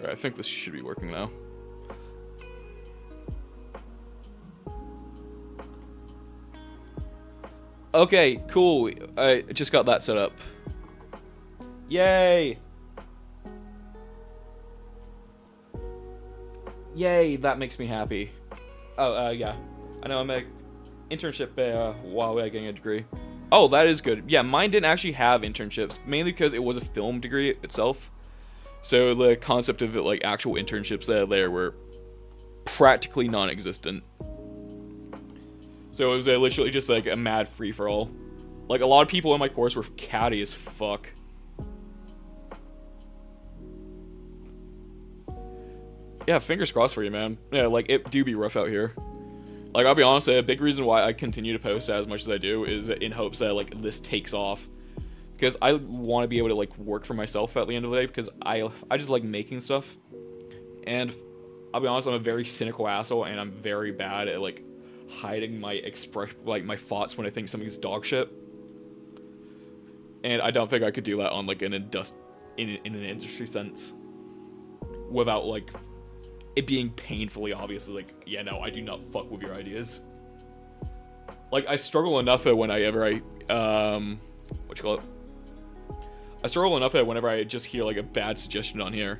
Alright, I think this should be working now. Okay, cool. I just got that set up. Yay! Yay, that makes me happy. Oh, yeah. I know I'm a internship while getting a degree. Oh, that is good. Yeah, mine didn't actually have internships, mainly because it was a film degree itself. So the concept of it, like actual internships there were practically non-existent. So it was literally just like a mad free-for-all. Like a lot of people in my course were catty as fuck. Yeah, fingers crossed for you, man. Yeah, like it do be rough out here. Like, I'll be honest, a big reason why I continue to post as much as I do is in hopes that, like, this takes off. Because I want to be able to, like, work for myself at the end of the day, because I just like making stuff. And I'll be honest, I'm a very cynical asshole, and I'm very bad at, like, hiding my my thoughts when I think something's dog shit. And I don't think I could do that on, like, in an industry sense. Without, like, it being painfully obvious, like, yeah, no, I do not fuck with your ideas. Like, I struggle enough at whenever I struggle enough at whenever I just hear, like, a bad suggestion on here.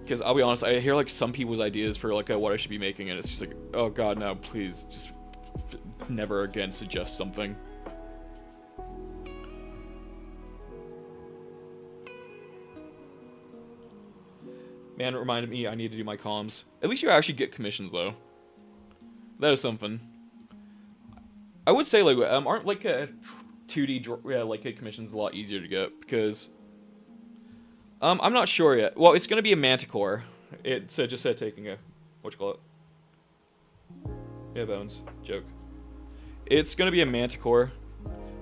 Because I'll be honest, I hear, like, some people's ideas for, like, what I should be making, and it's just like, oh god, no, please, just never again suggest something. Man, it reminded me I need to do my comms. At least you actually get commissions, though. That is something. I would say, like, aren't, like, 2D, like, commissions a lot easier to get, because... I'm not sure yet. Well, it's gonna be a manticore. It's just taking a... whatchamacallit? Yeah, bones. Joke. It's gonna be a manticore.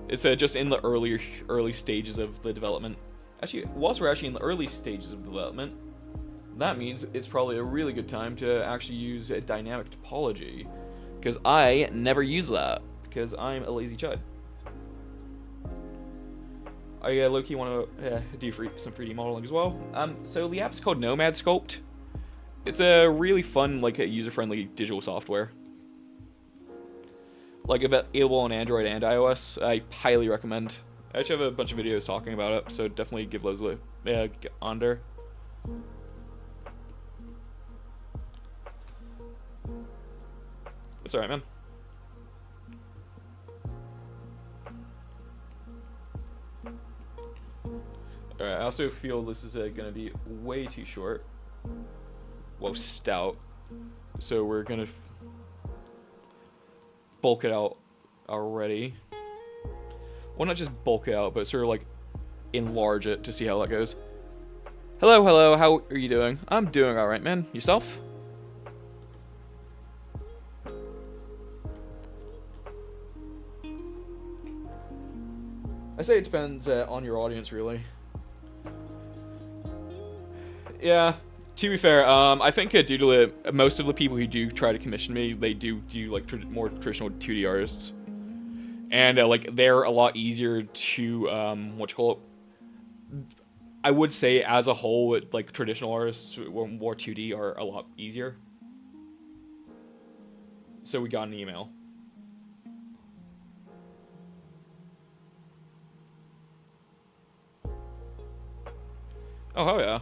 It's just in the early stages of the development. Actually, whilst we're actually in the early stages of development, that means it's probably a really good time to actually use a dynamic topology, because I never use that, because I'm a lazy chud. I low-key want to do some 3D modeling as well. So the app's called Nomad Sculpt. It's a really fun, like, user-friendly digital software. Like, available on Android and iOS. I highly recommend. I actually have a bunch of videos talking about it, so definitely give those a under. It's alright, man. Alright, I also feel this is gonna be way too short. Well, stout. So we're gonna bulk it out already. Well, not just bulk it out, but sort of like enlarge it to see how that goes. Hello, hello, how are you doing? I'm doing alright, man. Yourself? I say it depends on your audience, really. Yeah, to be fair, I think due to most of the people who do try to commission me, they do like more traditional 2D artists, and like they're a lot easier to I would say as a whole, like traditional artists or more 2D are a lot easier. So we got an email. Oh, hell yeah.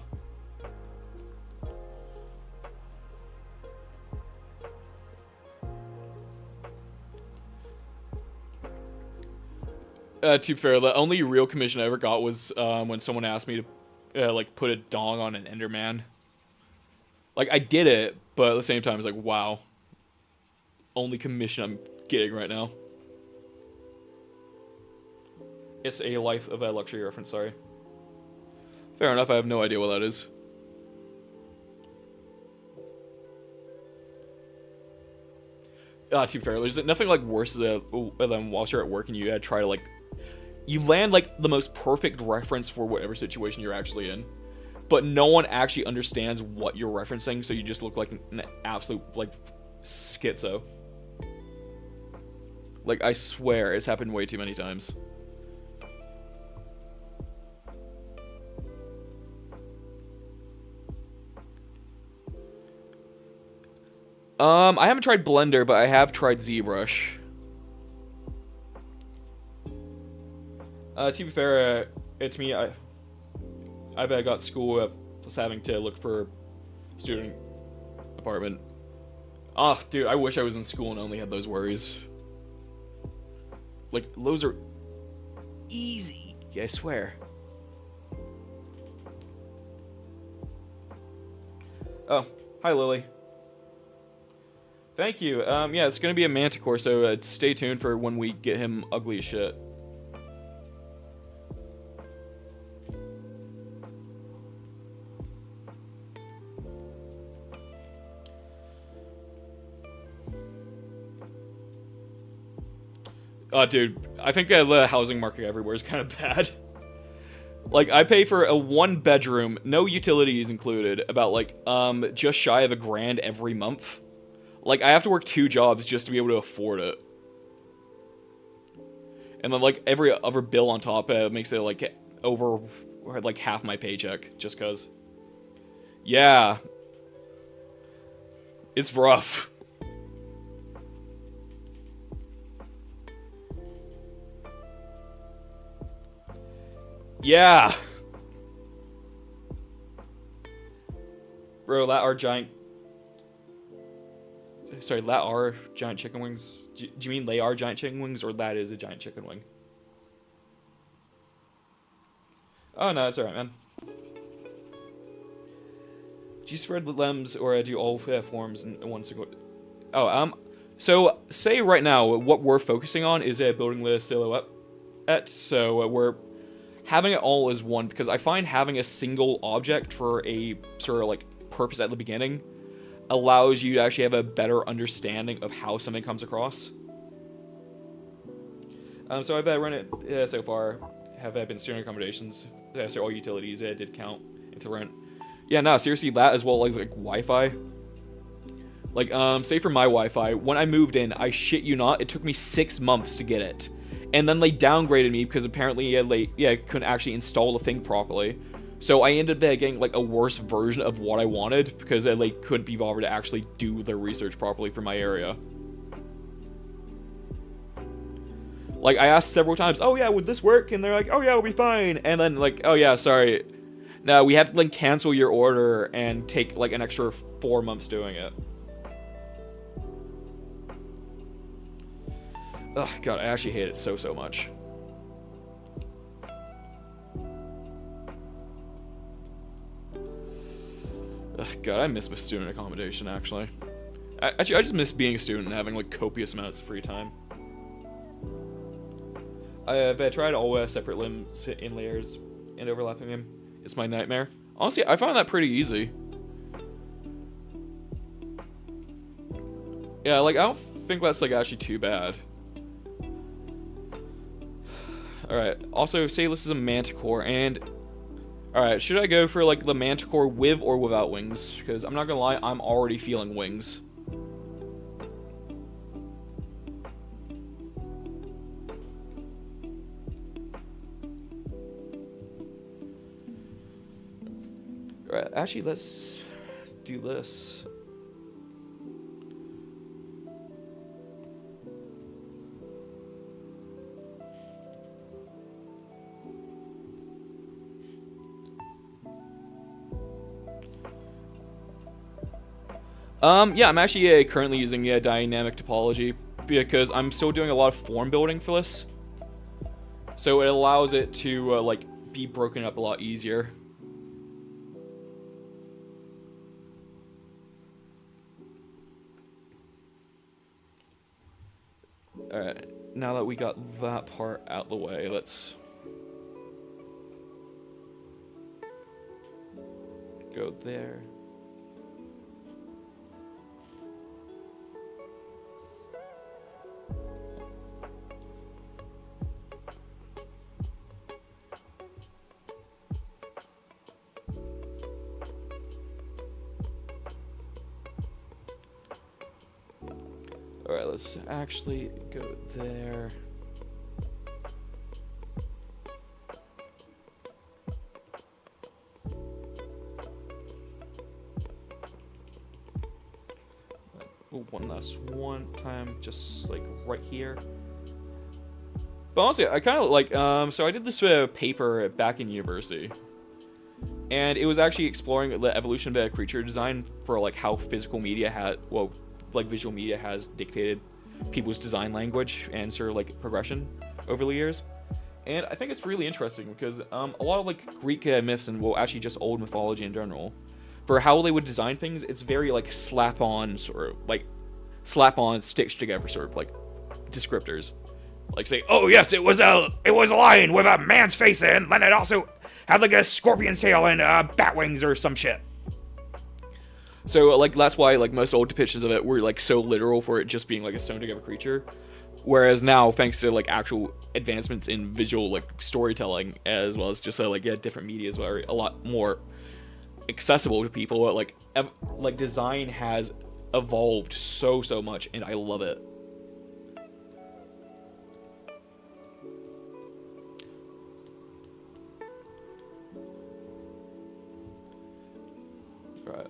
To be fair, the only real commission I ever got was when someone asked me to like put a dong on an Enderman. Like, I did it, but at the same time, it's like, wow. Only commission I'm getting right now. It's a Life of a Luxury reference, sorry. Fair enough, I have no idea what that is. To be fair, there's nothing like worse than whilst you're at work and you try to like... You land like the most perfect reference for whatever situation you're actually in, but no one actually understands what you're referencing, so you just look like an absolute like schizo. Like, I swear, it's happened way too many times. I haven't tried Blender, but I have tried ZBrush. To be fair, it's me. I've got school plus having to look for student apartment. Oh, dude, I wish I was in school and only had those worries. Like, those are easy, I swear. Oh, hi, Lily. Thank you. Yeah, it's gonna be a manticore, so stay tuned for when we get him ugly as shit. Oh, dude, I think the housing market everywhere is kind of bad. Like, I pay for a 1-bedroom, no utilities included, about, like, just shy of $1,000 every month. Like, I have to work 2 jobs just to be able to afford it. And then, like, every other bill on top makes it, like, over, like, half my paycheck, just cause. Yeah. It's rough. Yeah. Bro, that are giant... Sorry, that are giant chicken wings? Do you mean they are giant chicken wings, or that is a giant chicken wing? Oh, no, it's alright, man. Do you spread the lems, or do all forms in one single... Oh, so, say right now, what we're focusing on is building the silhouette. So, we're having it all as one, because I find having a single object for a sort of, like, purpose at the beginning allows you to actually have a better understanding of how something comes across. So I've run it so far. Have been student accommodations. So all utilities did count into rent. Yeah, no, seriously, that as well as like Wi-Fi. Like, say for my Wi-Fi, when I moved in, I shit you not, it took me 6 months to get it. And then they downgraded me because apparently they couldn't actually install the thing properly. So I ended up getting like a worse version of what I wanted because they couldn't be bothered to actually do their research properly for my area. Like, I asked several times, oh yeah, would this work? And they're like, oh yeah, it'll be fine. And then like, oh yeah, sorry. No, we have to like cancel your order and take like an extra 4 months doing it. Ugh, God, I actually hate it so much. Ugh, God, I miss student accommodation, actually. I just miss being a student and having, like, copious amounts of free time. I've tried all separate limbs in layers and overlapping them. It's my nightmare. Honestly, I found that pretty easy. Yeah, like, I don't think that's, like, actually too bad. Alright, also, say this is a manticore, and... Alright, should I go for, like, the manticore with or without wings? Because I'm not gonna lie, I'm already feeling wings. Alright, actually, let's do this. Yeah, I'm actually currently using dynamic topology because I'm still doing a lot of form building for this. So it allows it to, like, be broken up a lot easier. Alright, now that we got that part out the way, let's go there. Alright, let's actually go there. one last one time, just like right here. But honestly, I kind of like, so I did this paper back in university, and it was actually exploring the evolution of creature design for like how physical media had, well, like visual media has dictated people's design language and sort of like progression over the years. And I think it's really interesting because a lot of like Greek myths and, well, actually just old mythology in general, for how they would design things, it's very like slap on, stitched together sort of like descriptors. Like say, oh yes, it was a lion with a man's face in, and it also had like a scorpion's tail and bat wings or some shit. So like that's why like most old depictions of it were like so literal for it just being like a sewn together creature. Whereas now, thanks to like actual advancements in visual like storytelling, as well as just like different medias are a lot more accessible to people, like design has evolved so much, and I love it. Right.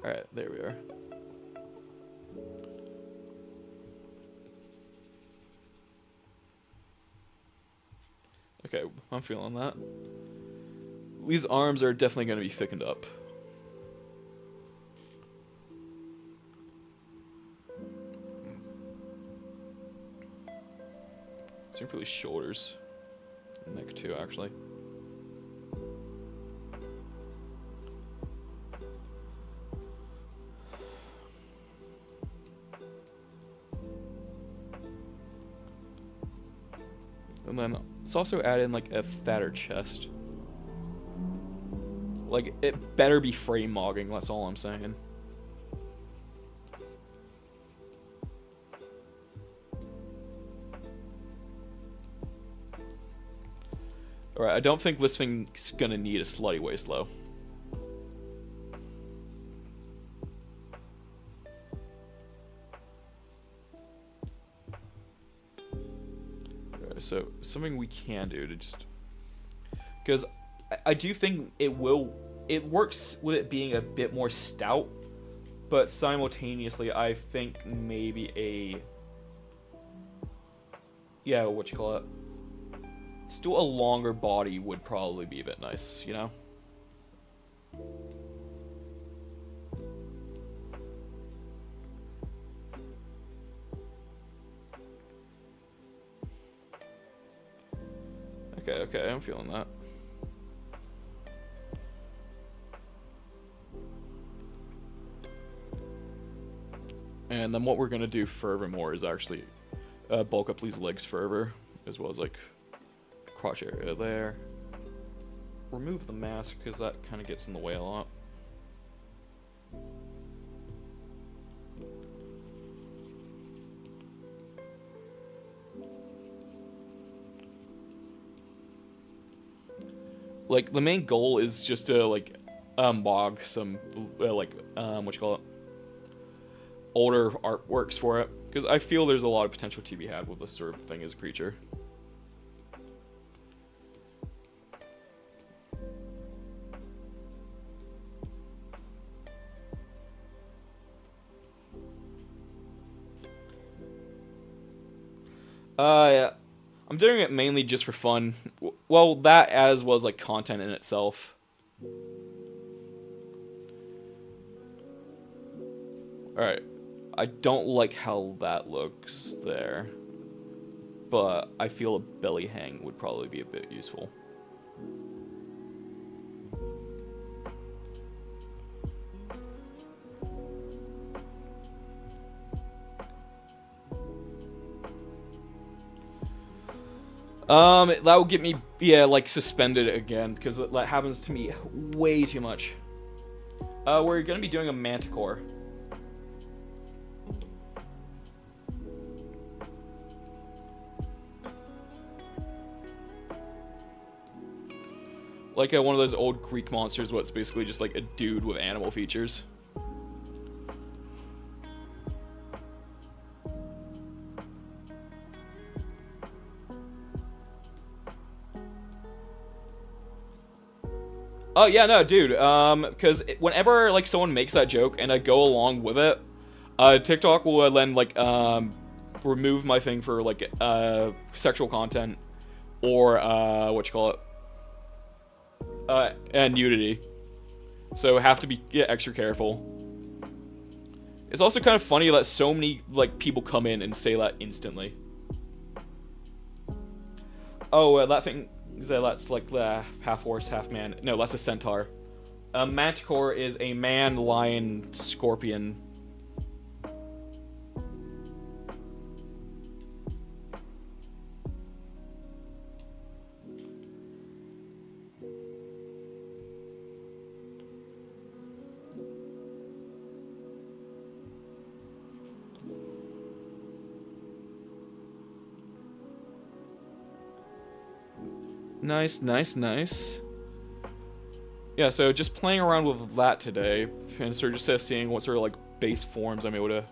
Alright, there we are. Okay, I'm feeling that. These arms are definitely going to be thickened up. Same for these shoulders. Neck too, actually. And then let's also add in like a fatter chest. Like, it better be frame mogging, that's all I'm saying. Alright, I don't think this thing's gonna need a slutty waist though. So something we can do to just, because I do think it works with it being a bit more stout, but simultaneously I think maybe still a longer body would probably be a bit nice, you know? Okay, I'm feeling that. And then what we're gonna do furthermore is actually bulk up these legs further, as well as like crotch area there. Remove the mask because that kind of gets in the way a lot. Like, the main goal is just to, like, mog some, older artworks for it. Because I feel there's a lot of potential to be had with this sort of thing as a creature. Yeah. I'm doing it mainly just for fun. Well, that as was like content in itself. Alright. I don't like how that looks there. But I feel a belly hang would probably be a bit useful. That would get me, like, suspended again, because that happens to me way too much. We're gonna be doing a manticore. Like, one of those old Greek monsters, what's basically just, like, a dude with animal features. Oh yeah, no, dude. Because whenever like someone makes that joke and I go along with it, TikTok will then like remove my thing for like sexual content or what you call it, and nudity. So have to be extra careful. It's also kind of funny that so many like people come in and say that instantly. Oh, that thing. That's like the half horse, half man. No, that's a centaur. A manticore is a man, lion, scorpion. Nice, nice, nice. Yeah, so just playing around with that today, and sort of just seeing what sort of like base forms I'm able to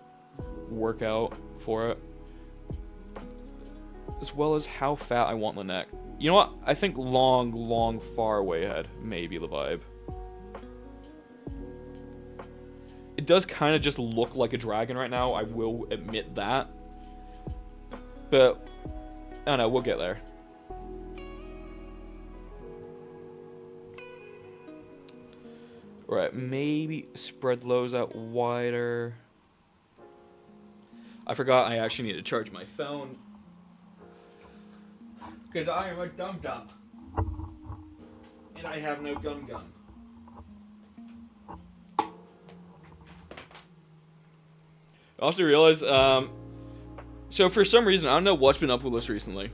work out for it. As well as how fat I want the neck. You know what? I think long, long, far away ahead may be the vibe. It does kind of just look like a dragon right now, I will admit that. But, I don't know, we'll get there. Right, maybe spread lows out wider. I forgot I actually need to charge my phone. Because I am a dum-dum. And I have no gun. I also realized, so for some reason, I don't know what's been up with this recently,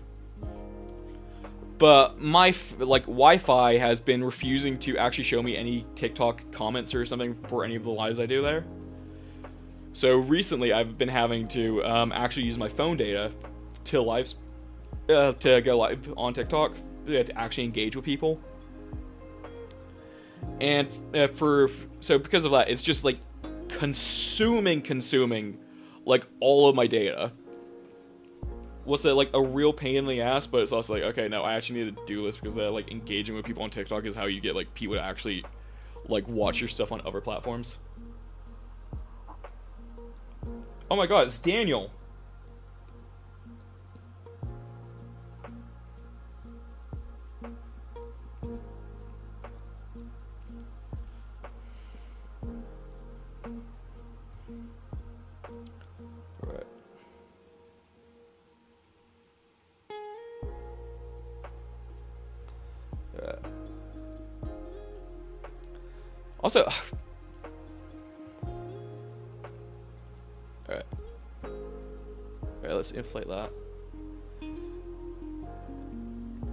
but my like Wi-Fi has been refusing to actually show me any TikTok comments or something for any of the lives I do there. So recently, I've been having to actually use my phone data to go live on TikTok to actually engage with people. And so because of that, it's just like consuming like all of my data. What's it like a real pain in the ass, but it's also like, okay, no, I actually need to do this because like engaging with people on TikTok is how you get like people to actually like watch your stuff on other platforms. Oh my god, it's Daniel. Alright. Also, alright, let's inflate that.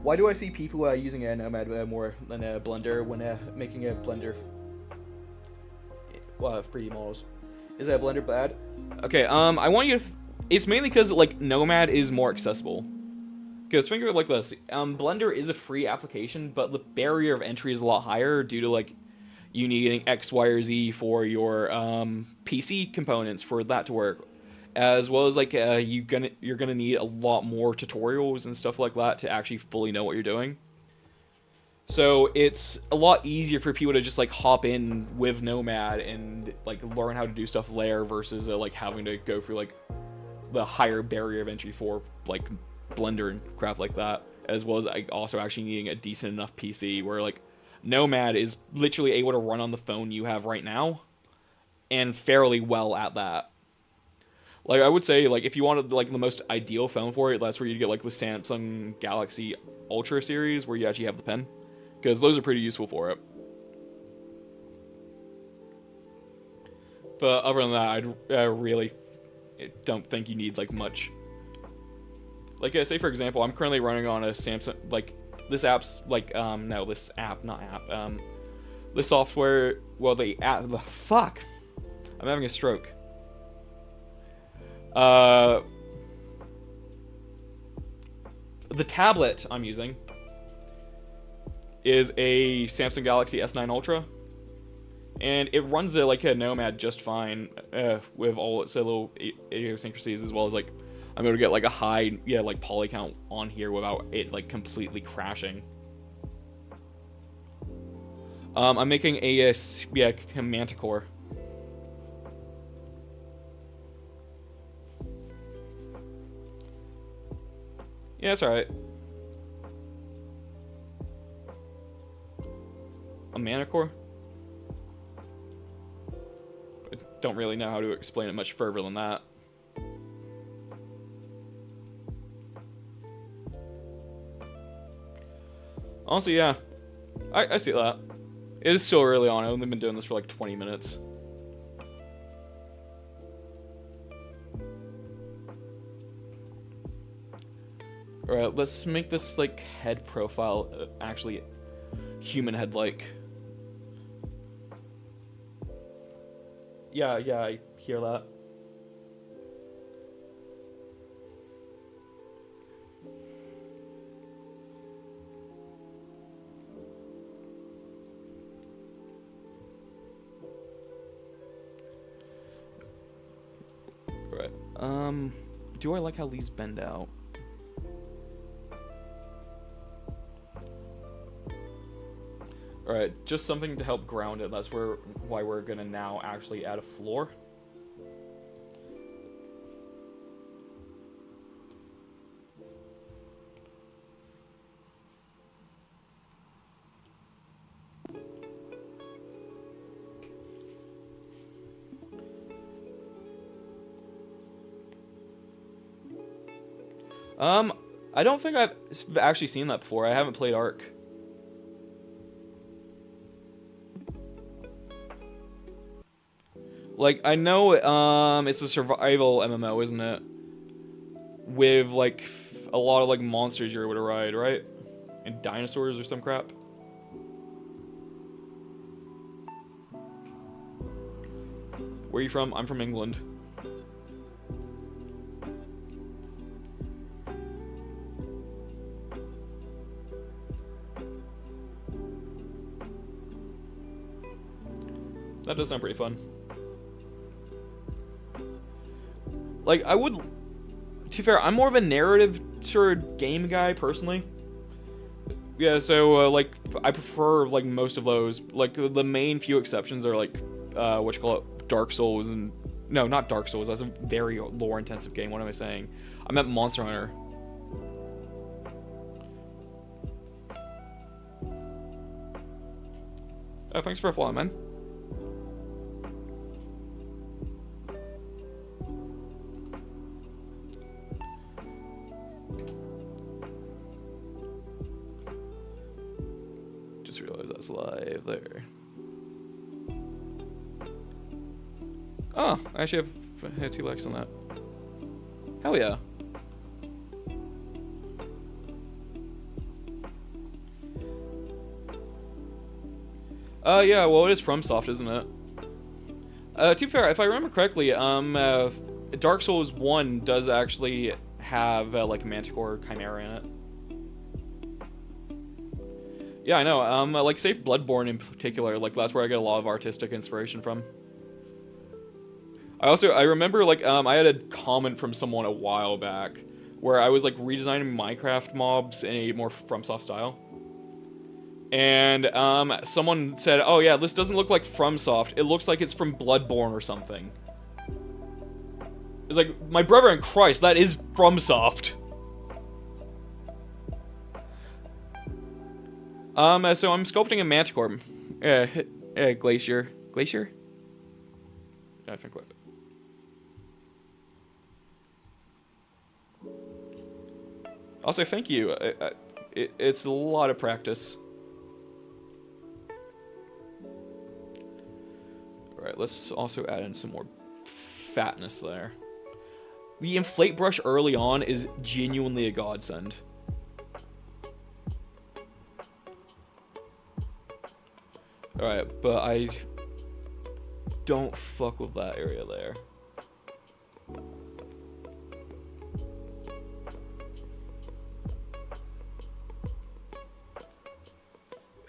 Why do I see people using a Nomad more than a Blender when making a Blender 3D models? Is that Blender bad? Okay, I want you to. It's mainly because like Nomad is more accessible. Because think of it like this: Blender is a free application, but the barrier of entry is a lot higher due to like you needing X, Y, or Z for your PC components for that to work, as well as like you're gonna need a lot more tutorials and stuff like that to actually fully know what you're doing. So it's a lot easier for people to just like hop in with Nomad and like learn how to do stuff there versus like having to go through like the higher barrier of entry for like Blender and crap like that, as well as also actually needing a decent enough PC where like Nomad is literally able to run on the phone you have right now and fairly well at that. Like I would say like if you wanted like the most ideal phone for it, that's where you get like the Samsung Galaxy Ultra series where you actually have the pen, because those are pretty useful for it. But other than that, I really don't think you need like much. Like, say for example, I'm currently running on a Samsung, like, this app's, like, no, this app, not app, this software, well, the fuck, I'm having a stroke. The tablet I'm using is a Samsung Galaxy S9 Ultra, and it runs it like a Nomad just fine, with all its little idiosyncrasies, as well as, like, I'm able to get like a high, like poly count on here without it like completely crashing. I'm making a yeah, a manticore. Yeah, it's alright. A manticore? I don't really know how to explain it much further than that. Honestly, yeah. I see that. It is still early on. I've only been doing this for like 20 minutes. Alright, let's make this, like, head profile actually human head-like. Yeah, I hear that. Right. Do I like how these bend out? Alright, just something to help ground it. That's why we're gonna now actually add a floor. I don't think I've actually seen that before. I haven't played Ark. Like, I know, it's a survival MMO, isn't it? With, like, a lot of, like, monsters you're able to ride, right? And dinosaurs or some crap. Where are you from? I'm from England. That does sound pretty fun. Like, I would... To be fair, I'm more of a narrative sort of game guy, personally. Yeah, so, like, I prefer, like, most of those. Like, the main few exceptions are, like, what you call it, Dark Souls and... No, not Dark Souls. That's a very lore-intensive game. What am I saying? I meant Monster Hunter. Oh, thanks for following, man. Just realized that's live there. Oh, I actually had 2 likes on that. Hell yeah. Yeah, well, it is FromSoft, isn't it? To be fair, if I remember correctly, Dark Souls 1 does actually have, like, Manticore Chimera in it. Yeah, I know. Like, say Bloodborne in particular, like, that's where I get a lot of artistic inspiration from. I remember, like, I had a comment from someone a while back where I was, like, redesigning Minecraft mobs in a more FromSoft style. And, someone said, oh yeah, this doesn't look like FromSoft, it looks like it's from Bloodborne or something. It's like, my brother in Christ, that is FromSoft. So I'm sculpting a manticore. Glacier. Glacier? Yeah, I think like... Also, thank you. It's a lot of practice. Alright, let's also add in some more fatness there. The inflate brush early on is genuinely a godsend. Alright, but I don't fuck with that area there.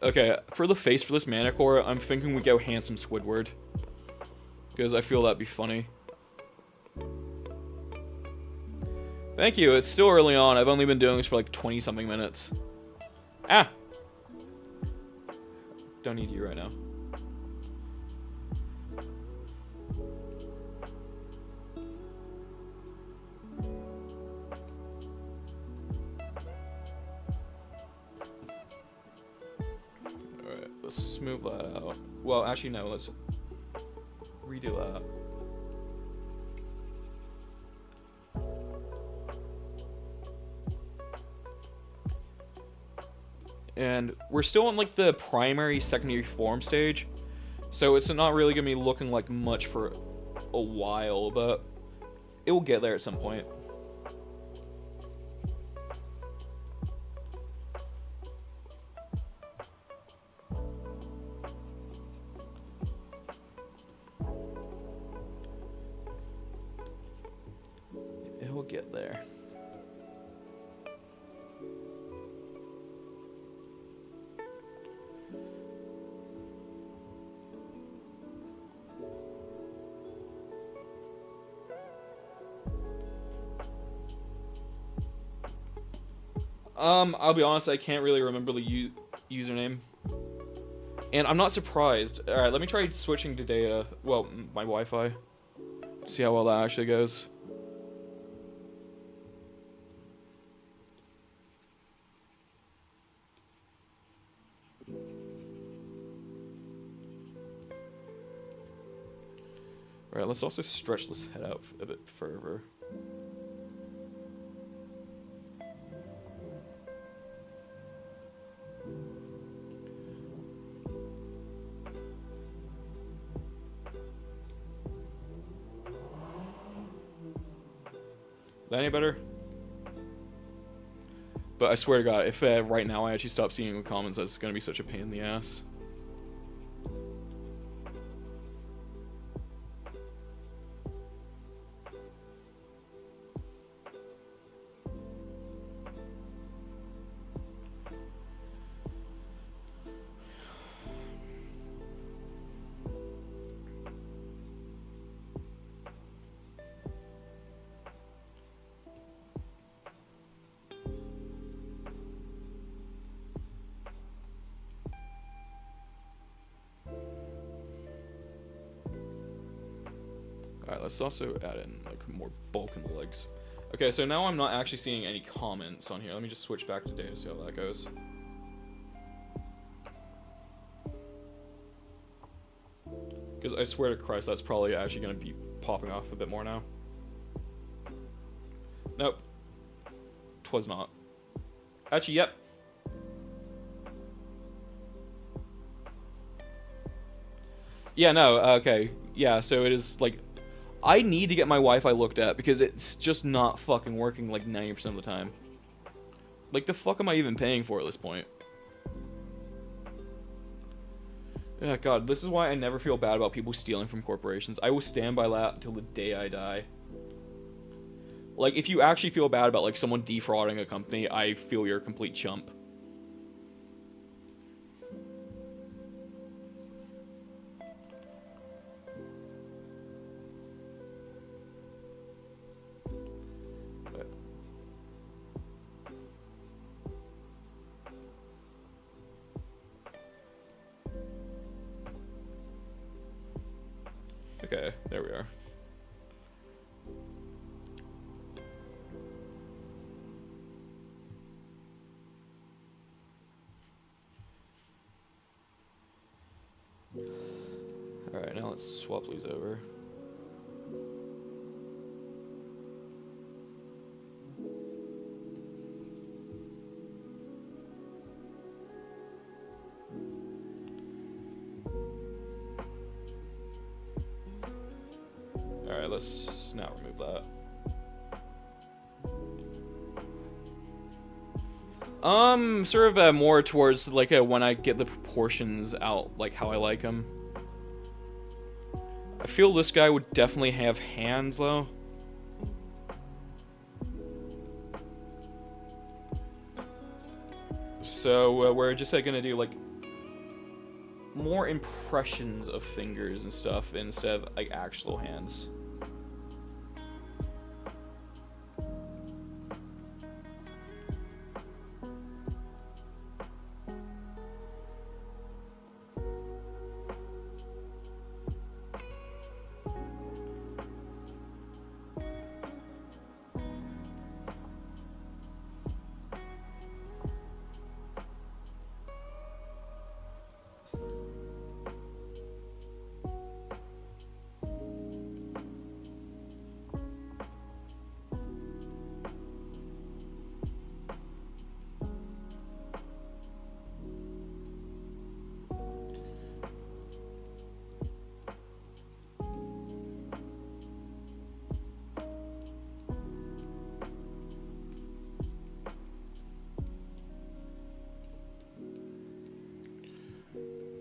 Okay, for the face for this manticore, I'm thinking we go handsome Squidward. Because I feel that'd be funny. Thank you, it's still early on. I've only been doing this for like 20-something minutes. Ah! don't need you right now. Alright, let's smooth that out. Well, actually, no, let's redo that. And we're still in like the primary, secondary form stage, so it's not really gonna be looking like much for a while, but it will get there at some point. It will get there. I'll be honest, I can't really remember the username. And I'm not surprised. Alright, let me try switching to data. Well, my Wi-Fi. See how well that actually goes. Alright, let's also stretch this head out a bit further. That any better? But I swear to God, if right now I actually stop seeing the comments, that's gonna be such a pain in the ass. Alright, let's also add in like more bulk in the legs. Okay, so now I'm not actually seeing any comments on here. Let me just switch back to data, see how that goes. Because I swear to Christ, that's probably actually going to be popping off a bit more now. Nope. 'Twas not. Actually, yep. Yeah, no, okay. Yeah, so it is, like... I need to get my Wi-Fi looked at, because it's just not fucking working, like, 90% of the time. Like, the fuck am I even paying for at this point? Yeah, God, this is why I never feel bad about people stealing from corporations. I will stand by that until the day I die. Like, if you actually feel bad about, like, someone defrauding a company, I feel you're a complete chump. Okay, there we are. Alright, now let's swap these over. Alright, let's now remove that. Sort of more towards like when I get the proportions out, like how I like them. I feel this guy would definitely have hands though. So we're just like gonna do like more impressions of fingers and stuff instead of like actual hands.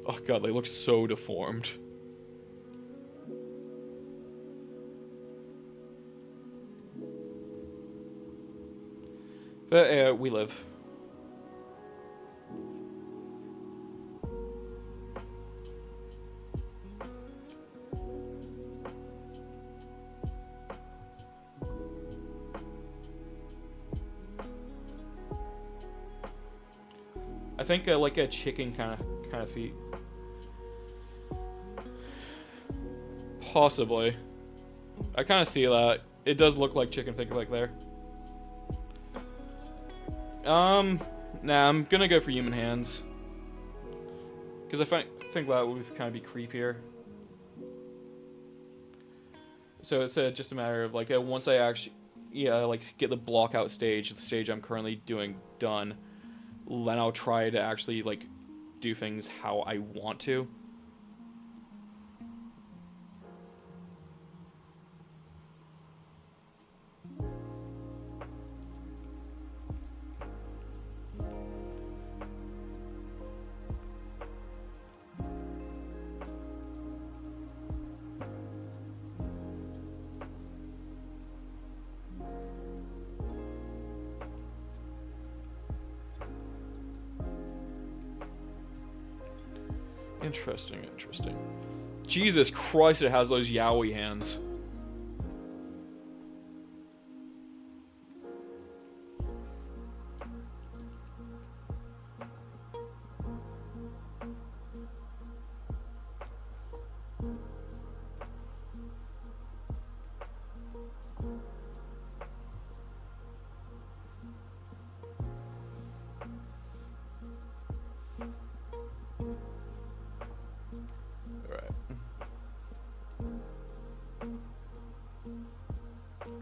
Oh god, they look so deformed. But we live. I think like a chicken kind of feet. Possibly. I kind of see that. It does look like chicken feet like there. Nah, I'm gonna go for human hands. Because I think that would kind of be creepier. So it's just a matter of like once I actually, like get the block out stage, the stage I'm currently doing done, then I'll try to actually like do things how I want to. Interesting, interesting. Jesus Christ, it has those yaoi hands.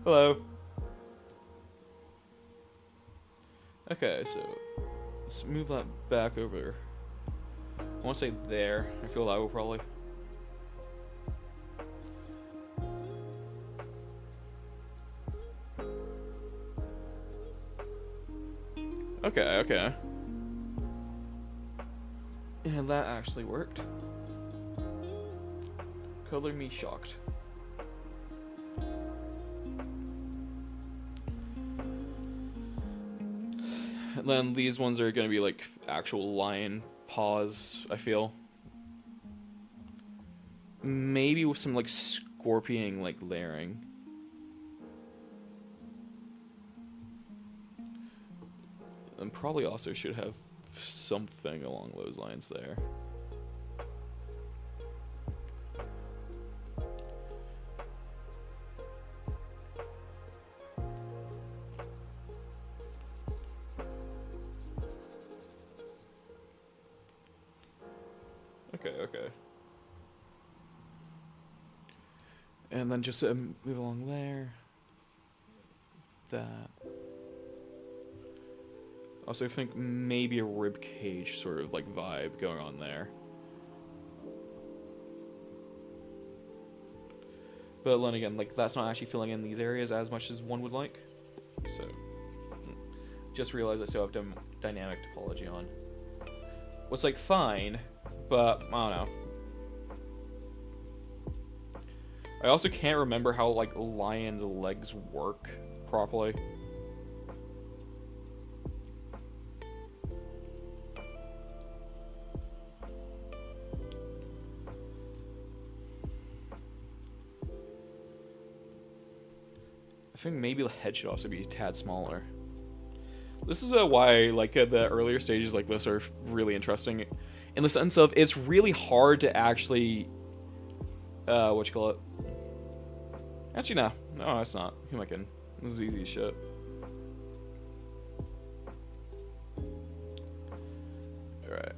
Hello. Okay, so let's move that back over. I want to say there. I feel that will probably. Okay, okay. And that actually worked. Color me shocked. And then these ones are gonna be like actual lion paws, I feel. Maybe with some like scorpion like layering. And probably also should have something along those lines there. Okay. And then just move along there. That. Also, I think maybe a rib cage sort of like vibe going on there. But then again, like that's not actually filling in these areas as much as one would like. So, just realized I still have dynamic topology on. Was like fine, but I don't know. I also can't remember how like lions' legs work properly. I think maybe the head should also be a tad smaller. This is why like the earlier stages like this are really interesting, in the sense of it's really hard to actually, what you call it? Actually, no, it's not. Who am I kidding? This is easy as shit. All right.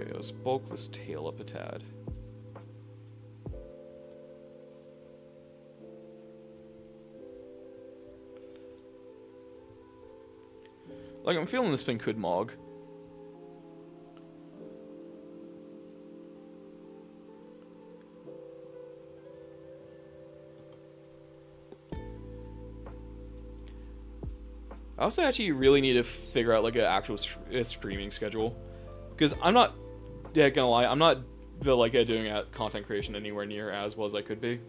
Okay, let's bulk this tail up a tad. Like, I'm feeling this thing could mog. I also actually really need to figure out, like, an actual streaming schedule. Because I'm not, gonna lie, I'm not, doing content creation anywhere near as well as I could be.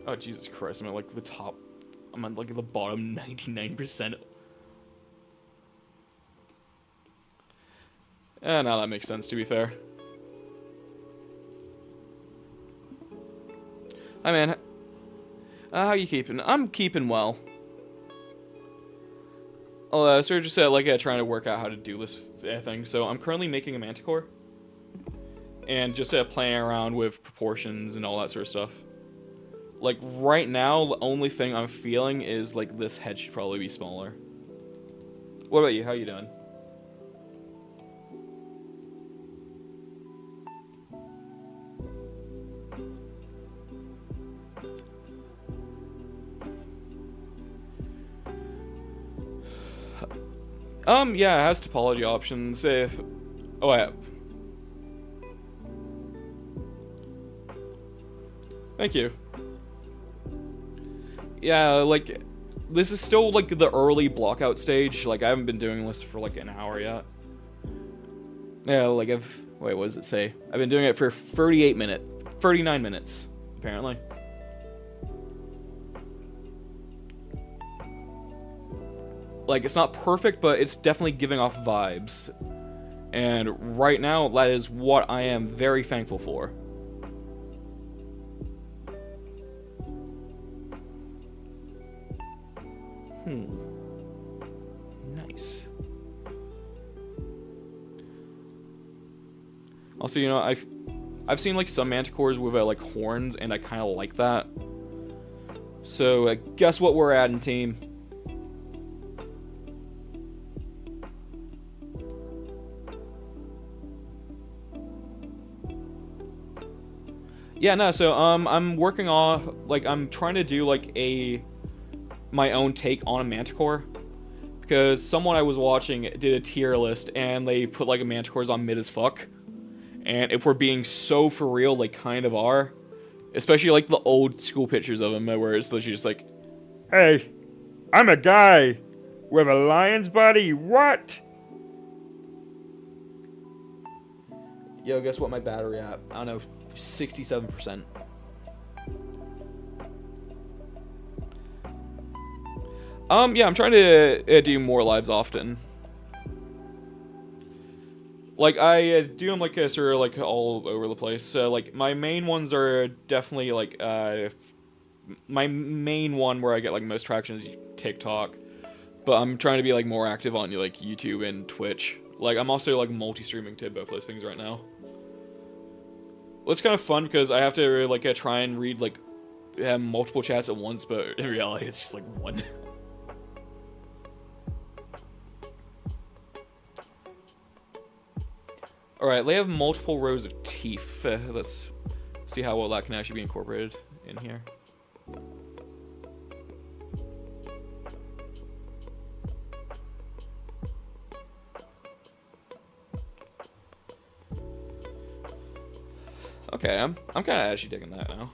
Oh, Jesus Christ, I'm at, like, the top. I'm on, like, the bottom 99%. No, that makes sense, to be fair. Hi, man. How you keeping? I'm keeping well. So we're just, trying to work out how to do this thing. So I'm currently making a manticore. And just, playing around with proportions and all that sort of stuff. Like, right now, the only thing I'm feeling is, like, this head should probably be smaller. What about you? How you doing? Yeah, it has topology options. If... Oh, yeah. Thank you. Yeah, like, this is still, like, the early blockout stage. Like, I haven't been doing this for, like, an hour yet. Yeah, like, wait, what does it say? I've been doing it for 39 minutes, apparently. Like, it's not perfect, but it's definitely giving off vibes. And right now, that is what I am very thankful for. Nice. Also, you know, I've seen, like, some manticores with, like, horns, and I kind of like that. So, guess what we're adding, team? Yeah, no, so, I'm working off, like, I'm trying to do, like, my own take on a manticore. Because someone I was watching did a tier list, and they put, like, manticores on mid as fuck. And if we're being so for real, they kind of are. Especially, like, the old school pictures of them, where it's literally just like, hey, I'm a guy with a lion's body, what? Yo, guess what my battery at? I don't know, 67%. Yeah, I'm trying to do more lives often. Like, I do them, like, sort of, like, all over the place. So, like, my main ones are definitely, like, my main one where I get, like, most traction is TikTok. But I'm trying to be, like, more active on, like, YouTube and Twitch. Like, I'm also, like, multi-streaming to both those things right now. Well, it's kind of fun because I have to, like, try and read, like, multiple chats at once, but in reality, it's just, like, one. Alright, they have multiple rows of teeth. Let's see how well that can actually be incorporated in here. Okay, I'm kind of actually digging that now.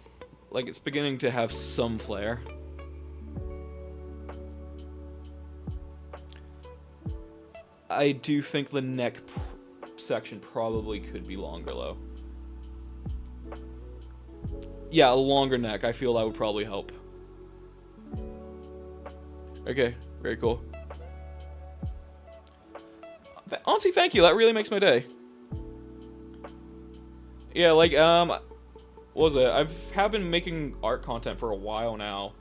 Like, it's beginning to have some flair. I do think the neck section probably could be longer, though. Yeah, a longer neck. I feel that would probably help. Okay, very cool. Honestly, thank you. That really makes my day. Yeah, like, what was it? Have been making art content for a while now.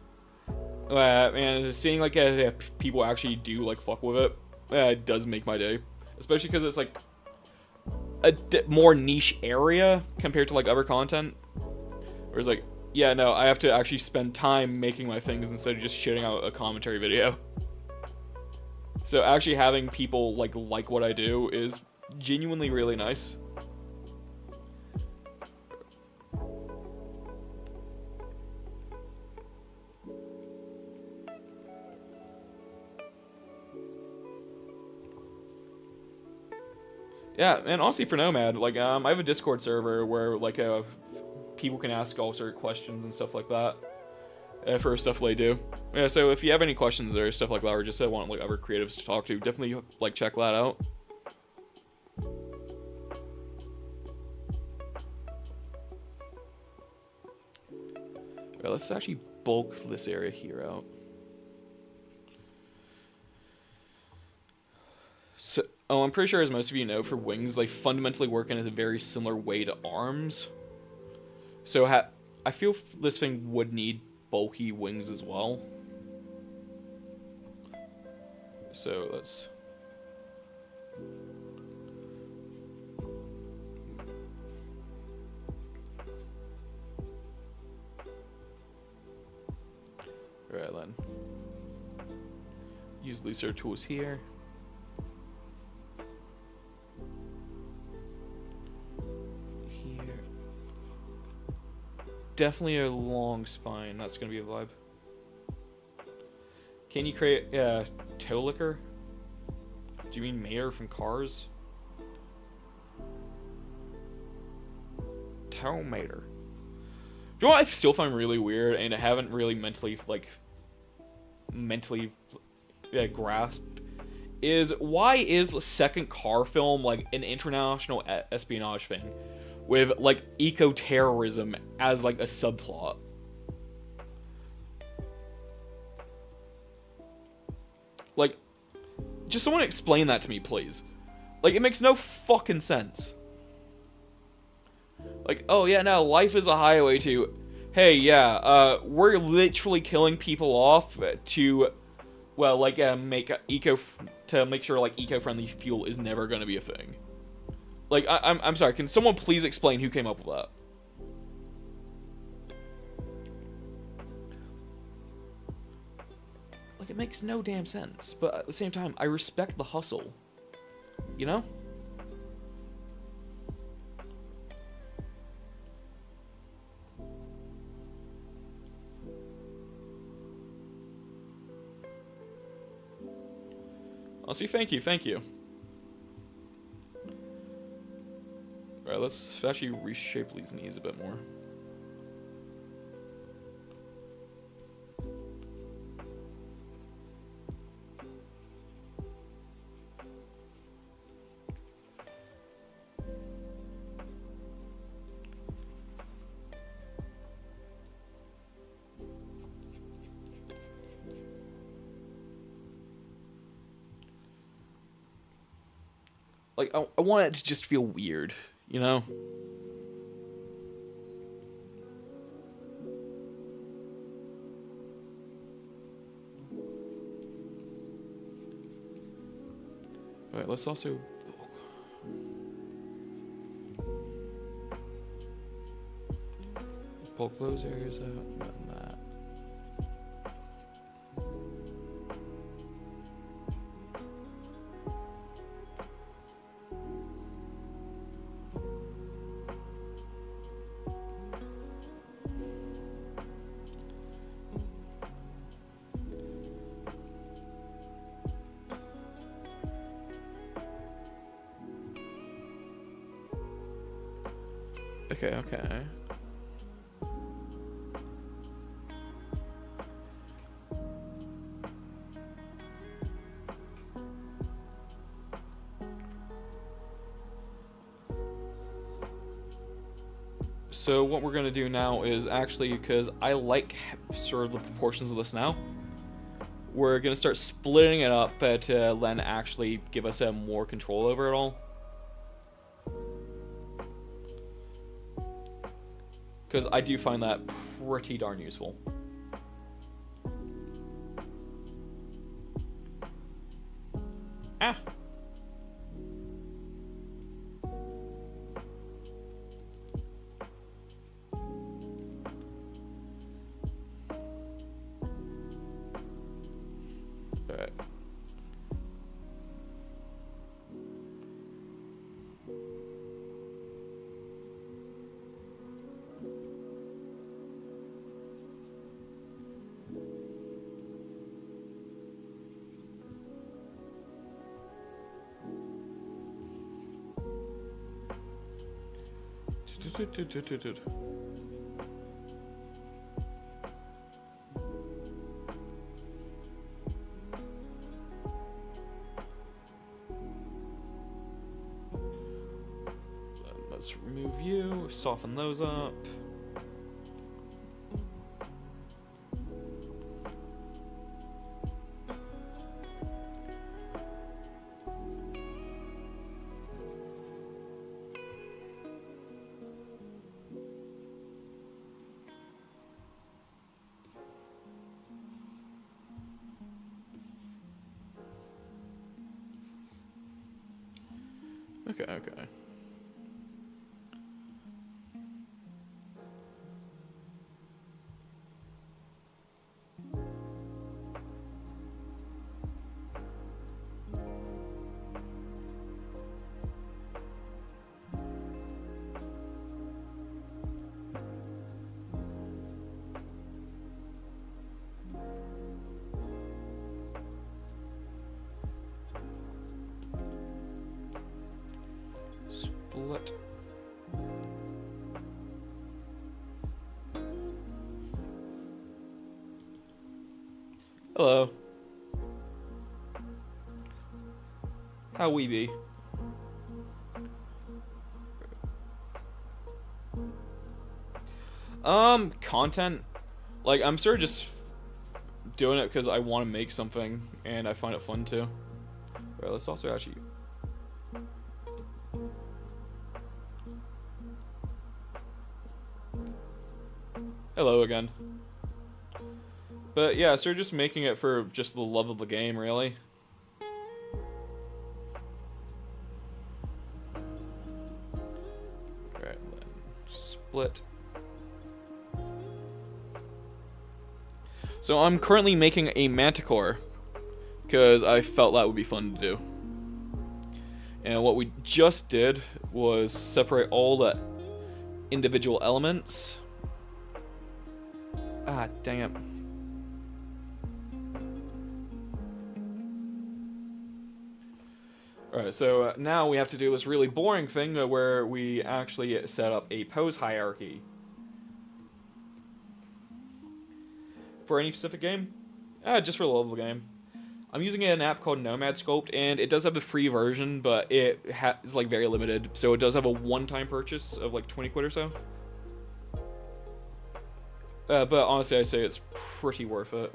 And seeing, like, people actually do, like, fuck with it, it does make my day. Especially because it's, like, a more niche area compared to, like, other content. Where it's like, yeah, no, I have to actually spend time making my things instead of just shitting out a commentary video. So actually having people, like what I do is genuinely really nice. Yeah, and honestly for Nomad, like I have a Discord server where like people can ask all sort of questions and stuff like that for stuff they do. Yeah, so if you have any questions there, stuff like that, or just want like other creatives to talk to, definitely like check that out. Alright, let's actually bulk this area here out. So, oh, I'm pretty sure, as most of you know, for wings, they fundamentally work in a very similar way to arms. So I feel this thing would need bulky wings as well. So let's... Alright then. Use these sort of tools here. Definitely a long spine. That's gonna be a vibe. Can you create toe licker? Do you mean Mater from Cars? Toe Mater. Do you know what I still find really weird, and I haven't really mentally grasped, is why is the second car film like an international espionage thing with like eco-terrorism as like a subplot? Like, just someone explain that to me, please. Like, it makes no fucking sense. Like, oh yeah, now life is a highway to, hey, yeah, we're literally killing people off to, well, like, to make sure like eco-friendly fuel is never gonna be a thing. Like, I'm sorry, can someone please explain who came up with that? Like, it makes no damn sense, but at the same time, I respect the hustle. You know? Honestly, thank you. Alright, let's actually reshape these knees a bit more. Like, I want it to just feel weird, you know? Alright, let's also... bulk those areas out, and that. Okay. So what we're gonna do now is actually, because I like sort of the proportions of this now, we're gonna start splitting it up to then actually give us more control over it all. Because I do find that pretty darn useful. Ah! Alright. Let's remove you, soften those up. Okay, okay. Split. Hello. How we be? Content. Like, I'm sort of just doing it because I want to make something, and I find it fun too. Alright, let's also actually... Hello again. But yeah, so just making it for just the love of the game, really. Alright, then split. So I'm currently making a manticore, because I felt that would be fun to do. And what we just did was separate all the individual elements. Ah, dang it. Alright, so now we have to do this really boring thing where we actually set up a pose hierarchy. For any specific game? Just for the love of the game. I'm using an app called Nomad sculpt, and it does have the free version, but it is like very limited. So it does have a one-time purchase of like 20 quid or so. But honestly, I say it's pretty worth it.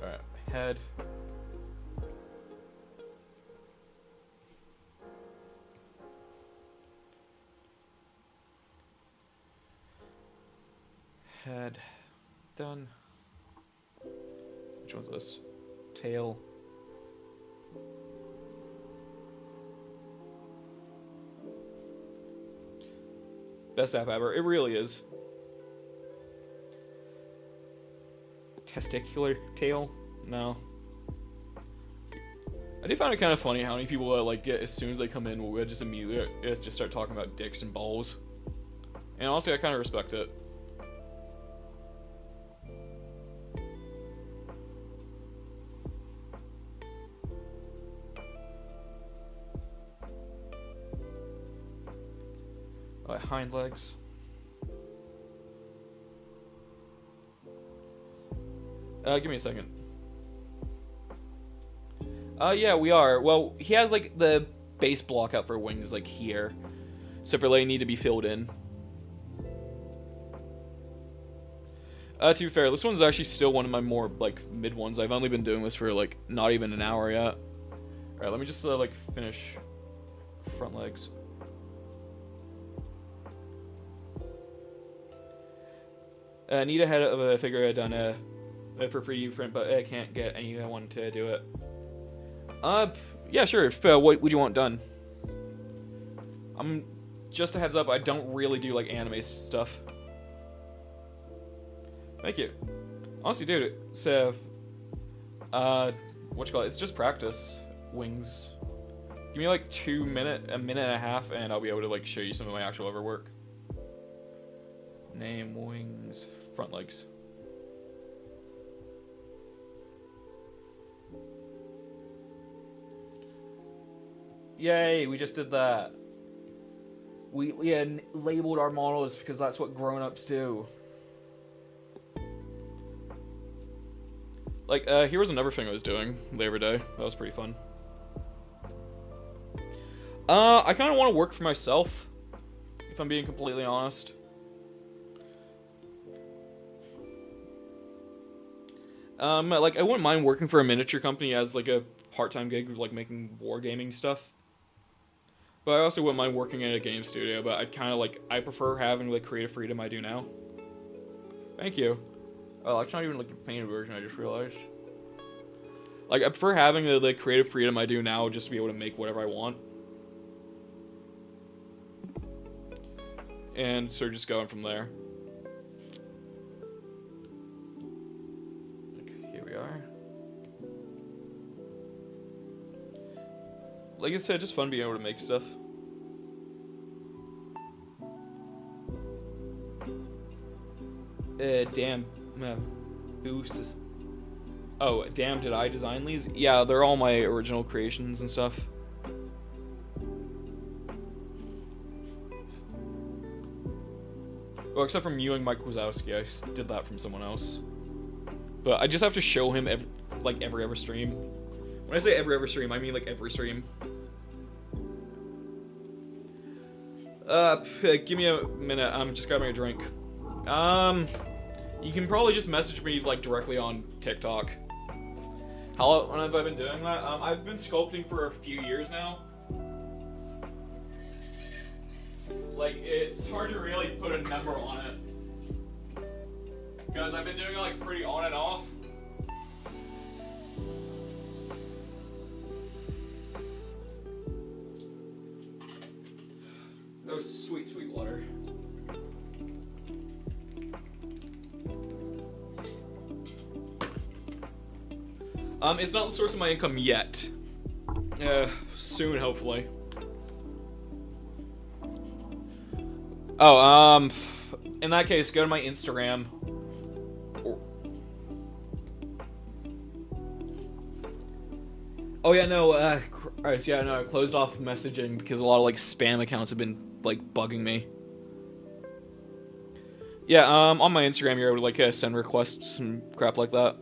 Alright, head. Head. Done. Which one's this? Tail. Best app ever. It really is. Testicular tail? No. I do find it kind of funny how many people like get as soon as they come in, we'll just immediately just start talking about dicks and balls. And honestly, I kind of respect it. Hind legs. Give me a second. Yeah, we are. Well, he has like the base block out for wings like here. Separately, they need to be filled in. To be fair, this one's actually still one of my more like mid ones. I've only been doing this for like not even an hour yet. All right, let me just like finish front legs. Need a head of a figure done for free print, but I can't get anyone to do it. Yeah, sure. What would you want done? Just a heads up, I don't really do like anime stuff. Thank you. Honestly, dude, so what you call it? It's just practice. Wings. Give me like a minute and a half, and I'll be able to like show you some of my actual overwork. Name, wings, front legs. Yay, we just did that. We labeled our models because that's what grown-ups do. Like, here was another thing I was doing Labor Day. That was pretty fun. I kind of want to work for myself, if I'm being completely honest. Like, I wouldn't mind working for a miniature company as, like, a part-time gig, like, making wargaming stuff. But I also wouldn't mind working in a game studio, but I kind of, like, I prefer having, like, creative freedom I do now. Thank you. Oh, it's not even, like, the painted version, I just realized. Like, I prefer having the creative freedom I do now just to be able to make whatever I want. And so just going from there. Here we are. Like I said, just fun being able to make stuff. Damn. Boosts. Oh, damn, did I design these? Yeah, they're all my original creations and stuff. Well, except for Mewing Mike Wazowski, I did that from someone else. But I just have to show him every other stream. When I say every other stream, I mean like every stream. Give me a minute. I'm just grabbing a drink. You can probably just message me like directly on TikTok. How long have I been doing that? I've been sculpting for a few years now. Like, it's hard to really put a number on it. Because I've been doing it like pretty on and off. Oh, sweet, sweet water. It's not the source of my income yet. Soon, hopefully. Oh, in that case, go to my Instagram. Oh yeah, no, Christ, yeah, no, I closed off messaging because a lot of, like, spam accounts have been, like, bugging me. Yeah, on my Instagram, you're able to, like, send requests and crap like that.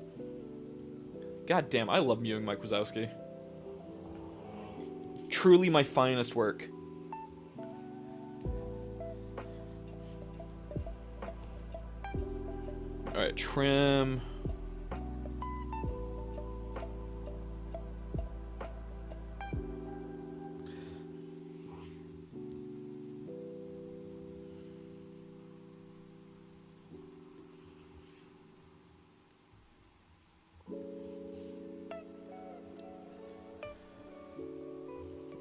God damn, I love Mewing Mike Wazowski. Truly my finest work. Alright, trim.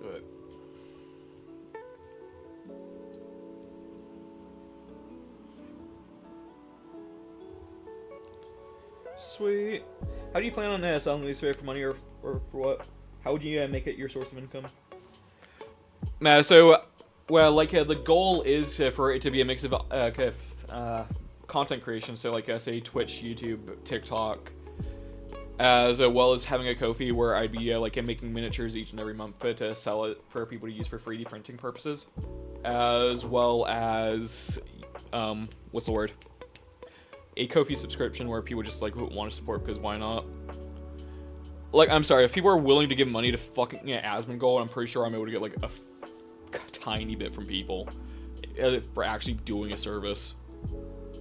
Good. Sweet. How do you plan on selling these for money or for what? How would you make it your source of income? So, well, like the goal is for it to be a mix of content creation. So, like say Twitch, YouTube, TikTok, as well as having a Ko-fi where I'd be like making miniatures each and every month to sell it for people to use for 3D printing purposes, as well as what's the word? A Ko-fi subscription where people just like want to support because why not? Like, I'm sorry, if people are willing to give money to fucking Asmongold, I'm pretty sure I'm able to get like a tiny bit from people for actually doing a service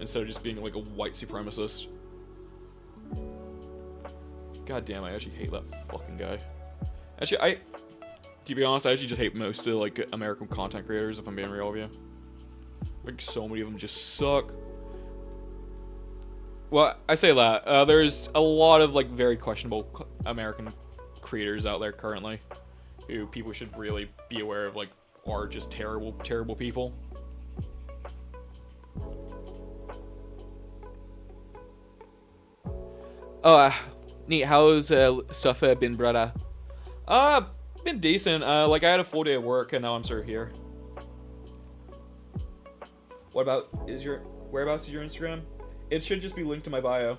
instead of just being like a white supremacist. God damn, I actually hate that fucking guy. Actually, to be honest, I actually just hate most of like American content creators, if I'm being real with you. Like, so many of them just suck. Well, I say that. There's a lot of, like, very questionable American creators out there currently who people should really be aware of, like, are just terrible, terrible people. Oh, neat. How's stuff been, brother? Been decent. Like, I had a full day of work, and now I'm sort of here. What about, whereabouts is your Instagram? It should just be linked to my bio.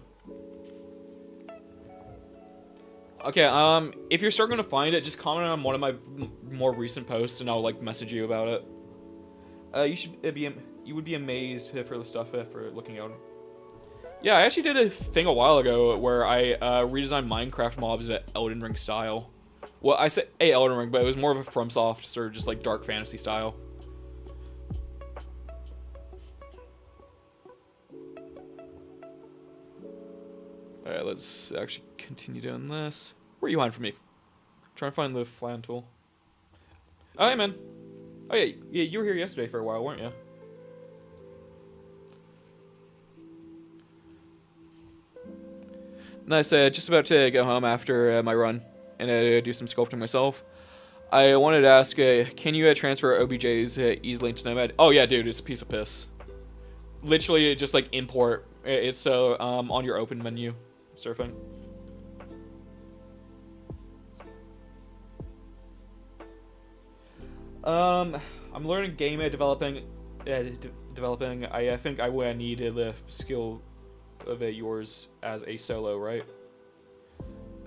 Okay, if you're struggling to find it, just comment on one of my more recent posts and I'll, like, message you about it. You should you would be amazed for the stuff for looking out. Yeah, I actually did a thing a while ago where I redesigned Minecraft mobs in Elden Ring style. Well, I say Elden Ring, but it was more of a FromSoft sort of just like dark fantasy style. Alright, let's actually continue doing this. Where are you hiding from me? Trying to find the flan tool. Oh, hey, man. Oh, yeah, you were here yesterday for a while, weren't you? Nice, just about to go home after my run and do some sculpting myself. I wanted to ask, can you transfer OBJs easily into Nomad? Oh, yeah, dude, it's a piece of piss. Literally, just like import. It's on your open menu, surfing. I'm learning game developing. I think I would need the skill of yours as a solo, right?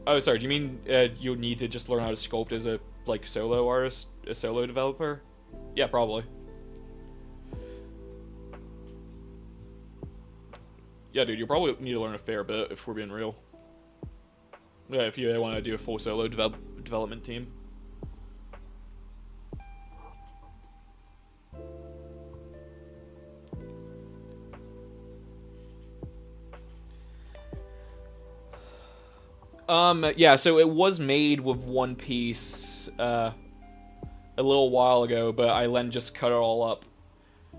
Oh, sorry. Do you mean you need to just learn how to sculpt as a like solo artist, a solo developer? Yeah, probably. Yeah, dude, you'll probably need to learn a fair bit if we're being real. Yeah, if you want to do a full solo development team. Yeah, so it was made with one piece, a little while ago, but I then just cut it all up.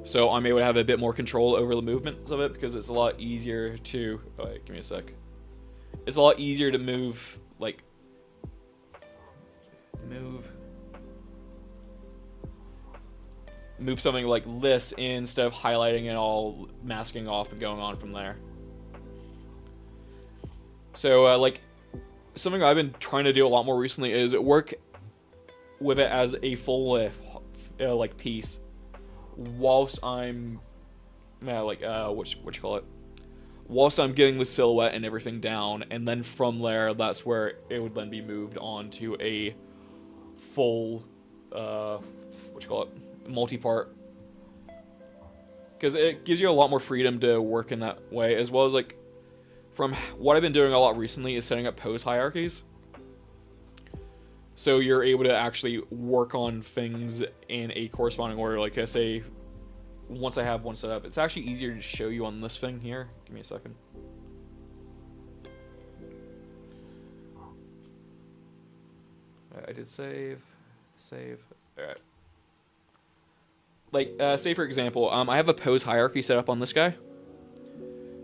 So I'm able to have a bit more control over the movements of it, because it's a lot easier to... Oh, wait, give me a sec. It's a lot easier to move, like... Move something like this instead of highlighting it all, masking off, and going on from there. So, like... Something I've been trying to do a lot more recently is work with it as a full, like, piece, whilst I'm, what you call it? Whilst I'm getting the silhouette and everything down, and then from there, that's where it would then be moved on to a full, multi-part. Because it gives you a lot more freedom to work in that way, as well as, like, from what I've been doing a lot recently is setting up pose hierarchies. So you're able to actually work on things in a corresponding order. Like I say, once I have one set up, it's actually easier to show you on this thing here. Give me a second. I did save. Alright. Like, say for example, I have a pose hierarchy set up on this guy.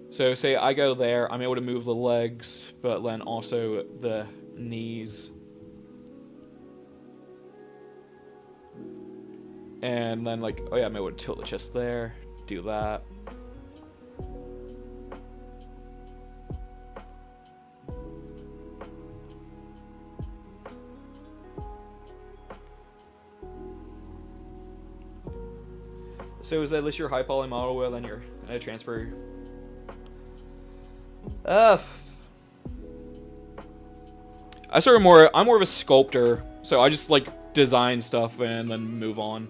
So say I go there, I'm able to move the legs, but then also the knees. And then like, oh yeah, I'm able to tilt the chest there, do that. So is that list your high poly model, well then your transfer... I'm more of a sculptor, so I just like design stuff and then move on.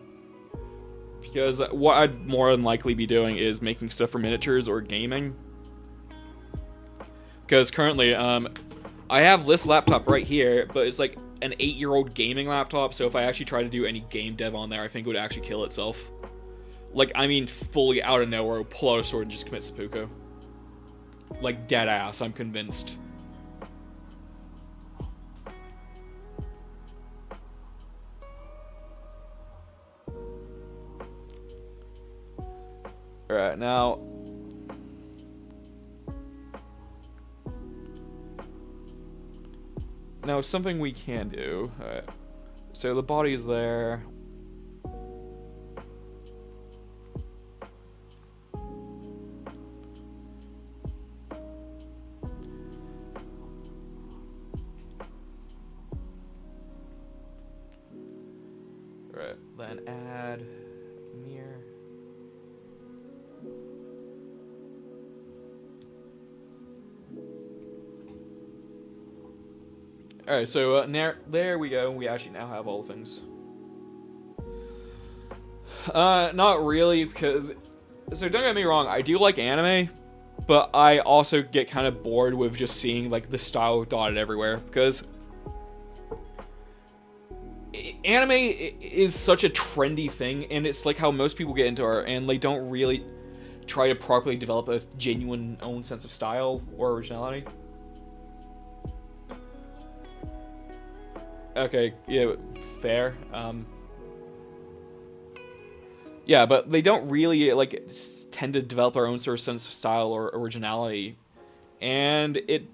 Because what I'd more than likely be doing is making stuff for miniatures or gaming. Because currently, I have this laptop right here, but it's like an 8-year-old gaming laptop, so if I actually try to do any game dev on there, I think it would actually kill itself. Like, I mean, fully out of nowhere, pull out a sword and just commit seppuku. Like, dead ass, I'm convinced. Alright, now... Now, something we can do. Alright. So the body's there. Right, then add mirror. Alright, so there we go. We actually now have all the things. Not really, because... So don't get me wrong, I do like anime, but I also get kind of bored with just seeing, like, the style dotted everywhere, because... Anime is such a trendy thing, and it's like how most people get into art, and they don't really try to properly develop a genuine own sense of style or originality. Okay, yeah, fair. Yeah, but they don't really, like, tend to develop their own sort of sense of style or originality, and it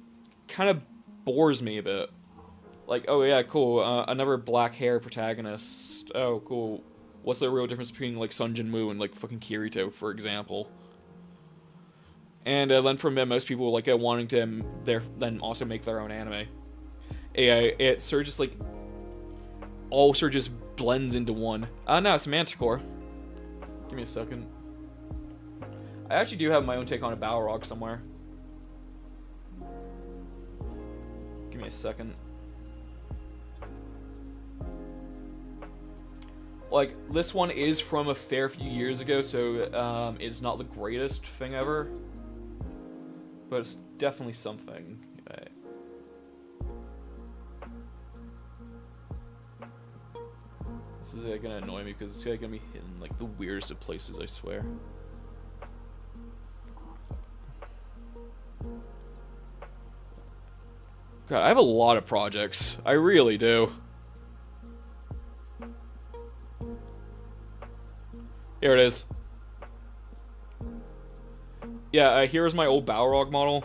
kind of bores me a bit. Like, oh yeah, cool, another black hair protagonist. Oh, cool. What's the real difference between, like, Sun Jin-woo and, like, fucking Kirito, for example? And then from there, most people, like, wanting to then also make their own anime. It sort of just, like, all sort of just blends into one. No, it's Manticore. Give me a second. I actually do have my own take on a Balrog somewhere. Give me a second. Like, this one is from a fair few years ago, so it's not the greatest thing ever. But it's definitely something. Right. This is gonna annoy me because it's gonna be hitting like the weirdest of places, I swear. God, I have a lot of projects. I really do. Here it is. Yeah, here's my old Balrog model.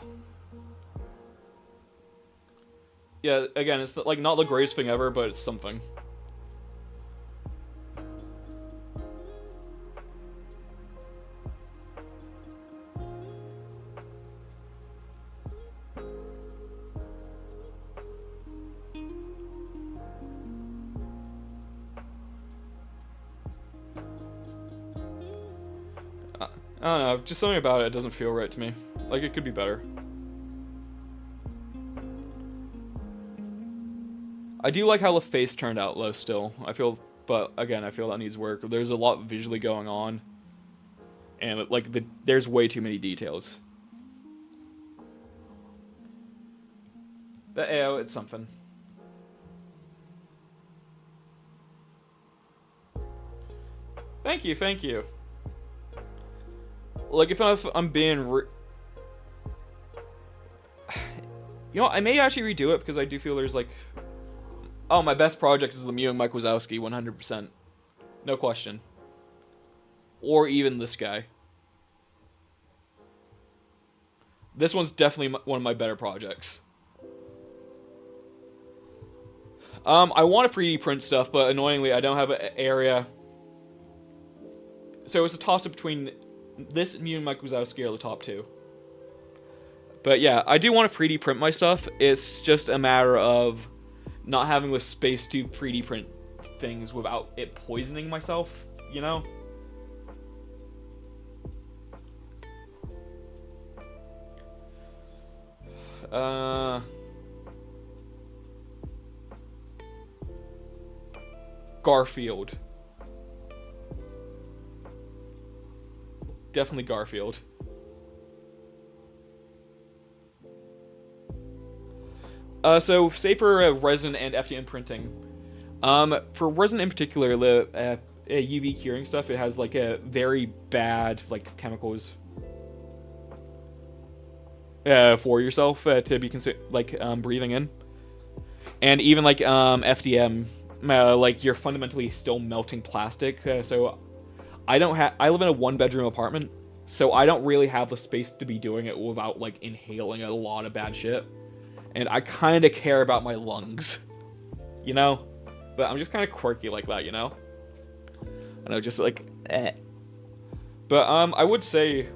Yeah, again, it's like not the greatest thing ever, but it's something. I don't know, just something about it doesn't feel right to me. Like, it could be better. I do like how the face turned out low still. But again, I feel that needs work. There's a lot visually going on. And, like, there's way too many details. But, yeah, it's something. Thank you, thank you. Like, if I'm being you know, I may actually redo it, because I do feel there's, like... Oh, my best project is the Mew and Mike Wazowski, 100%. No question. Or even this guy. This one's definitely one of my better projects. I want to 3D print stuff, but annoyingly, I don't have an area. So it's a toss-up between... This Mew and Mike Wazowski are the top two. But yeah, I do want to 3D print my stuff. It's just a matter of not having the space to 3D print things without it poisoning myself, you know? Garfield. Definitely Garfield. So, say for resin and FDM printing, for resin in particular, the UV curing stuff, it has like a very bad like chemicals for yourself to be breathing in, and even like FDM, like you're fundamentally still melting plastic. So I live in a 1-bedroom apartment, so I don't really have the space to be doing it without like inhaling a lot of bad shit. And I kind of care about my lungs, you know? But I'm just kind of quirky like that, you know? I know, just like, eh. But, I would say,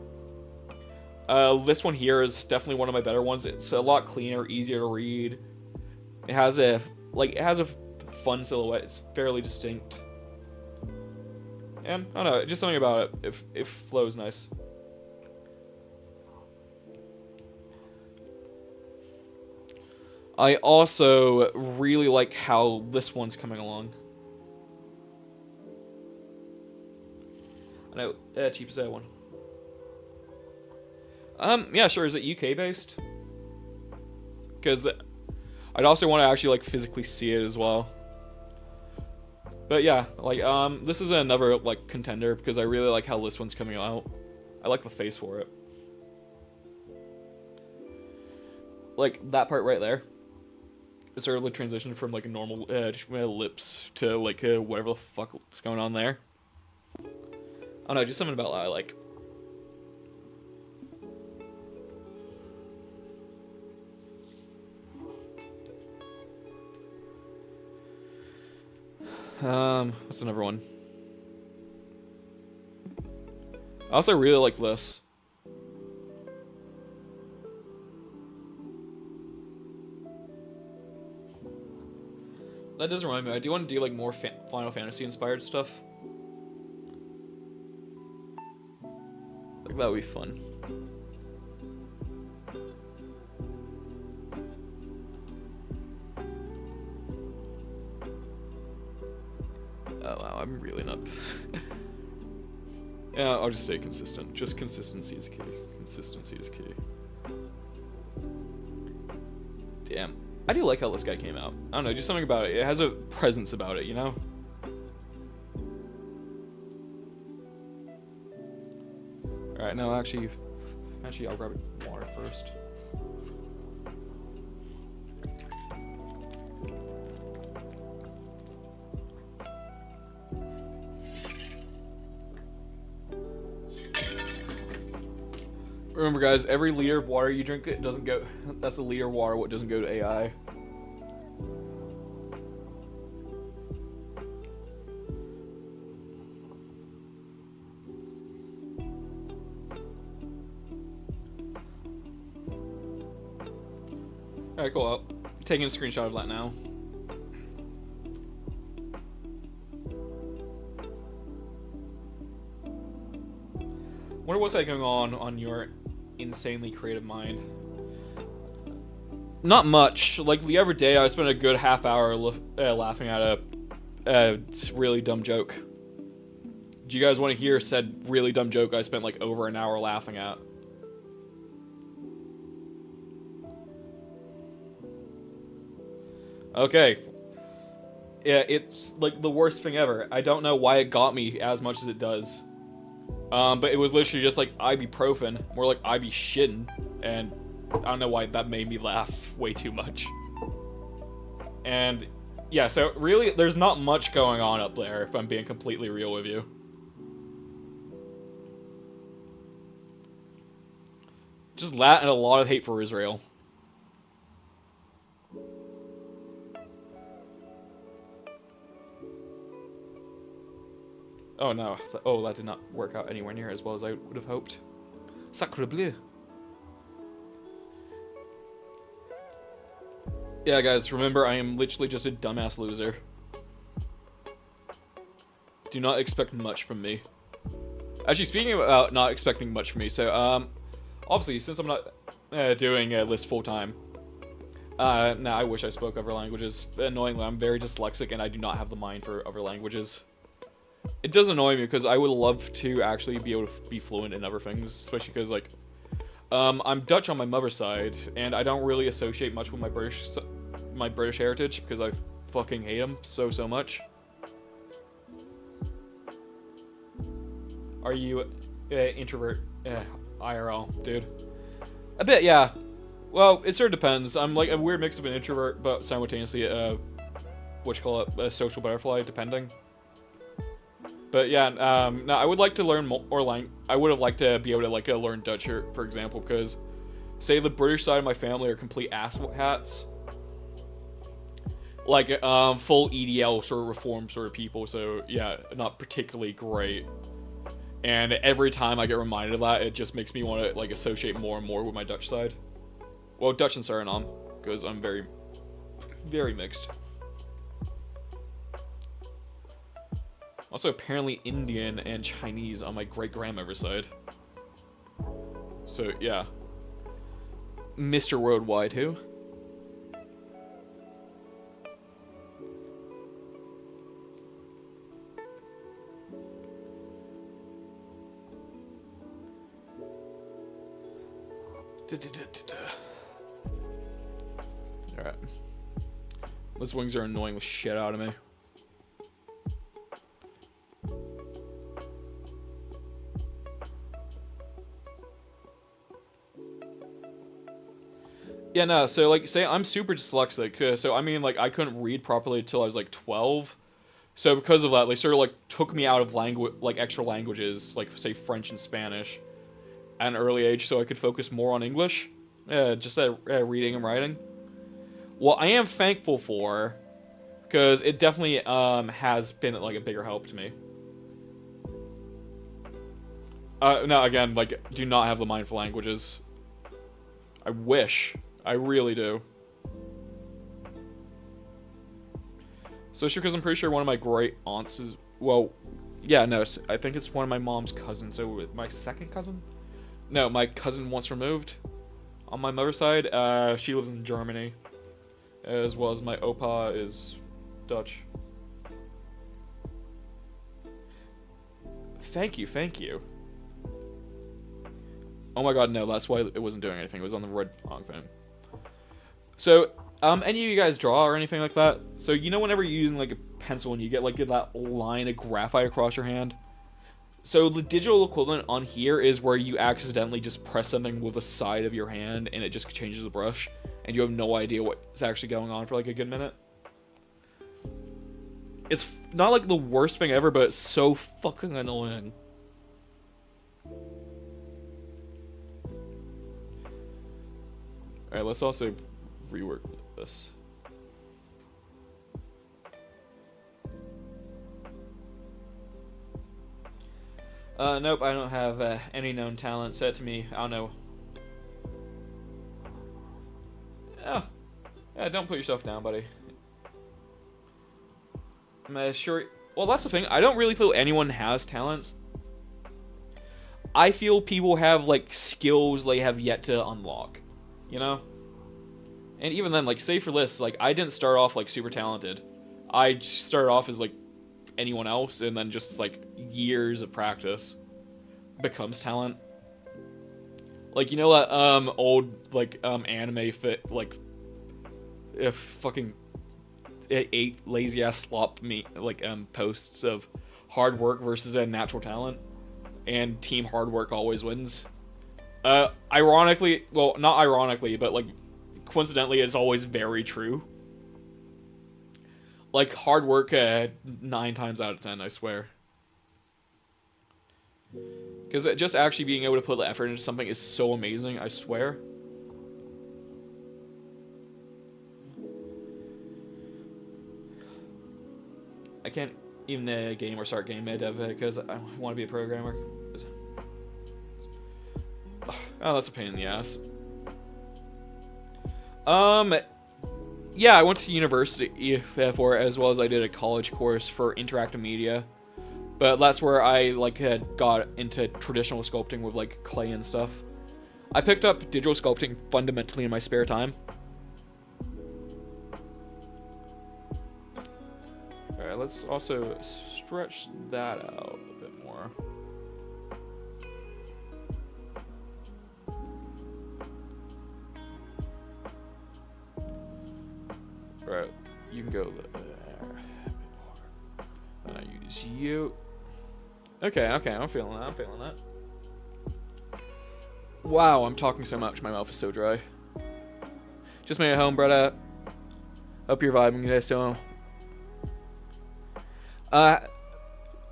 this one here is definitely one of my better ones. It's a lot cleaner, easier to read. It has a fun silhouette. It's fairly distinct. And, I don't know, just something about it. It flows nice. I also really like how this one's coming along. No, cheapest one. Yeah, sure. Is it UK based? Because I'd also want to actually like physically see it as well. But yeah, like this is another like contender because I really like how this one's coming out. I like the face for it. Like that part right there. It's sort of the transition from like a normal lips to like whatever the fuck's going on there. I don't know, just something about that I like. What's another one? I also really like this. That does remind me, I do want to do like more Final Fantasy inspired stuff. Like that would be fun. Oh wow, I'm really not. Yeah, I'll just stay consistent. Just consistency is key. Consistency is key. Damn. I do like how this guy came out. I don't know, just something about it. It has a presence about it, you know? Alright, no, actually, I'll grab water first. Remember, guys, every liter of water you drink, it doesn't go. That's a liter of water. What doesn't go to AI. All right, cool. I'm taking a screenshot of that now. Wonder what's going on your insanely creative mind. Not much. Like the other day, I spent a good half hour laughing at a really dumb joke. Do you guys want to hear said really dumb joke I spent like over an hour laughing at? Okay. Yeah, it's like the worst thing ever. I don't know why it got me as much as it does. But it was literally just like ibuprofen, more like I be shitting, and I don't know why that made me laugh way too much. And yeah, so really, there's not much going on up there, if I'm being completely real with you. Just that and a lot of hate for Israel. Oh no, oh, that did not work out anywhere near as well as I would have hoped. Sacre bleu. Yeah, guys, remember, I am literally just a dumbass loser. Do not expect much from me. Actually, speaking about not expecting much from me, so, obviously, since I'm not doing this full-time, now I wish I spoke other languages. Annoyingly, I'm very dyslexic and I do not have the mind for other languages. It does annoy me because I would love to actually be able to be fluent in other things, especially because, like, I'm Dutch on my mother's side, and I don't really associate much with my British heritage because I fucking hate them so much. Are you introvert? IRL, dude. A bit, yeah. Well, it sort of depends. I'm like a weird mix of an introvert, but simultaneously, what you call it, a social butterfly, depending. But yeah, no, I would like to learn more, I would have liked to be able to like learn Dutch, for example, because say the British side of my family are complete ass hats, like full EDL sort of reform sort of people. So yeah, not particularly great. And every time I get reminded of that, it just makes me want to like associate more and more with my Dutch side. Well, Dutch and Suriname, because I'm very, very mixed. Also, apparently Indian and Chinese on my great-grandmother's side. So, yeah. Mr. Worldwide, who? Alright. Those wings are annoying the shit out of me. Yeah, no, so, like, say I'm super dyslexic, so, I mean, like, I couldn't read properly until I was, like, 12. So, because of that, they sort of, like, took me out of extra languages, like, say, French and Spanish, at an early age, so I could focus more on English. Just reading and writing. What I am thankful for, because it definitely, has been, like, a bigger help to me. No, again, like, do not have the mind for languages. I wish. I really do. Especially because I'm pretty sure one of my great aunts is... Well, yeah, no, I think it's one of my mom's cousins. So, my second cousin? No, my cousin once removed. On my mother's side, she lives in Germany. As well as my opa is Dutch. Thank you, thank you. Oh my god, no, that's why it wasn't doing anything. It was on the red phone. So, any of you guys draw or anything like that? So, you know whenever you're using, like, a pencil and you get, like, that line of graphite across your hand? So, the digital equivalent on here is where you accidentally just press something with the side of your hand and it just changes the brush. And you have no idea what's actually going on for, like, a good minute. It's not, like, the worst thing ever, but it's so fucking annoying. Alright, let's also rework this. Nope, I don't have any known talent set to me. I don't know. Oh. Yeah, don't put yourself down, buddy. I'm sure... Well, that's the thing. I don't really feel anyone has talents. I feel people have, like, skills they have yet to unlock. You know? And even then, like, say for this, like, I didn't start off, like, super talented. I started off as, like, anyone else, and then just, like, years of practice becomes talent. Like, you know that, old, like, anime fit, like, if fucking 8 lazy-ass slop like, posts of hard work versus a natural talent, and team hard work always wins. Ironically, well, not ironically, but, like, coincidentally, it's always very true. Like, hard work 9 times out of 10, I swear. Because just actually being able to put the effort into something is so amazing, I swear. I can't even game or start game dev because I want to be a programmer. Oh, that's a pain in the ass. Yeah, I went to university for it, as well as I did a college course for interactive media. But that's where I, like, had got into traditional sculpting with, like, clay and stuff. I picked up digital sculpting fundamentally in my spare time. Alright, let's also stretch that out a bit more. Alright, you can go there. And I use you. Okay, I'm feeling that, Wow, I'm talking so much, my mouth is so dry. Just made it home, brother. Hope you're vibing today, so.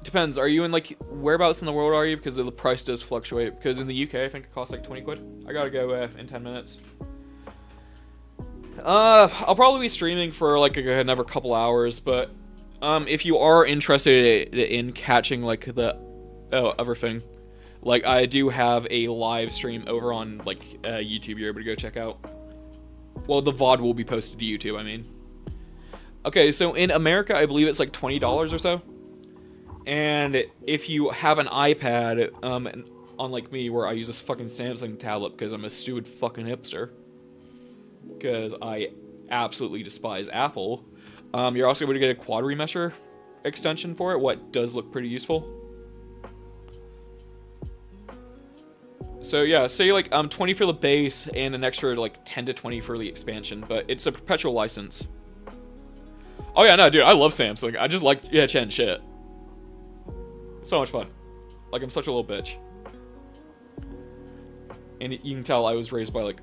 Depends, are you in, like, whereabouts in the world are you? Because the price does fluctuate. Because in the UK, I think it costs, like, 20 quid. I gotta go, in 10 minutes. I'll probably be streaming for, like, another couple hours, but, if you are interested in catching, like, the other thing, like, I do have a live stream over on, like, YouTube you're able to go check out. Well, the VOD will be posted to YouTube, I mean. Okay, so in America, I believe it's, like, $20 or so. And if you have an iPad, unlike me, where I use this fucking Samsung tablet because I'm a stupid fucking hipster, because I absolutely despise Apple, you're also able to get a quad remesher extension for it, what does look pretty useful. So yeah, say like 20 for the base and an extra like 10 to 20 for the expansion, but it's a perpetual license. Oh yeah, no, dude, I love Samsung. I just like chat shit. It's so much fun. Like, I'm such a little bitch. And you can tell I was raised by like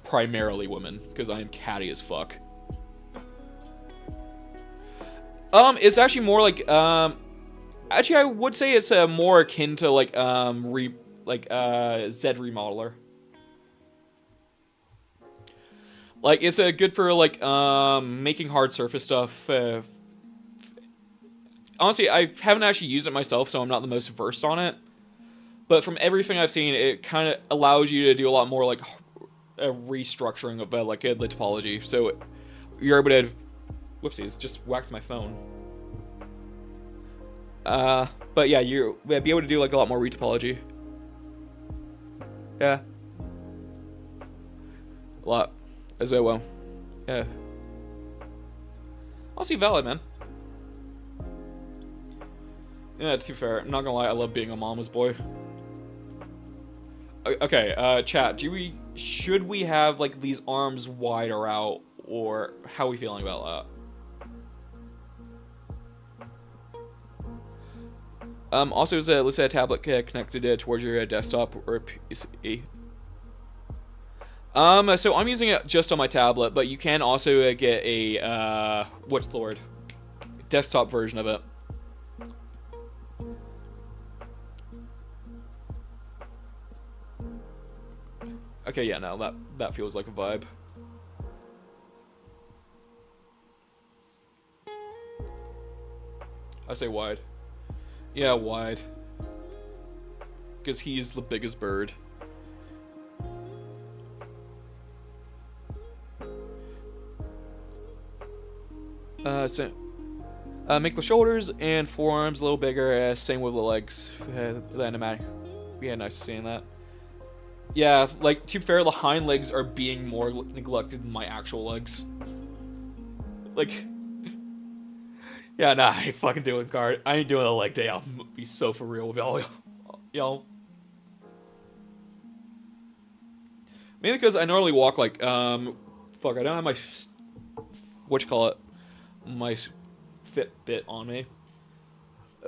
primarily women because I am catty as fuck. It's actually more like actually I would say it's more akin to like Z remodeler. Like, it's good for like making hard surface stuff. Honestly, I haven't actually used it myself, so I'm not the most versed on it. But from everything I've seen, it kind of allows you to do a lot more like a restructuring of like the topology. So you're able to, whoopsies, just whacked my phone. But yeah, you'll be able to do like a lot more retopology. Yeah. A lot. As well. Yeah. Honestly, valid, man. Yeah, it's too fair. I'm not gonna lie, I love being a mama's boy. Okay, chat, should we have like these arms wider out, or how are we feeling about that? Also, let's say a tablet connected towards your desktop or PC. So I'm using it just on my tablet, but you can also get a, what's the word? Desktop version of it. Okay, yeah, no, that feels like a vibe. I say wide. Yeah, wide. Because he's the biggest bird. Make the shoulders and forearms a little bigger. Same with the legs. The animatic. Yeah, nice seeing that. Yeah, like, to be fair, the hind legs are being more neglected than my actual legs. Like, yeah, nah, I ain't fucking doing card. I ain't doing a leg day. I'll be so for real with y'all. Mainly because I normally walk like, fuck, I don't have my, my Fitbit on me.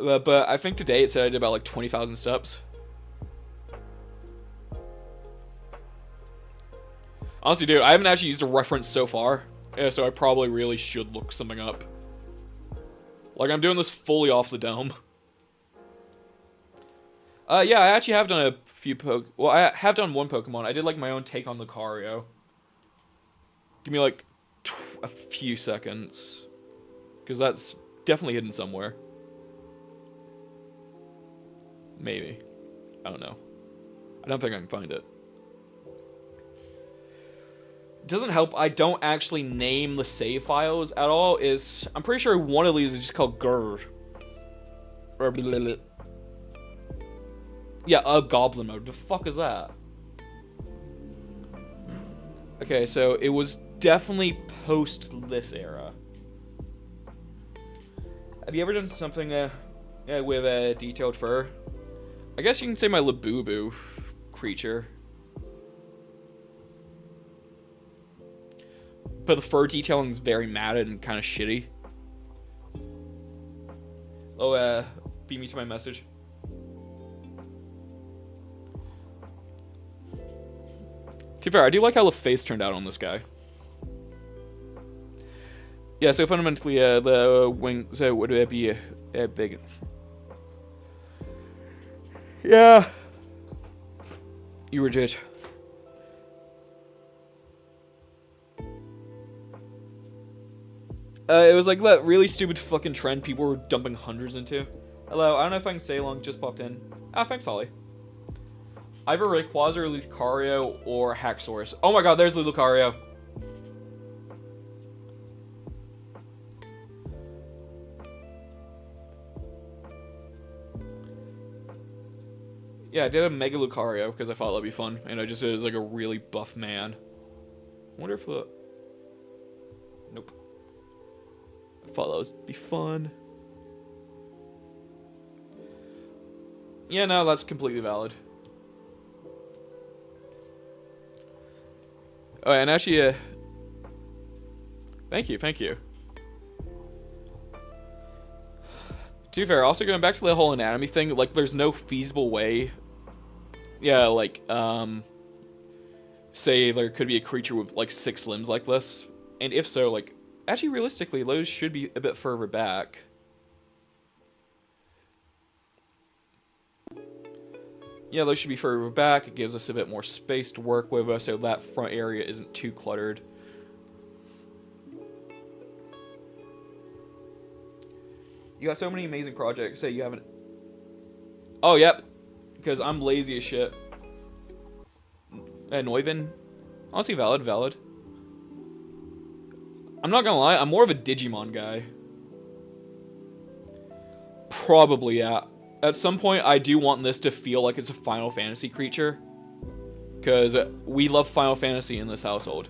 But I think today it said I did about like 20,000 steps. Honestly, dude, I haven't actually used a reference so far, so I probably really should look something up. Like, I'm doing this fully off the dome. Yeah, I actually have done a few well, I have done one Pokemon. I did, like, my own take on Lucario. Give me, like, a few seconds. Because that's definitely hidden somewhere. Maybe. I don't know. I don't think I can find it. Doesn't help I don't actually name the save files at all. I'm pretty sure one of these is just called GUR. Yeah, a goblin mode. The fuck is that? Okay, so it was definitely post this era. Have you ever done something with a detailed fur? I guess you can say my Labubu creature. But the fur detailing is very matted and kind of shitty. Oh, beat me to my message. To be fair, I do like how the face turned out on this guy. Yeah, so fundamentally, the wings would be big. Yeah. You were judge. It was like that really stupid fucking trend people were dumping hundreds into. Hello, I don't know if I can say long, just popped in. Ah, thanks, Holly. Either Rayquaza or Lucario or Haxorus. Oh my god, there's the Lucario. Yeah, I did a Mega Lucario because I thought that'd be fun. And I just did it as like a really buff man. I wonder if the... Nope. I thought that would be fun. Yeah, no, that's completely valid. Oh, and actually, thank you, thank you. To be fair, also going back to the whole anatomy thing, like, there's no feasible way. Yeah, like, say there could be a creature with, like, 6 limbs like this. And if so, like, actually, realistically, those should be a bit further back. Yeah, those should be further back. It gives us a bit more space to work with, so that front area isn't too cluttered. You got so many amazing projects that you haven't... Oh, yep. Because I'm lazy as shit. Neuven? Honestly, valid, valid. I'm not gonna lie, I'm more of a Digimon guy. Probably, yeah. At some point, I do want this to feel like it's a Final Fantasy creature. Because we love Final Fantasy in this household.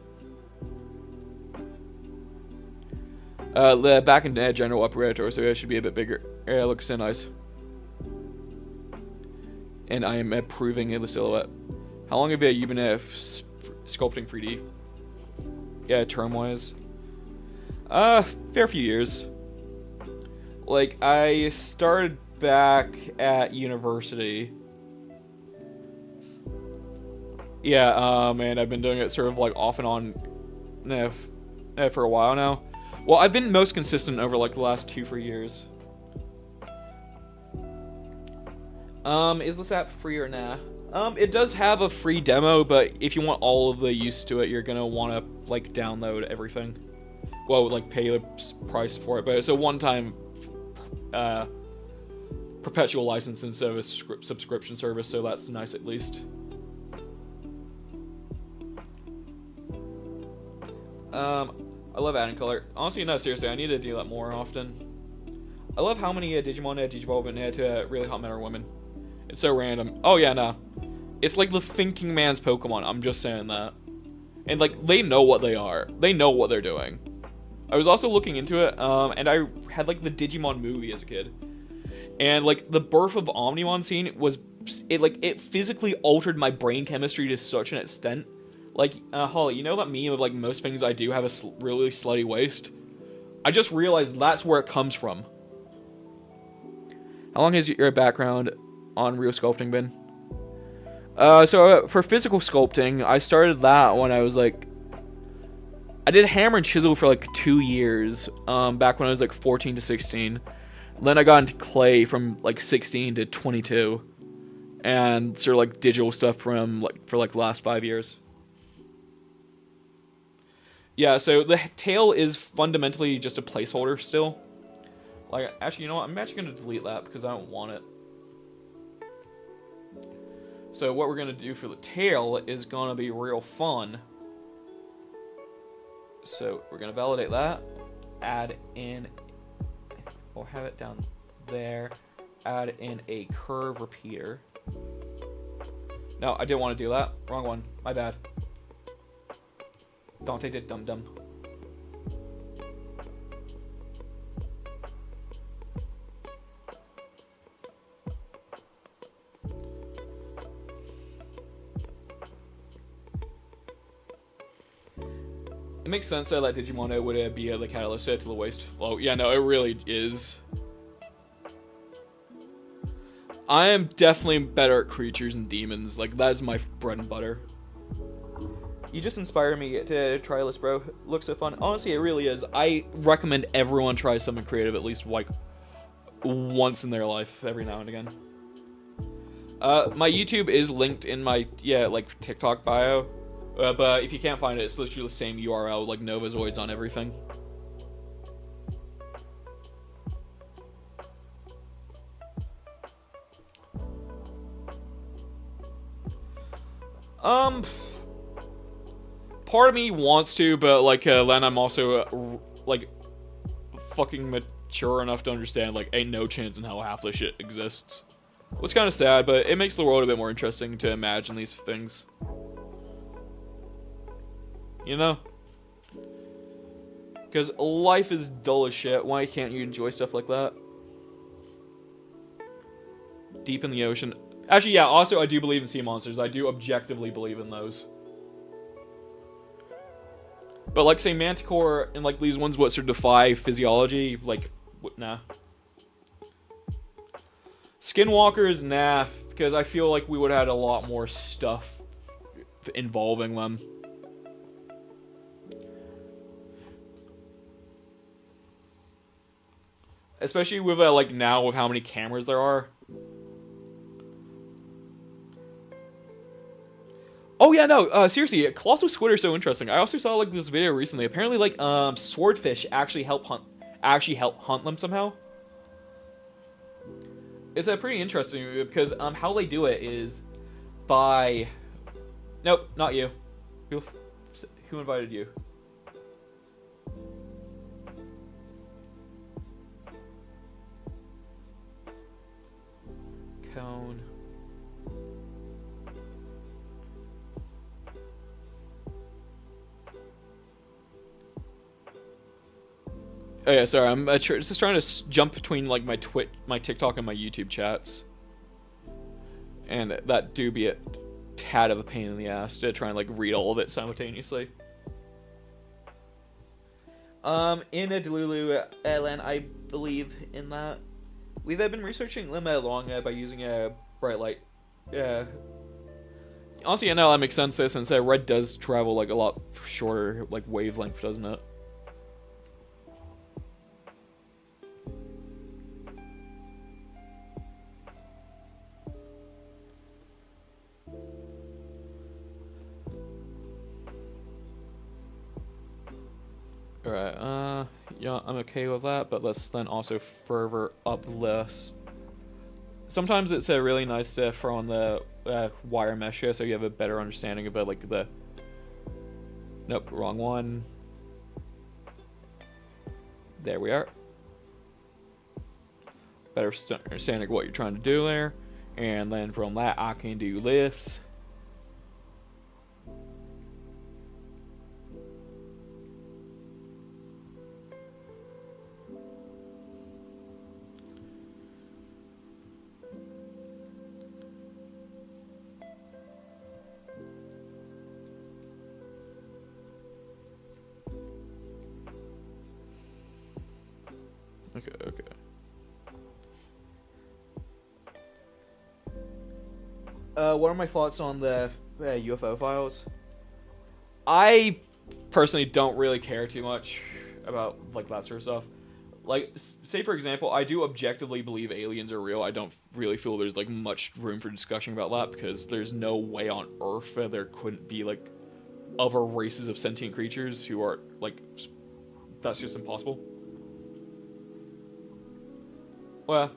The back and general upper torso it should be a bit bigger. Yeah, it looks so nice. And I am approving the silhouette. How long have you been sculpting 3D? Yeah, term-wise. Fair few years. Like, I started back at university. Yeah, and I've been doing it sort of like off and on for a while now. Well, I've been most consistent over like the last 2-3 years. Is this app free or nah? It does have a free demo, but if you want all of the use to it, you're gonna want to like download everything. Well, like pay the price for it, but it's a one-time perpetual license instead of a subscription service, so that's nice at least. I love adding color. Honestly, no, seriously, I need to do that more often. I love how many Digimon Digivolve into really hot men or women. It's so random. Oh yeah, no. It's like the thinking man's Pokemon, I'm just saying that. And like, they know what they are. They know what they're doing. I was also looking into it, and I had like the Digimon movie as a kid. And like, the birth of Omnimon scene was, it physically altered my brain chemistry to such an extent. Like, Holly, you know that meme of like most things I do have a really slutty waist? I just realized that's where it comes from. How long has your background on real sculpting been? So for physical sculpting, I started that when I was like... I did hammer and chisel for like 2 years, back when I was like 14 to 16. Then I got into clay from like 16 to 22. And sort of like digital stuff from like for like the last 5 years. Yeah, so the tail is fundamentally just a placeholder still. Like, actually, you know what? I'm actually going to delete that because I don't want it. So what we're going to do for the tail is going to be real fun. So we're going to validate that. Add in... We'll have it down there. Add in a curve repeater. No, I didn't want to do that. Wrong one. My bad. Dante did dum-dum. It makes sense that Digimon would be the catalyst to the waist. Oh, yeah, no, it really is. I am definitely better at creatures and demons. Like, that is my bread and butter. You just inspired me to try this, bro. Looks so fun. Honestly, it really is. I recommend everyone try something creative at least like once in their life, every now and again. My YouTube is linked in my like TikTok bio, but if you can't find it, it's literally the same URL, like Novazoids on everything. Part of me wants to, but like then I'm also like fucking mature enough to understand like ain't no chance in hell half this shit exists. It's kind of sad, but it makes the world a bit more interesting to imagine these things. You know? Because life is dull as shit. Why can't you enjoy stuff like that? Deep in the ocean. Actually, yeah, also I do believe in sea monsters. I do objectively believe in those. But like say manticore and like these ones what sort of defy physiology, like nah. Skinwalkers, nah, because I feel like we would have had a lot more stuff involving them. Especially with like now with how many cameras there are. Oh yeah, no, seriously, colossal squid are so interesting. I also saw like this video recently. Apparently, like swordfish actually help hunt them somehow. It's pretty interesting because how they do it is by. Nope, not you. Who invited you? Cone. Oh yeah, sorry. I'm just trying to jump between like my TikTok, and my YouTube chats, and that do be a tad of a pain in the ass to try and like read all of it simultaneously. In a Delulu, Ellen, I believe in that. We've been researching Limma along by using a bright light. Honestly, yeah, no, that makes sense since red does travel like a lot shorter like wavelength, doesn't it? Alright, yeah, I'm okay with that, but let's then also further up this. Sometimes it's really nice to throw on the wire mesh here so you have a better understanding about like the... Nope, wrong one. There we are. Better understanding of what you're trying to do there. And then from that I can do this. Okay. What are my thoughts on the UFO files? I personally don't really care too much about like that sort of stuff. Like, say for example, I do objectively believe aliens are real. I don't really feel there's like much room for discussion about that because there's no way on Earth that there couldn't be like other races of sentient creatures who are like, that's just impossible. Well,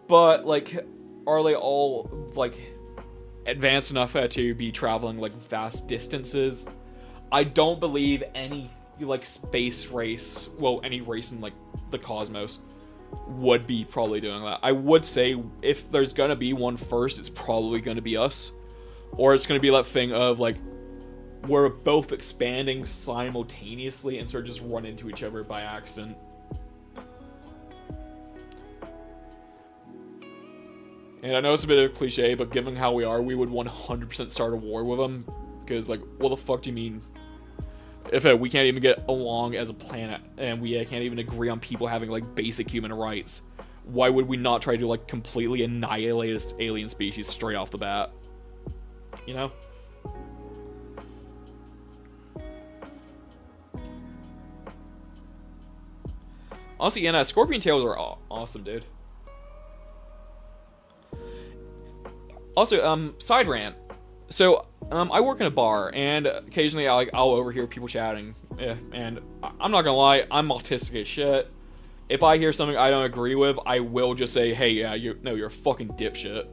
but like, are they all like advanced enough to be traveling like vast distances? I don't believe any like space race, well, any race in like the cosmos would be probably doing that. I would say if there's gonna be one first, it's probably gonna be us, or it's gonna be that thing of like we're both expanding simultaneously and sort of just run into each other by accident. And I know it's a bit of a cliche, but given how we are, we would 100% start a war with them. Because, like, what the fuck do you mean? If we can't even get along as a planet, and we can't even agree on people having, like, basic human rights, why would we not try to, like, completely annihilate this alien species straight off the bat? You know? Honestly, yeah, scorpion tails are awesome, dude. Also, side rant. So, I work in a bar, and occasionally I'll overhear people chatting. And I'm not gonna lie, I'm autistic as shit. If I hear something I don't agree with, I will just say, hey, yeah, you're a fucking dipshit.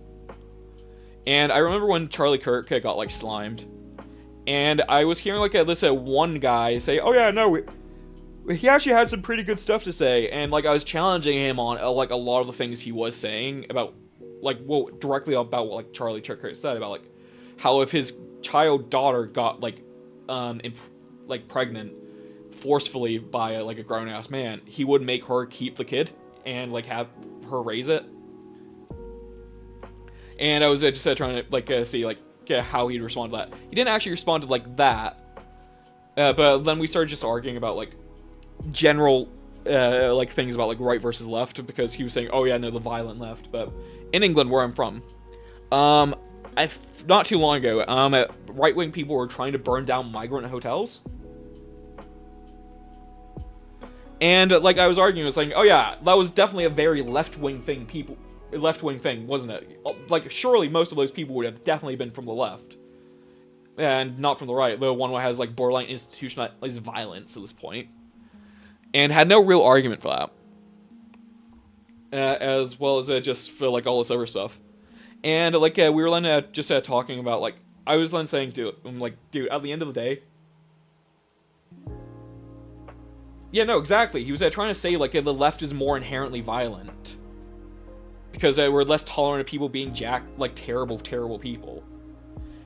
And I remember when Charlie Kirk got, like, slimed. And I was hearing, like, this one guy say, oh yeah, no, he actually had some pretty good stuff to say. And, like, I was challenging him on, like, a lot of the things he was saying about, like, well, directly about what, like, Charlie Kirk said about, like, how if his child daughter got, like, pregnant forcefully by, like, a grown-ass man, he would make her keep the kid and, like, have her raise it. And I was just trying to, like, see, like, how he'd respond to that. He didn't actually respond to, like, that. But then we started just arguing about like general like things about like right versus left, because he was saying, oh yeah, no, the violent left. But in England, where I'm from, not too long ago, right-wing people were trying to burn down migrant hotels. And like I was arguing, I was saying, oh yeah, that was definitely a very left-wing thing, wasn't it? Like surely most of those people would have definitely been from the left, and not from the right. The one that has like borderline institutionalized violence at this point, and had no real argument for that, as well as just for like all this other stuff. And like we were then just talking about like I was then saying, dude, I'm like, dude, at the end of the day, yeah, no, exactly. He was trying to say like the left is more inherently violent because we're less tolerant of people being like terrible people.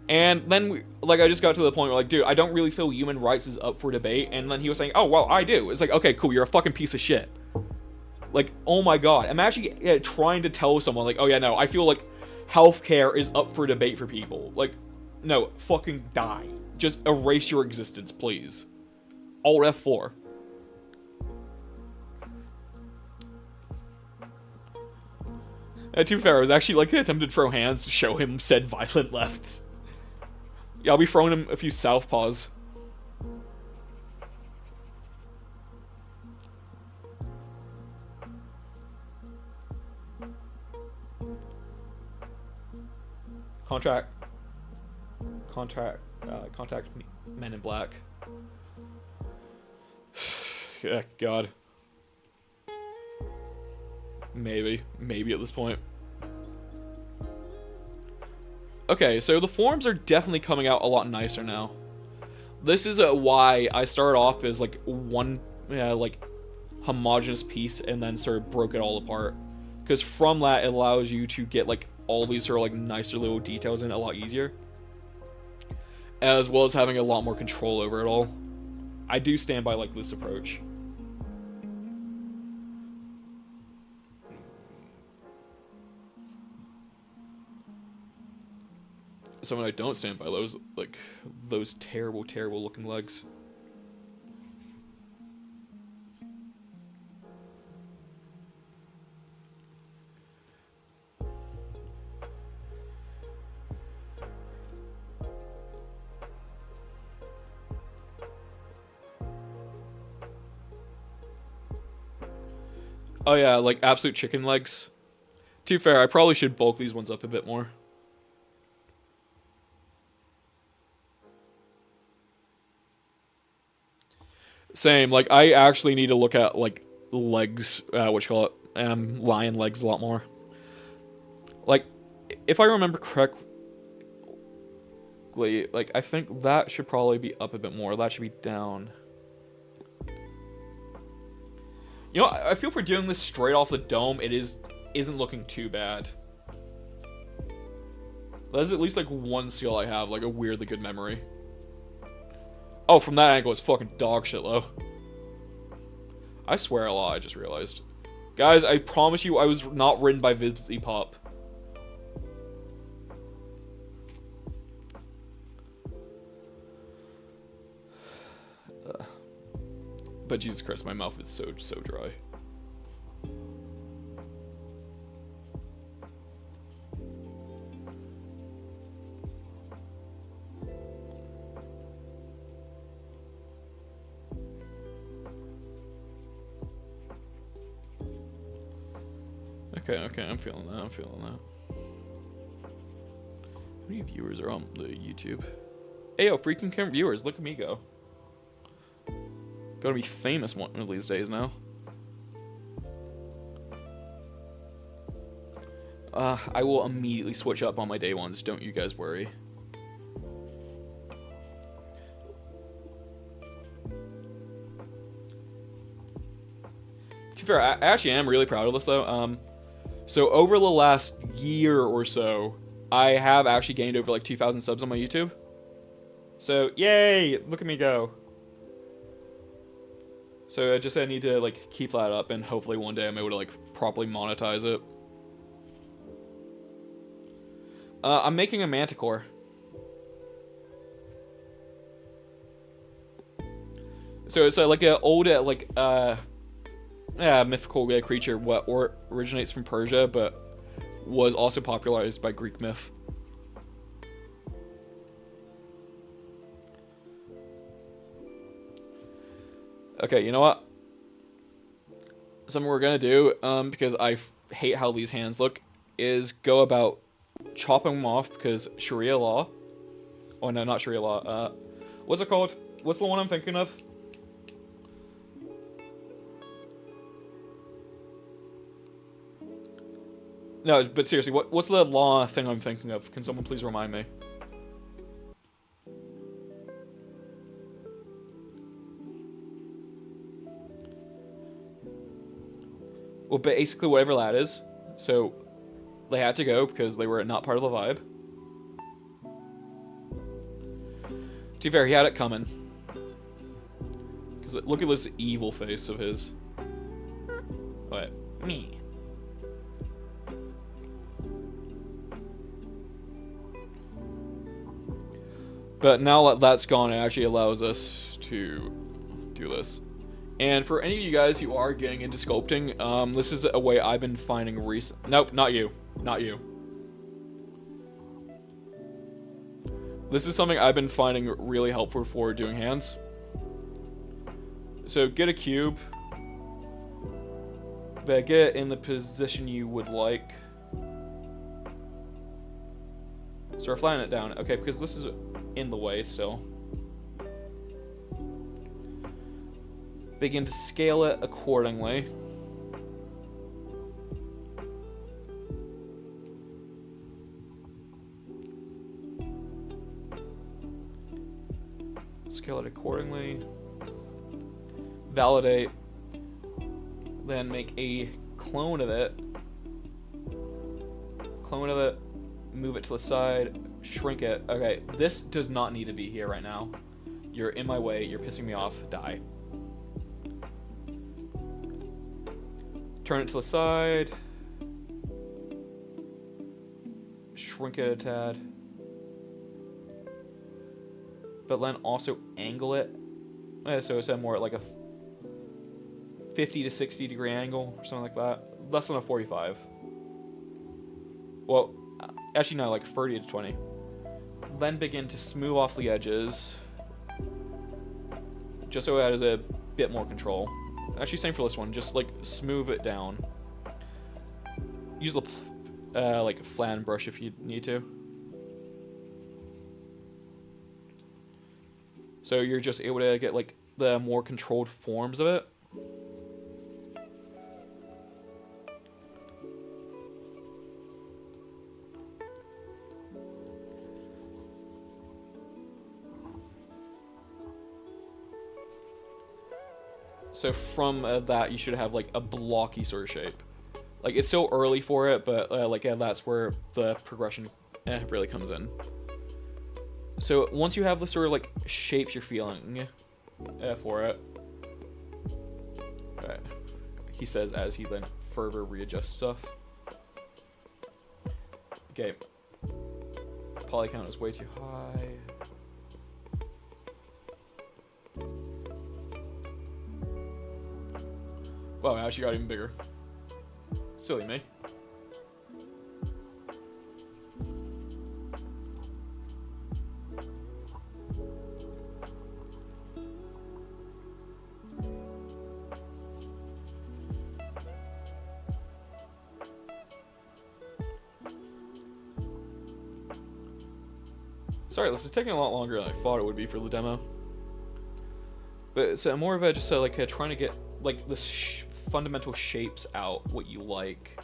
And then like I just got to the point where like, dude, I don't really feel human rights is up for debate. And then he was saying, oh well, I do. It's like, okay, cool, you're a fucking piece of shit. Like, oh my god, I'm actually trying to tell someone like, oh yeah, no, I feel like healthcare is up for debate for people. Like, no, fucking die. Just erase your existence, please. Alt F4. To be fair, I was actually like attempted to throw hands to show him said violent left. Yeah, I'll be throwing him a few southpaws. Contact men in black. Yeah, God. Maybe at this point. Okay, so the forums are definitely coming out a lot nicer now. This is why I started off as like one like homogenous piece and then sort of broke it all apart. Because from that it allows you to get like all these sort of like nicer little details in it a lot easier. As well as having a lot more control over it all. I do stand by like this approach. So when I don't stand by those terrible looking legs. Oh yeah, like absolute chicken legs. To be fair, I probably should bulk these ones up a bit more. Same, like I actually need to look at like legs, lion legs a lot more. Like, if I remember correctly, like I think that should probably be up a bit more. That should be down. You know, I feel for doing this straight off the dome, isn't looking too bad. There's at least like one skill I have, like a weirdly good memory. Oh, from that angle, it's fucking dog shit, though. I swear a lot, I just realized. Guys, I promise you I was not written by Vibsy Pop. But Jesus Christ, my mouth is so dry. Okay, I'm feeling that. How many viewers are on the YouTube? Hey, yo, freaking current viewers, look at me go. Gonna be famous one of these days now. I will immediately switch up on my day ones, don't you guys worry. To be fair, I actually am really proud of this though. So over the last year or so, I have actually gained over like 2,000 subs on my YouTube. So yay! Look at me go. So I just need to like keep that up, and hopefully one day I'm able to like properly monetize it. I'm making a manticore. So it's like an old mythical creature what originates from Persia, but was also popularized by Greek myth. Okay, you know what? Something we're gonna do, because I hate how these hands look, is go about chopping them off because Sharia law. Oh no, not Sharia law. What's it called? What's the one I'm thinking of? No, but seriously, what's the law thing I'm thinking of? Can someone please remind me? Well, basically whatever that is. So they had to go because they were not part of the vibe. To be fair, he had it coming. Because look at this evil face of his. What? Me. But now that that's gone, it actually allows us to do this. And for any of you guys who are getting into sculpting, this is a way I've been finding recent. Nope, not you. Not you. This is something I've been finding really helpful for doing hands. So get a cube. But get it in the position you would like. So we're flattening it down. Okay, because this is in the way still. Begin to scale it accordingly. Scale it accordingly. Validate. Then make a clone of it. Clone of it. Move it to the side. Shrink it. Okay, this does not need to be here right now. You're in my way. You're pissing me off. Die. Turn it to the side. Shrink it a tad. But then also angle it. So it's more like a 50 to 60 degree angle or something like that. Less than a 45. Well, actually no, like 30 to 20. Then begin to smooth off the edges. Just so it has a bit more control. Actually, same for this one. Just like smooth it down. Use the like flan brush if you need to. So you're just able to get like the more controlled forms of it. So from that, you should have like a blocky sort of shape. Like it's still early for it, but that's where the progression really comes in. So once you have the sort of like shapes you're feeling for it, he says as he then further readjusts stuff. Okay, poly count is way too high. Wow, it actually got even bigger. Silly me. Sorry, this is taking a lot longer than I thought it would be for the demo. But it's more of a just like trying to get like the fundamental shapes out, what you like.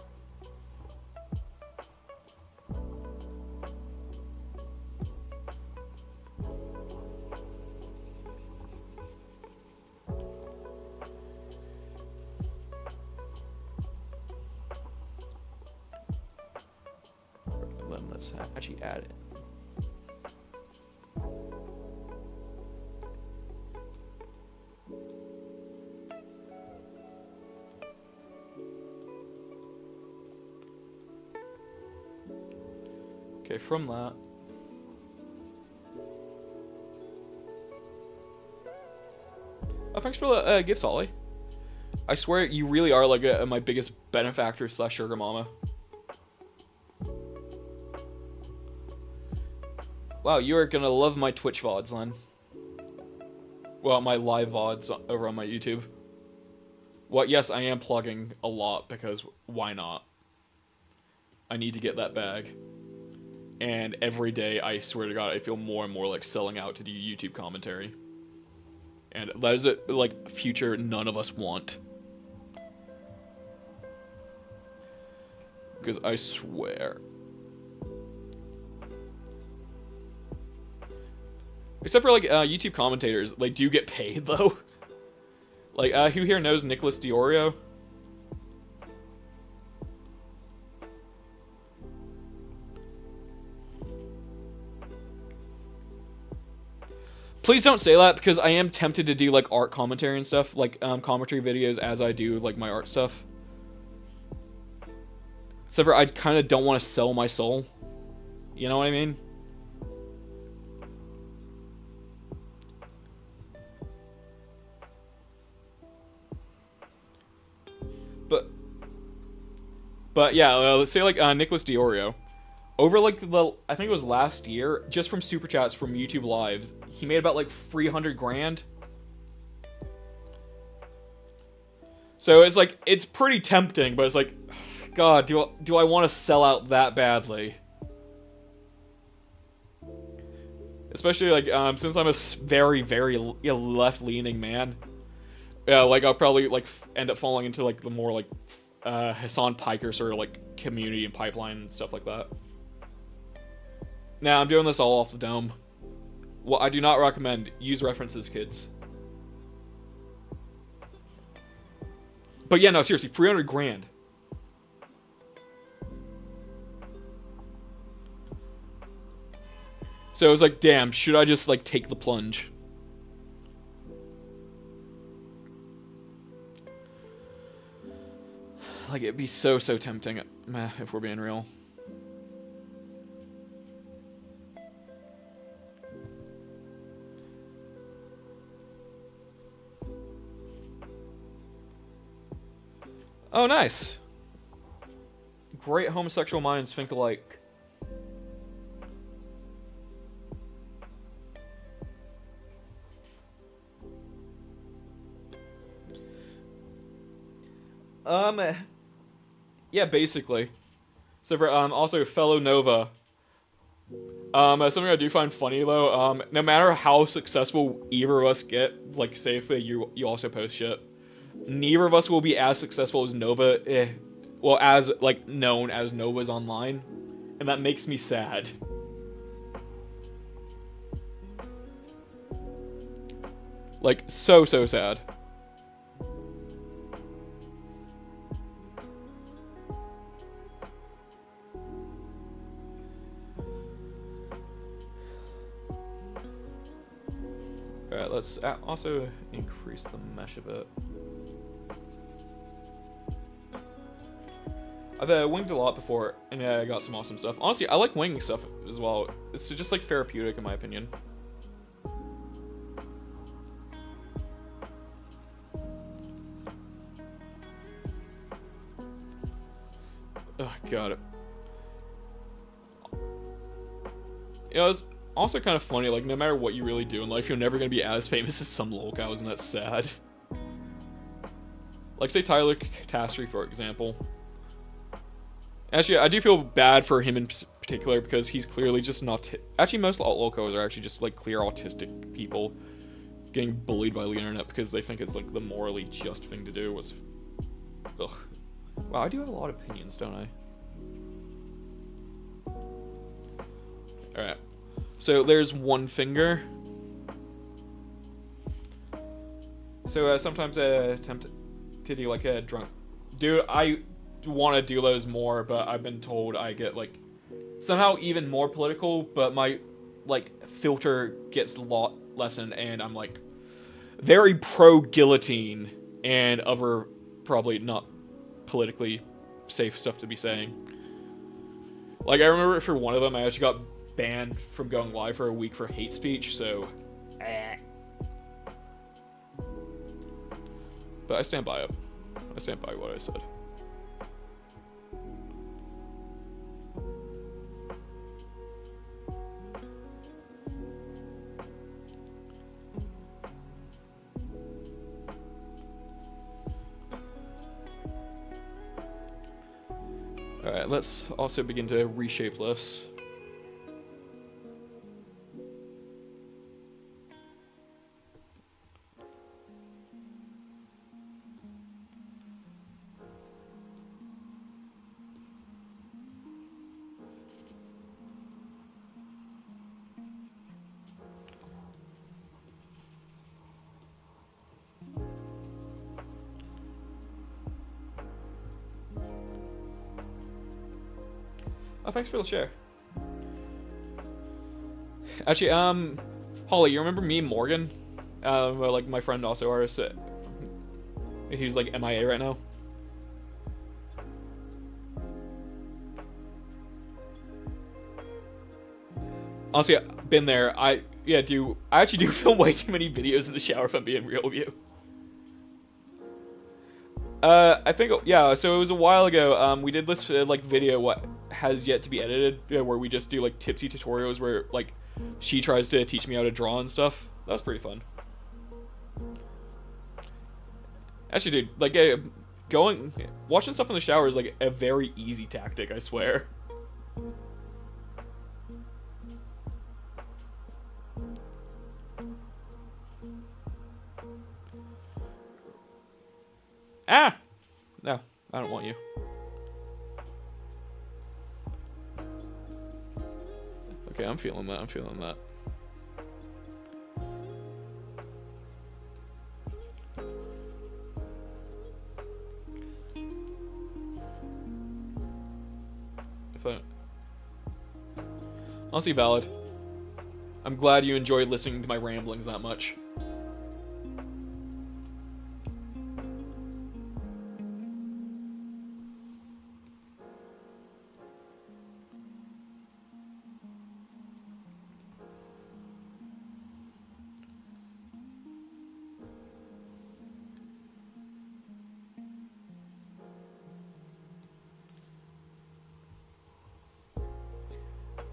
Then let's actually add it. Okay, from that, thanks for the gifts, Ollie. I swear you really are like my biggest benefactor / sugar mama. Wow, you are gonna love my Twitch VODs, Len. Well, my live VODs over on my YouTube. Well, yes, I am plugging a lot because why not? I need to get that bag. And every day, I swear to God, I feel more and more like selling out to do YouTube commentary. And that is a like future none of us want. Because I swear. Except for like YouTube commentators, like, do you get paid though? Like, who here knows Nicholas Diorio? Please don't say that, because I am tempted to do like art commentary and stuff, like commentary videos as I do like my art stuff. Except for I kind of don't want to sell my soul. You know what I mean? But yeah, let's say like Nicholas Diorio. Over like I think it was last year, just from super chats from YouTube lives, he made about like 300 grand. So it's like, it's pretty tempting, but it's like, God, do I want to sell out that badly? Especially like since I'm a very left-leaning man. Yeah, like I'll probably like end up falling into like the more like Hassan Piker sort of like community and pipeline and stuff like that. Now, I'm doing this all off the dome. Well, I do not recommend. Use references, kids. But yeah, no, seriously, 300 grand. So it was like, damn, should I just like take the plunge? Like, it'd be so tempting, meh, if we're being real. Oh, nice. Great homosexual minds think alike. Yeah, basically. So for, also, fellow Nova. Something I do find funny, though, no matter how successful either of us get, like, say if you also post shit, neither of us will be as successful as Nova, well, as, like, known as Nova's online, and that makes me sad. Like, so sad. Alright, let's also increase the mesh a bit. I've winged a lot before, and yeah, I got some awesome stuff. Honestly, I like winging stuff as well. It's just like therapeutic in my opinion. Oh, God. You know, it's also kind of funny, like, no matter what you really do in life, you're never gonna be as famous as some lol cows, and that's sad. Like, say Tyler Catastrophe, for example. Actually, I do feel bad for him in particular, because he's clearly just not... Actually, most lolcos are actually just, like, clear autistic people getting bullied by the internet because they think it's, like, the morally just thing to do. Was... Ugh. Wow, I do have a lot of opinions, don't I? Alright. So, there's one finger. So, sometimes I attempt to do, like, a drunk... Dude, I want to do those more, but I've been told I get, like, somehow even more political, but my, like, filter gets a lot lessened, and I'm, like, very pro-guillotine and other probably not politically safe stuff to be saying. Like, I remember for one of them, I actually got banned from going live for a week for hate speech, so... But I stand by it. I stand by what I said. Alright, let's also begin to reshape this. Oh, thanks for the share. Actually, Holly, you remember me and Morgan? Like my friend also artist. He's like MIA right now. Honestly, I've been there. I actually do film way too many videos in the shower if I'm being real with you. I think, yeah, so it was a while ago, we did this, like, video, what has yet to be edited, where we just do, like, tipsy tutorials where, like, she tries to teach me how to draw and stuff. That was pretty fun. Actually, dude, like, watching stuff in the shower is, like, a very easy tactic, I swear. Ah! No, I don't want you. Okay, I'm feeling that, I'm feeling that. Honestly, valid. I'm glad you enjoyed listening to my ramblings that much.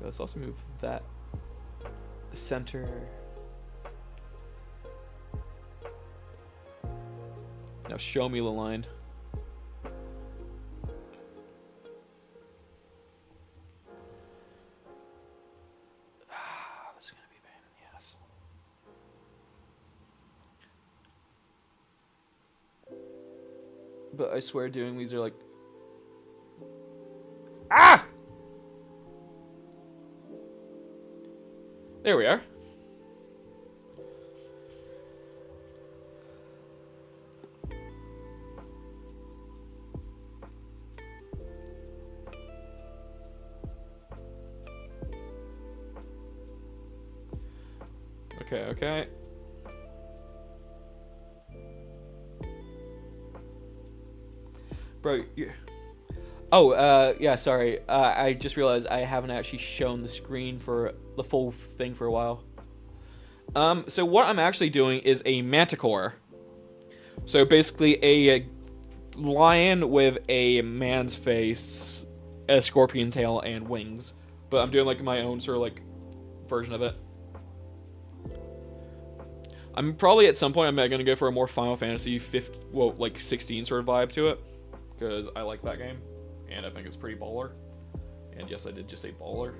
Let's also move that center. Now show me the line. This is gonna be a pain in the ass. But I swear doing these are like... Ah! There we are. Okay, okay. Bro, you... Oh, yeah, sorry. I just realized I haven't actually shown the screen for the full thing for a while. So what I'm actually doing is a manticore. So basically a lion with a man's face, a scorpion tail, and wings. But I'm doing like my own sort of like version of it. I'm probably at some point I'm gonna go for a more Final Fantasy 16 sort of vibe to it, because I like that game. And I think it's pretty baller. And yes, I did just say baller.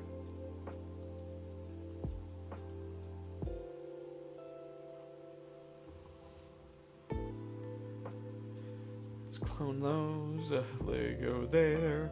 Let's clone those. They go there.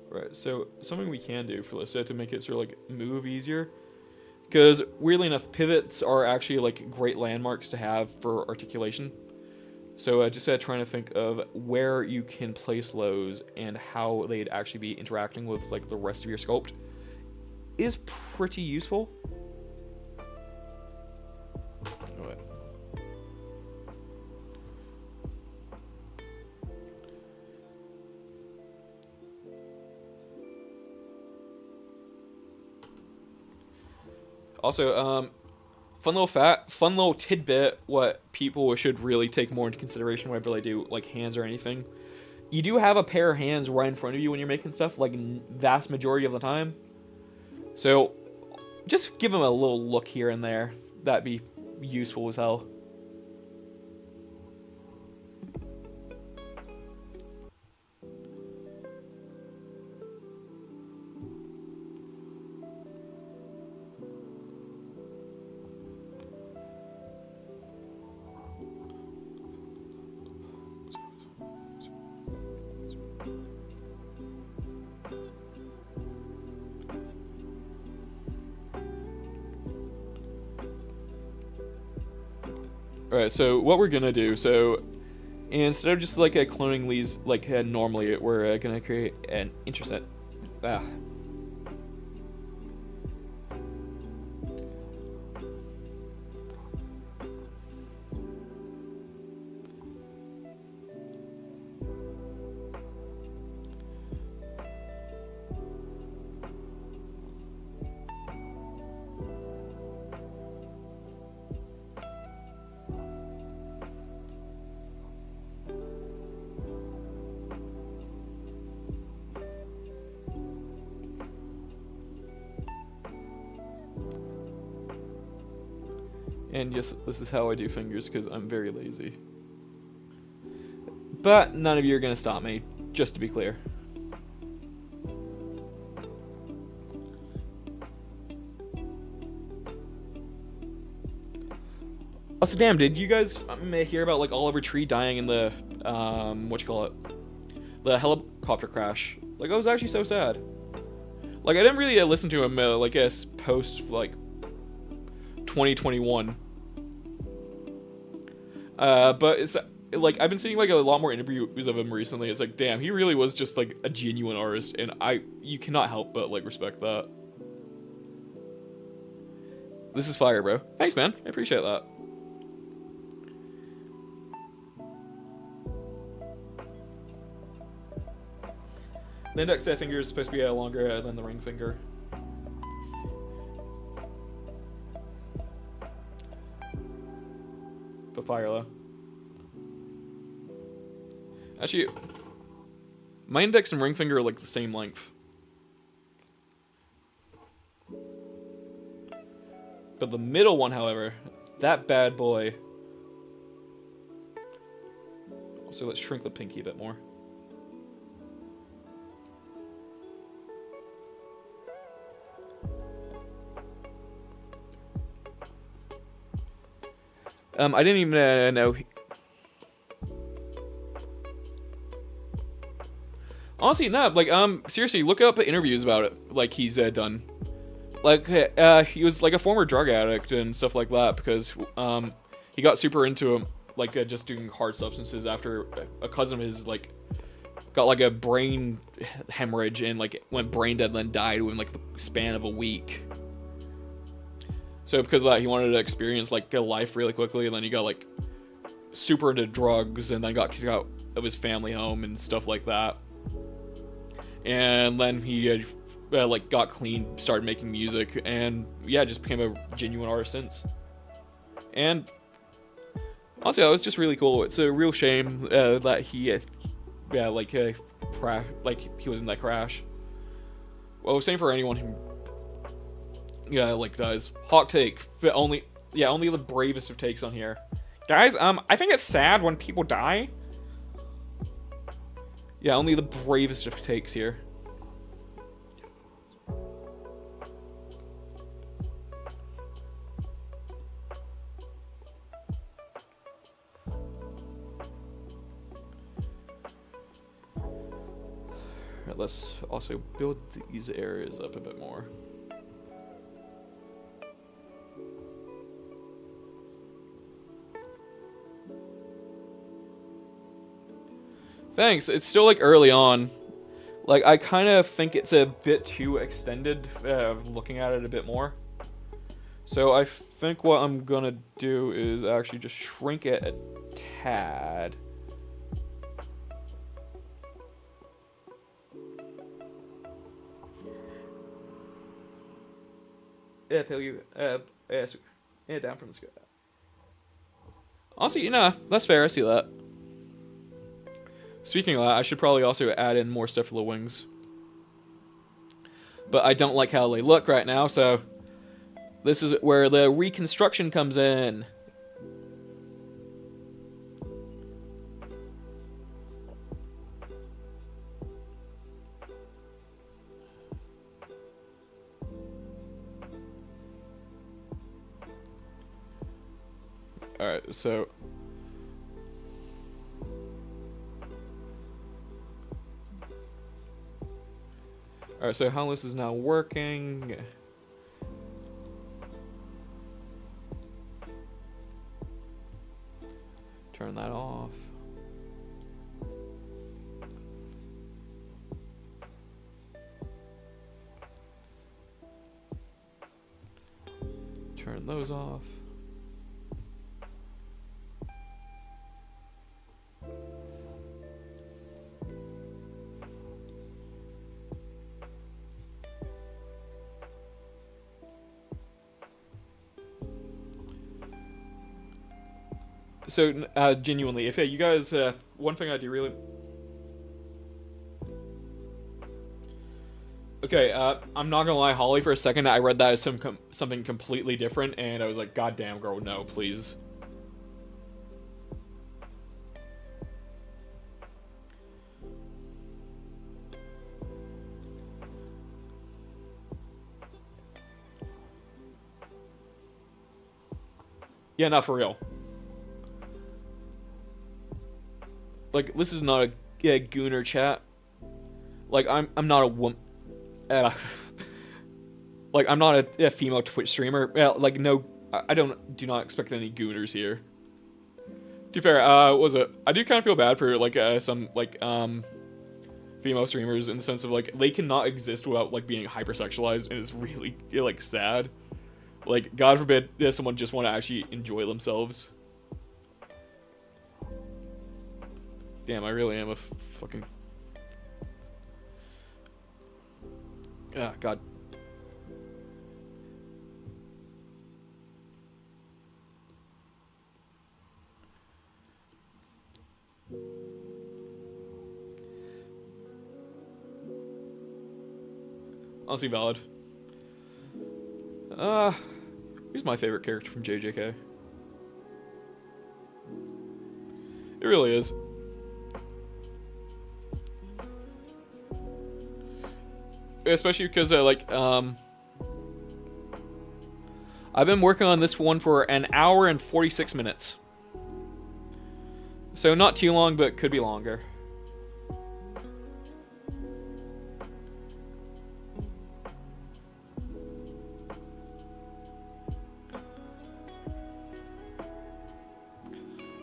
Right, so something we can do for this to make it sort of like move easier, because weirdly enough, pivots are actually like great landmarks to have for articulation. So just trying to think of where you can place those and how they'd actually be interacting with like the rest of your sculpt. is pretty useful. Wait. Also, fun little tidbit. What people should really take more into consideration whenever they do like hands or anything. You do have a pair of hands right in front of you when you're making stuff, like vast majority of the time. So, just give them a little look here and there. That'd be useful as hell. Alright, so what we're gonna do, so instead of just like cloning these like normally, we're gonna create an intercept. And yes, this is how I do fingers because I'm very lazy. But none of you are going to stop me, just to be clear. Also, damn, did you guys hear about like Oliver Tree dying in the, the helicopter crash? Like, that was actually so sad. Like, I didn't really listen to him, like, post, like, 2021. But it's like I've been seeing like a lot more interviews of him recently. It's like, damn, he really was just like a genuine artist, and you cannot help but like respect that. This is fire, bro. Thanks, man. I appreciate that. The index finger is supposed to be longer than the ring finger. But fire though. Actually, my index and ring finger are like the same length. But the middle one, however, that bad boy. Also, let's shrink the pinky a bit more. I didn't even know. Honestly, no. Like, seriously, look up interviews about it. Like he's done. Like, he was like a former drug addict and stuff like that because he got super into him, like just doing hard substances after a cousin of his like got like a brain hemorrhage and like went brain dead, then died within like the span of a week. So because of that, he wanted to experience like a life really quickly, and then he got like super into drugs, and then got kicked out of his family home and stuff like that. And then he like got clean, started making music, and yeah, just became a genuine artist since. And honestly, that was just really cool. It's a real shame that he, he was in that crash. Well, same for anyone who. Yeah, like dies. Hot take. Only the bravest of takes on here. Guys, I think it's sad when people die. Yeah, only the bravest of takes here. Alright, let's also build these areas up a bit more. Thanks. It's still like early on. Like, I kind of think it's a bit too extended, looking at it a bit more. So I think what I'm gonna do is actually just shrink it a tad. Yeah, Pill, you, yeah, down from the sky. Honestly, you know, that's fair, I see that. Speaking of that, I should probably also add in more stuff for the wings. But I don't like how they look right now, so this is where the reconstruction comes in. Alright, so... Alright, so how this is now working... Turn that off. Turn those off. So, genuinely, if you guys, one thing I do really... Okay, I'm not gonna lie, Holly, for a second, I read that as something completely different, and I was like, God damn, girl, no, please. Yeah, not for real. Like, this is not a gooner chat. Like, I'm not a woman. Like, I'm not a female Twitch streamer. Like, no, I do not expect any gooners here. To be fair, was it? I do kind of feel bad for like some like female streamers in the sense of like they cannot exist without like being hypersexualized, and it's really like sad. Like, God forbid someone just want to actually enjoy themselves. Damn, I really am a fucking... Ah, God. Honestly valid. Who's my favorite character from JJK? It really is. Especially because, I've been working on this one for an hour and 46 minutes. So not too long, but could be longer.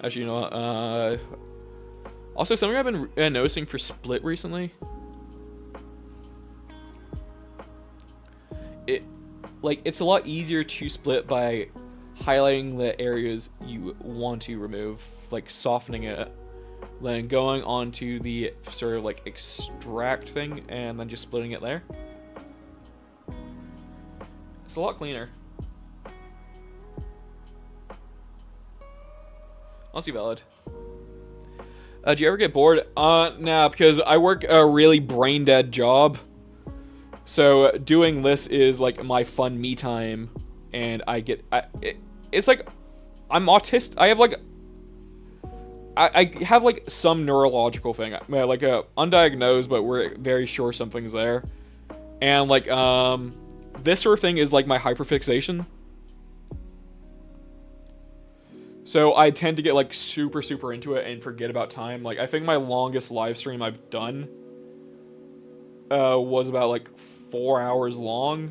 Actually, you know what, also something I've been noticing for Split recently. It's a lot easier to split by highlighting the areas you want to remove, like softening it, then going on to the sort of like extract thing, and then just splitting it there. It's a lot cleaner. Honestly valid. Do you ever get bored? Nah, because I work a really brain dead job. So doing this is like my fun me time, and it's like I'm autistic. I have like I have like some neurological thing, like undiagnosed, but we're very sure something's there, and like this sort of thing is like my hyperfixation. So I tend to get like super into it and forget about time. Like I think my longest live stream I've done was about like 4 hours long,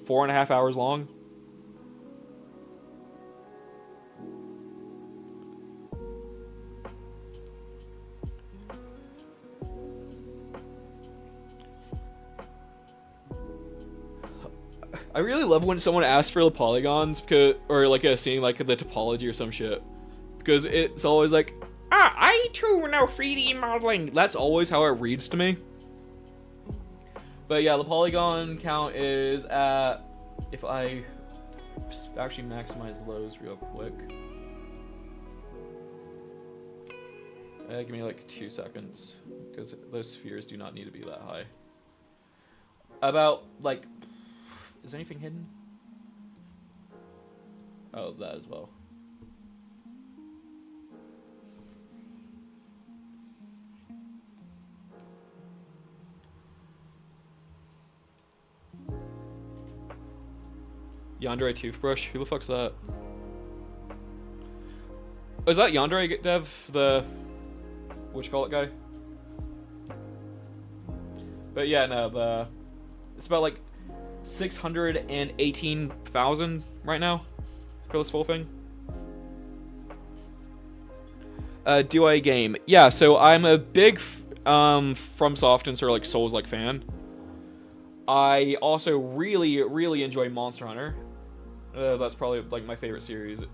4.5 hours long. I really love when someone asks for the polygons, because, or like seeing like the topology or some shit, because it's always like, I too know 3D modeling. That's always how it reads to me. But yeah, the polygon count is at, if I actually maximize those real quick. Give me like 2 seconds, because those spheres do not need to be that high. About like, is anything hidden? Oh, that as well. Yandere toothbrush? Who the fuck's that? Oh, is that Yandere Dev, the whatchamacallit guy? But yeah, no, it's about like 618,000 right now for this full thing. Do I game? Yeah, so I'm a big FromSoft and sort of like Souls-like fan. I also really enjoy Monster Hunter. That's probably like my favorite series.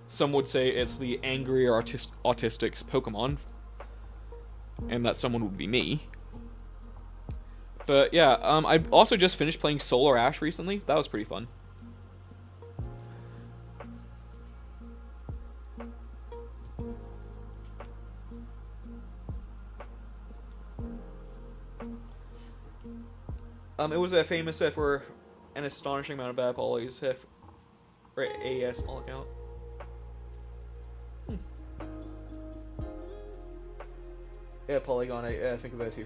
Some would say it's the angry or autistic Pokemon, and that someone would be me. But yeah, I also just finished playing Solar Ash recently. That was pretty fun. It was famous for an astonishing amount of bad polys, for a small account. Yeah, Polygon, I think of that too.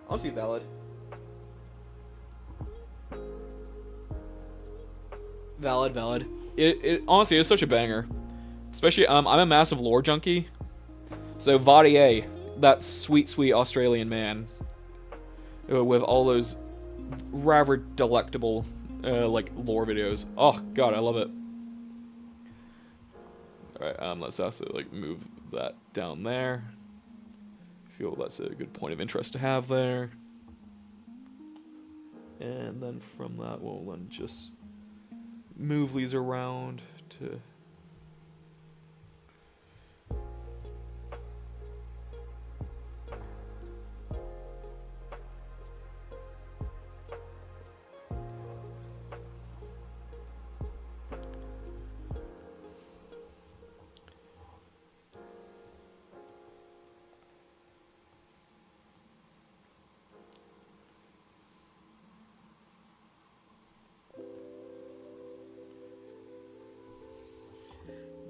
Honestly, valid. Valid. It honestly is such a banger. Especially, I'm a massive lore junkie. So Vadier, that sweet Australian man, with all those rather delectable, like lore videos. Oh god, I love it. All right, let's also like move that down there. I feel that's a good point of interest to have there. And then from that, we'll then just move these around to.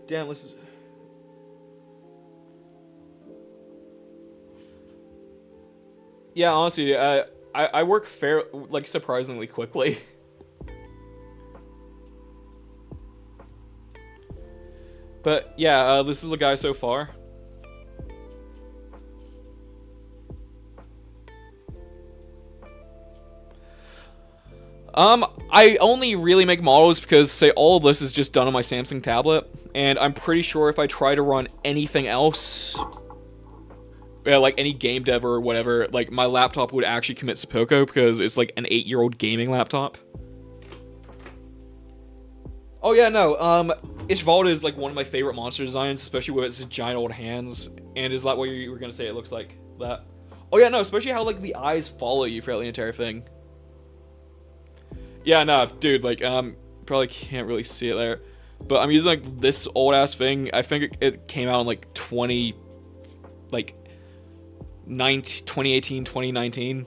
Damn, this is. Yeah, honestly, I work surprisingly quickly. But yeah, this is the guy so far. I only really make models because, say, all of this is just done on my Samsung tablet, and I'm pretty sure if I try to run anything else, like any game dev or whatever, like my laptop would actually commit seppuku because it's like an 8-year-old gaming laptop. Oh yeah, no, Ishvalda is like one of my favorite monster designs, especially with its giant old hands, and is that what you were gonna say it looks like? That? Oh yeah, no, especially how like the eyes follow you throughout the entire thing. Yeah, no, dude, like, probably can't really see it there, but I'm using, like, this old-ass thing. I think it came out in, like, 2018, 2019.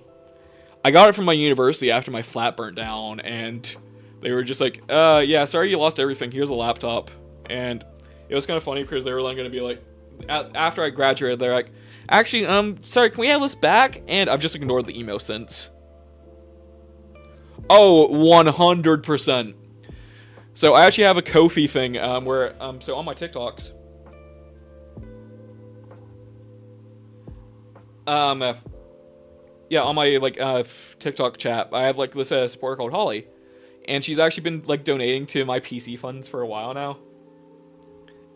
I got it from my university after my flat burnt down, and they were just like, yeah, sorry you lost everything, here's a laptop. And it was kind of funny, because they were, like, gonna be like, after I graduated, they're like, actually, sorry, can we have this back? And I've just ignored the email since. Oh, 100%. So I actually have a Ko-fi thing where so on my TikToks, yeah, on my like TikTok chat, I have like this supporter called Holly, and she's actually been like donating to my PC funds for a while now.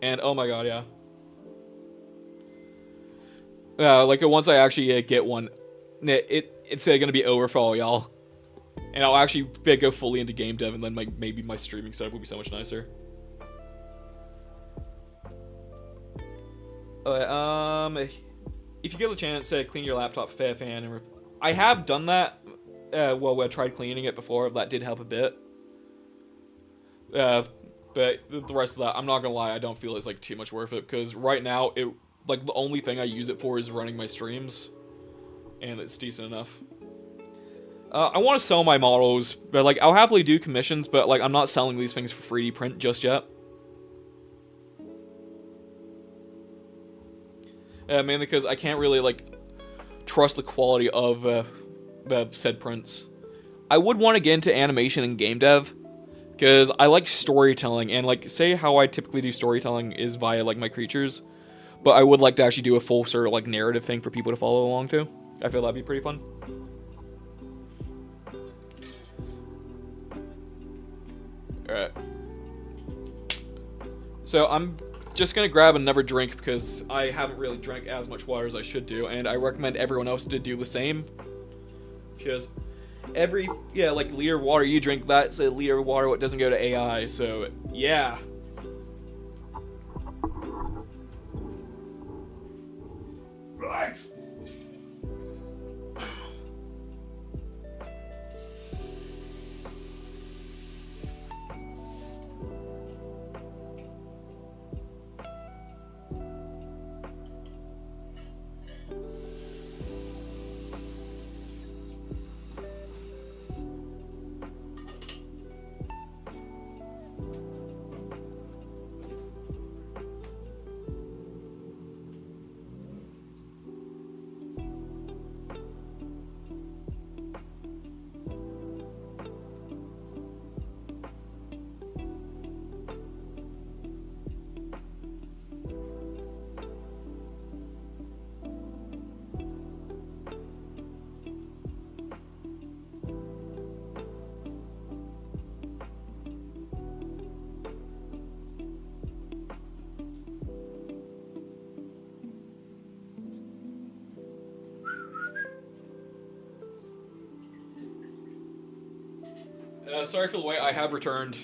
And oh my god, yeah. Like once I actually get one, it's gonna be over for all y'all. And I'll actually go fully into game dev, and then maybe my streaming setup will be so much nicer. If you get a chance, clean your laptop, fan. I have done that. Well, I tried cleaning it before. That did help a bit. But the rest of that, I'm not gonna lie, I don't feel it's like too much worth it, because right now it like the only thing I use it for is running my streams, and it's decent enough. I want to sell my models, but like I'll happily do commissions, but like I'm not selling these things for 3D print just yet. Mainly because I can't really like trust the quality of said prints. I would want to get into animation and game dev, because I like storytelling, and like say how I typically do storytelling is via like my creatures, but I would like to actually do a full sort of like narrative thing for people to follow along to. I feel that'd be pretty fun. Alright. So I'm just gonna grab another drink because I haven't really drank as much water as I should do, and I recommend everyone else to do the same. Because every, like liter of water you drink, that's a liter of water what doesn't go to AI, so yeah. Relax. Sorry for the wait, I have returned.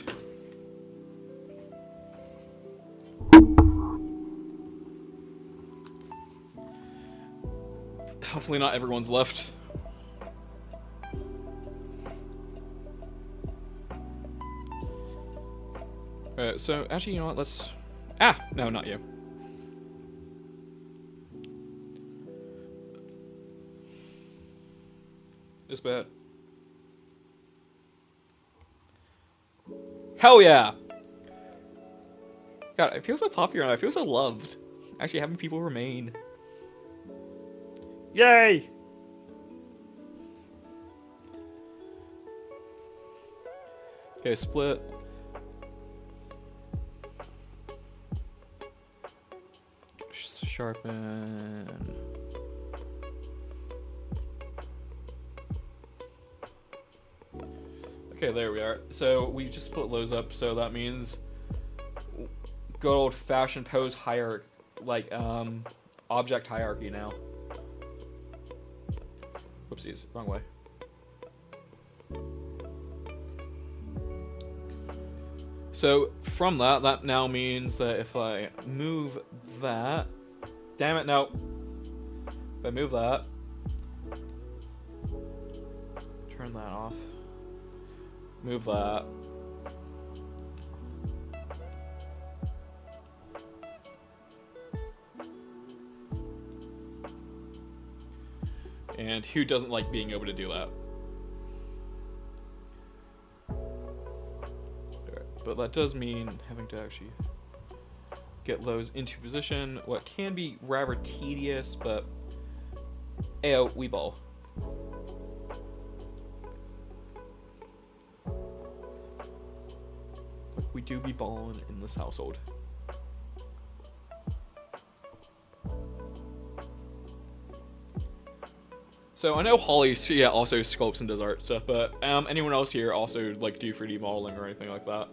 Hopefully not everyone's left. So actually, you know what, let's... no, not you. It's bad. Hell yeah! God, I feel so popular and I feel so loved. Actually having people remain. Yay! Okay, split. Sharpen. Okay, there we are. So we just split those up, so that means good old-fashioned pose hierarchy, like object hierarchy now. Whoopsies, wrong way. So from that now means that if I move that, damn it, no. If I move that, turn that off. Move that. And who doesn't like being able to do that? Alright, but that does mean having to actually get those into position, what can be rather tedious, but ayo, we ball. We do be balling in this household. So I know Holly, also sculpts and does art stuff, but anyone else here also like do 3D modeling or anything like that?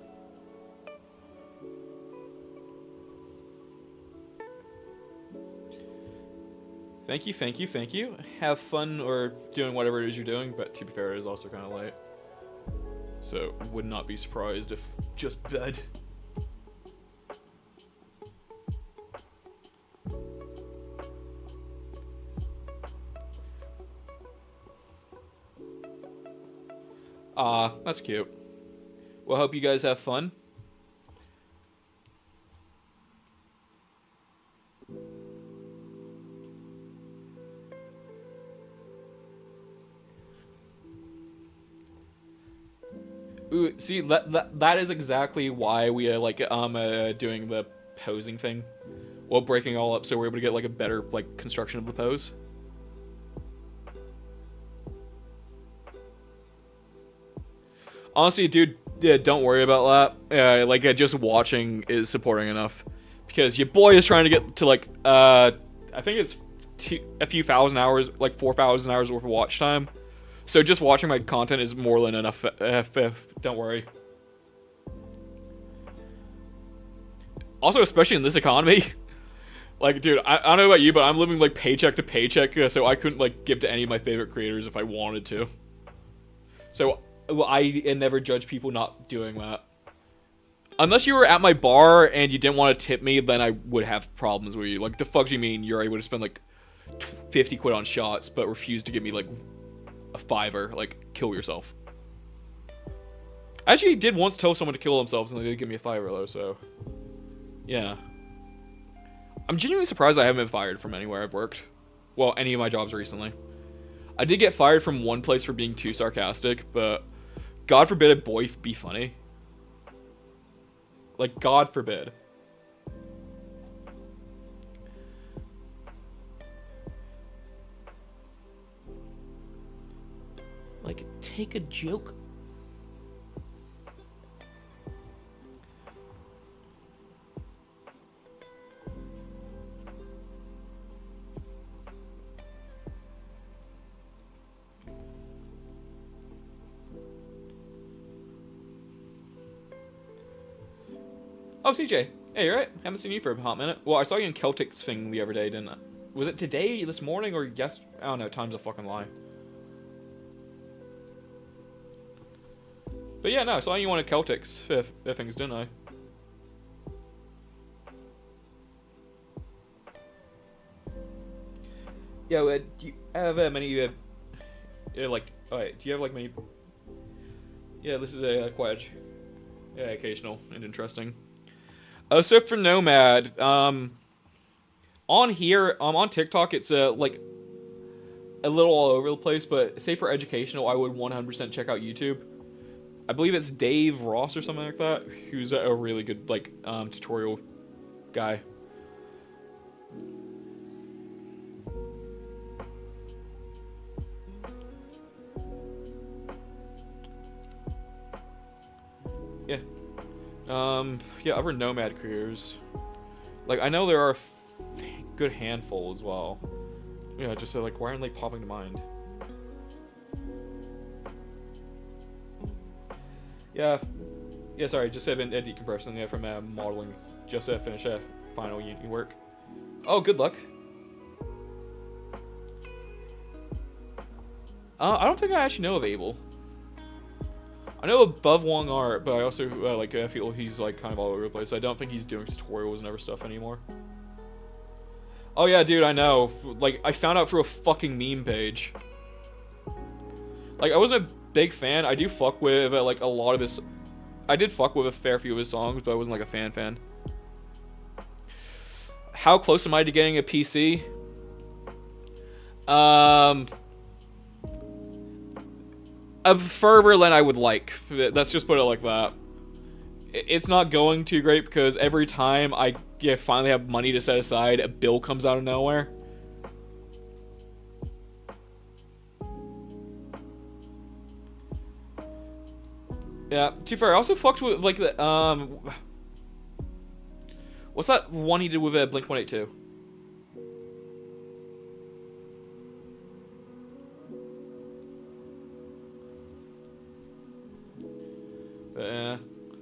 Thank you. Have fun or doing whatever it is you're doing, but to be fair, it is also kind of late. So would not be surprised if just bed. That's cute. Well, I hope you guys have fun. Ooh, see, that is exactly why we doing the posing thing while breaking all up, so we're able to get like a better like construction of the pose. Honestly, dude, yeah, don't worry about that. Just watching is supporting enough, because your boy is trying to get to like I think it's a few thousand hours, like 4,000 hours worth of watch time. So just watching my content is more than enough. Don't worry. Also, especially in this economy, like, dude, I don't know about you, but I'm living like paycheck to paycheck, so I couldn't like give to any of my favorite creators if I wanted to. So I never judge people not doing that. Unless you were at my bar and you didn't want to tip me, then I would have problems with you. Like, the fuck do you mean you're able to spend like 50 quid on shots, but refuse to give me like a $5? Like, kill yourself. I actually did once tell someone to kill themselves and they did give me a $5 though, so yeah. I'm genuinely surprised I haven't been fired from anywhere I've worked. Well, any of my jobs recently. I did get fired from one place for being too sarcastic, but God forbid a boy be funny. Like, God forbid. Like, take a joke. Oh, CJ. Hey, you alright? Haven't seen you for a hot minute. Well, I saw you in Celtic's thing the other day, didn't I? Was it today, this morning, or yes? I don't know, time's a fucking lie. But yeah, no, I saw you on a Celtics things, didn't I? Yeah, do you have many, like, alright, do you have like many... Yeah, this is quite occasional and interesting. So for Nomad, on here, on TikTok, it's like a little all over the place, but say for educational, I would 100% check out YouTube. I believe it's Dave Ross or something like that, who's a really good like tutorial guy. Yeah. Yeah, other Nomad careers. Like, I know there are a good handful as well. Yeah, just so, like, why aren't they popping to mind? Yeah. Yeah, sorry, just have a decompression from modeling. Just finish final uni work. Oh, good luck. I don't think I actually know of Abel. I know Above Wong Art, but I also I feel he's like kind of all over the place. I don't think he's doing tutorials and other stuff anymore. Oh yeah, dude, I know. Like, I found out through a fucking meme page. Like, I wasn't a big fan. I do fuck with like a lot of his. I did fuck with a fair few of his songs, but I wasn't like a fan. How close am I to getting a PC? Further than I would like. Let's just put it like that. It's not going too great because every time I finally have money to set aside, a bill comes out of nowhere. Yeah, too fair. I also fucked with like the what's that one he did with Blink-182?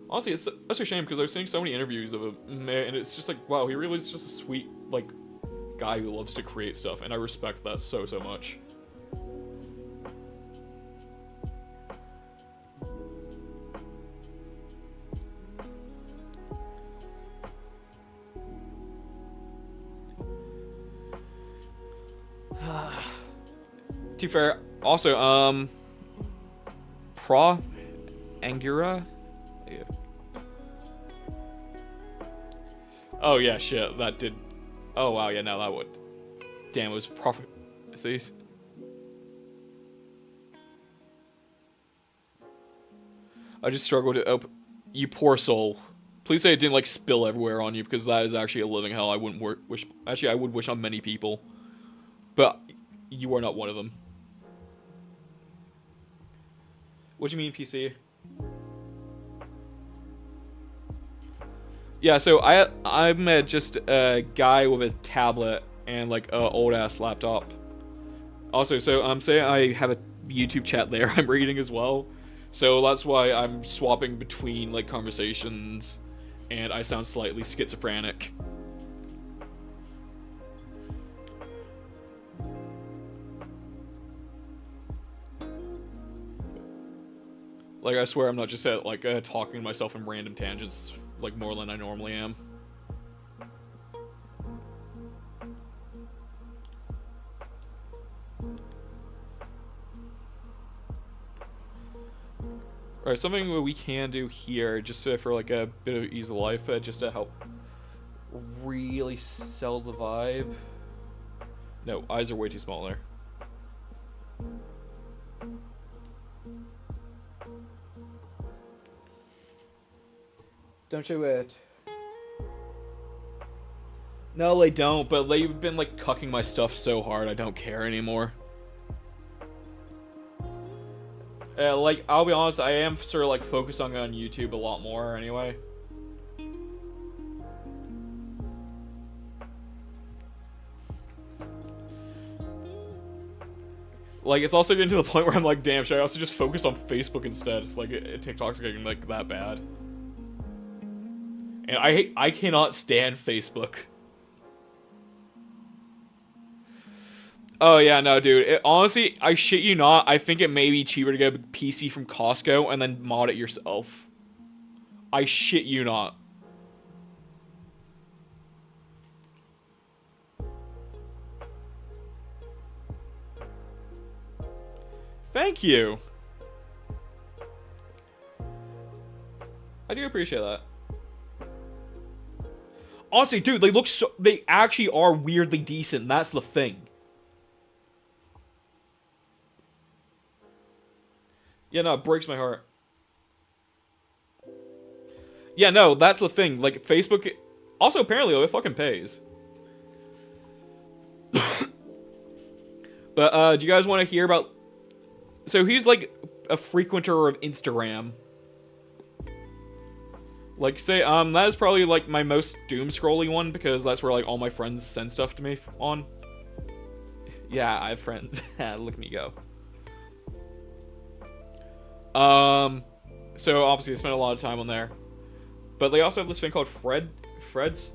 Honestly, it's a shame because I was seeing so many interviews of him, and it's just like, wow, he really is just a sweet, like, guy who loves to create stuff, and I respect that so much. To be fair, also, Pra Angura? Yeah. Oh yeah, shit, that did. Oh wow, yeah, no, that would. Damn, it was prophecies. I just struggled to open. You poor soul. Please say it didn't like spill everywhere on you, because that is actually a living hell. I wouldn't wish. Actually, I would wish on many people, but you are not one of them. What do you mean, PC? Yeah, so I'm just a guy with a tablet and like a old ass laptop. Also, so say I have a YouTube chat there I'm reading as well, so that's why I'm swapping between like conversations, and I sound slightly schizophrenic. Like I swear I'm not just like talking to myself in random tangents like more than I normally am. Alright, something we can do here, just for like a bit of ease of life, just to help really sell the vibe. No, eyes are way too small there. Don't you it? No, they don't, but they've been like cucking my stuff so hard I don't care anymore. Like, I'll be honest, I am sort of like focusing on YouTube a lot more anyway. Like, it's also getting to the point where I'm like, damn, should I also just focus on Facebook instead? Like, TikTok's getting like that bad. And I cannot stand Facebook. Oh yeah, no, dude. Honestly, I shit you not. I think it may be cheaper to get a PC from Costco and then mod it yourself. I shit you not. Thank you. I do appreciate that. Honestly, dude, they look so. They actually are weirdly decent. That's the thing. Yeah, no, it breaks my heart. Yeah, no, that's the thing. Like, Facebook... Also, apparently, it fucking pays. But, do you guys want to hear about... So, he's, like, a frequenter of Instagram. Like, say, that is probably, like, my most doom-scrolling one, because that's where, like, all my friends send stuff to me on. Yeah, I have friends. Look at me go. So obviously I spent a lot of time on there, but they also have this thing called Freds.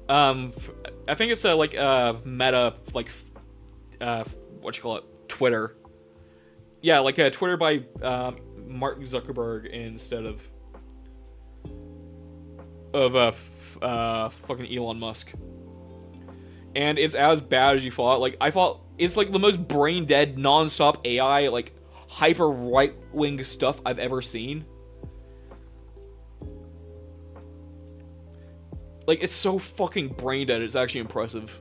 I think it's like meta, like what you call it, Twitter. Yeah, like Twitter by Mark Zuckerberg instead of fucking Elon Musk. And it's as bad as you thought. Like, I thought it's like the most brain dead, non-stop AI, like hyper right-wing stuff I've ever seen. Like, it's so fucking brain dead, it's actually impressive.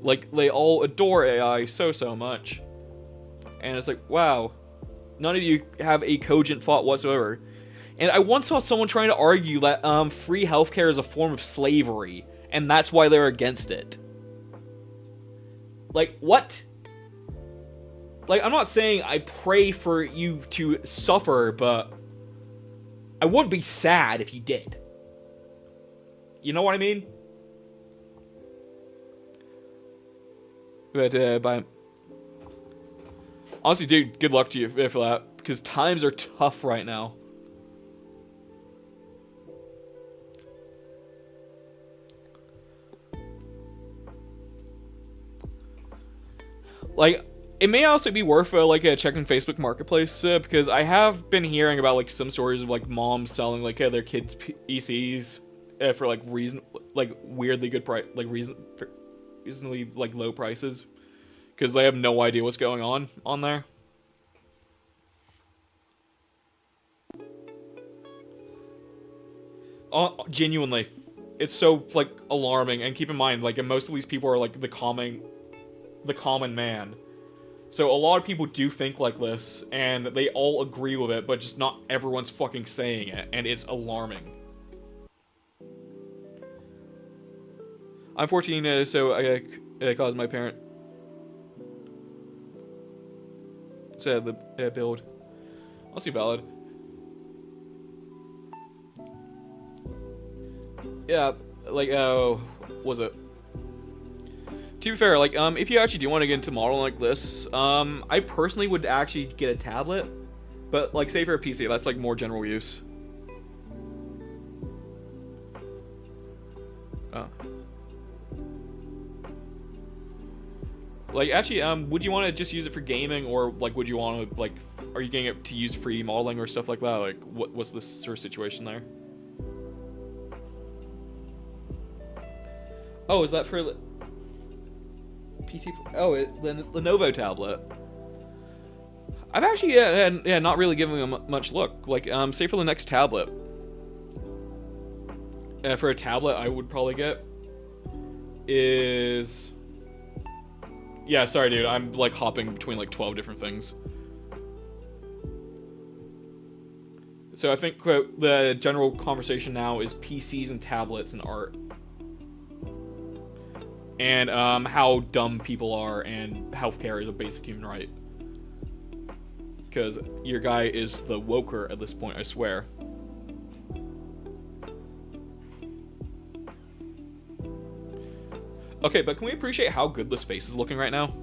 Like, they all adore AI so much. And it's like, wow, none of you have a cogent thought whatsoever. And I once saw someone trying to argue that free healthcare is a form of slavery, and that's why they're against it. Like, what? Like, I'm not saying I pray for you to suffer, but I wouldn't be sad if you did. You know what I mean? But honestly, dude, good luck to you for that, because times are tough right now. Like, It may also be worth like checking Facebook Marketplace because I have been hearing about like some stories of like moms selling like their kids' PCs for like weirdly good price, like reasonably like low prices because they have no idea what's going on there. Genuinely, it's so like alarming. And keep in mind, like most of these people are like the common man. So a lot of people do think like this, and they all agree with it, but just not everyone's fucking saying it, and it's alarming. I'm 14, so I caused my parent said the build. I'll see valid. Yeah, like was it? To be fair, like, if you actually do want to get into modeling like this, I personally would actually get a tablet, but, like, say for a PC, that's, like, more general use. Oh. Like, actually, would you want to just use it for gaming, or, like, would you want to, like, are you getting it to use free modeling or stuff like that? Like, what's the sort of situation there? Oh, is that for... PT? Oh, the Lenovo tablet. I've actually not really given them much look. Like say for the next tablet. For a tablet, I would probably get is. Yeah, sorry, dude. I'm like hopping between like 12 different things. So I think the general conversation now is PCs and tablets and art. And how dumb people are, and healthcare is a basic human right. Because your guy is the woker at this point, I swear. Okay, but can we appreciate how good this face is looking right now?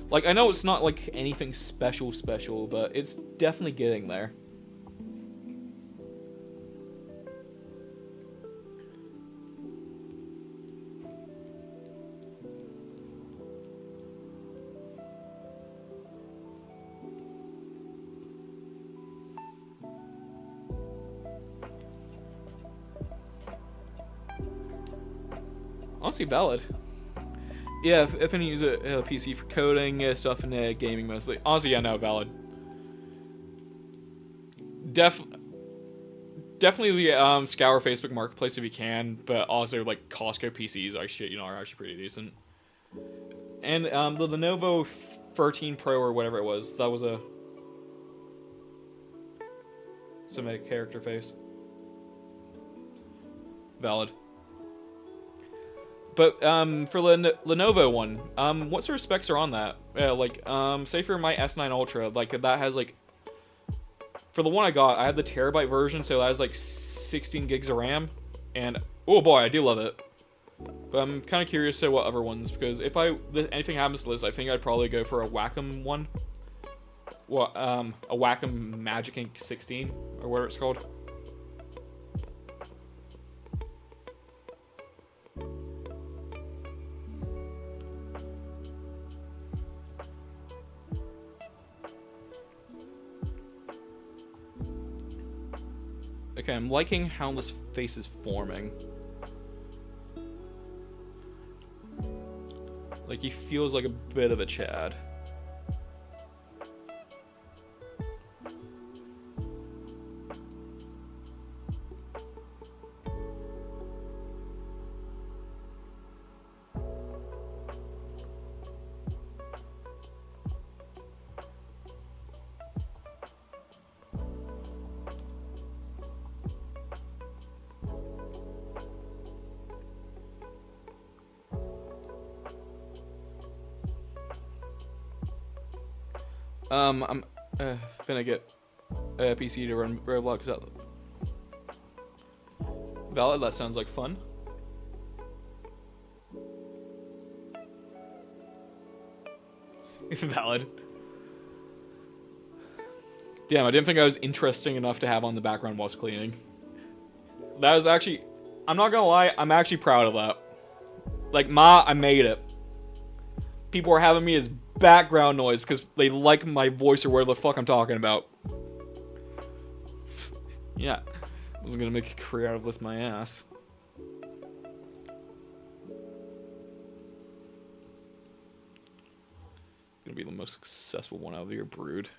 Like, I know it's not like anything special, but it's definitely getting there. Honestly, valid. Yeah, if I use a PC for coding stuff and gaming mostly. Honestly, yeah, no, valid. Definitely scour Facebook Marketplace if you can, but also like Costco PCs, are actually pretty decent. And the Lenovo 13 Pro or whatever it was, that was some character face. Valid. But for Lenovo one, what sort of specs are on that? Like, say for my S9 Ultra, like that has like, for the one I got, I had the terabyte version, so that has like 16 gigs of RAM, and oh boy, I do love it. But I'm kind of curious to what other ones, because if anything happens to this, I think I'd probably go for a Wacom one. Well, a Wacom Magic Ink 16 or whatever it's called. Okay, I'm liking how this face is forming. Like, he feels like a bit of a Chad. I'm finna get a PC to run Roblox out. Valid, that sounds like fun. Valid. Damn, I didn't think I was interesting enough to have on the background whilst cleaning. That was actually, I'm not gonna lie, I'm actually proud of that. Like, Ma, I made it. people are having me as background noise because they like my voice or whatever the fuck I'm talking about. Yeah. I wasn't gonna make a career out of this my ass. Gonna be the most successful one out of your brood.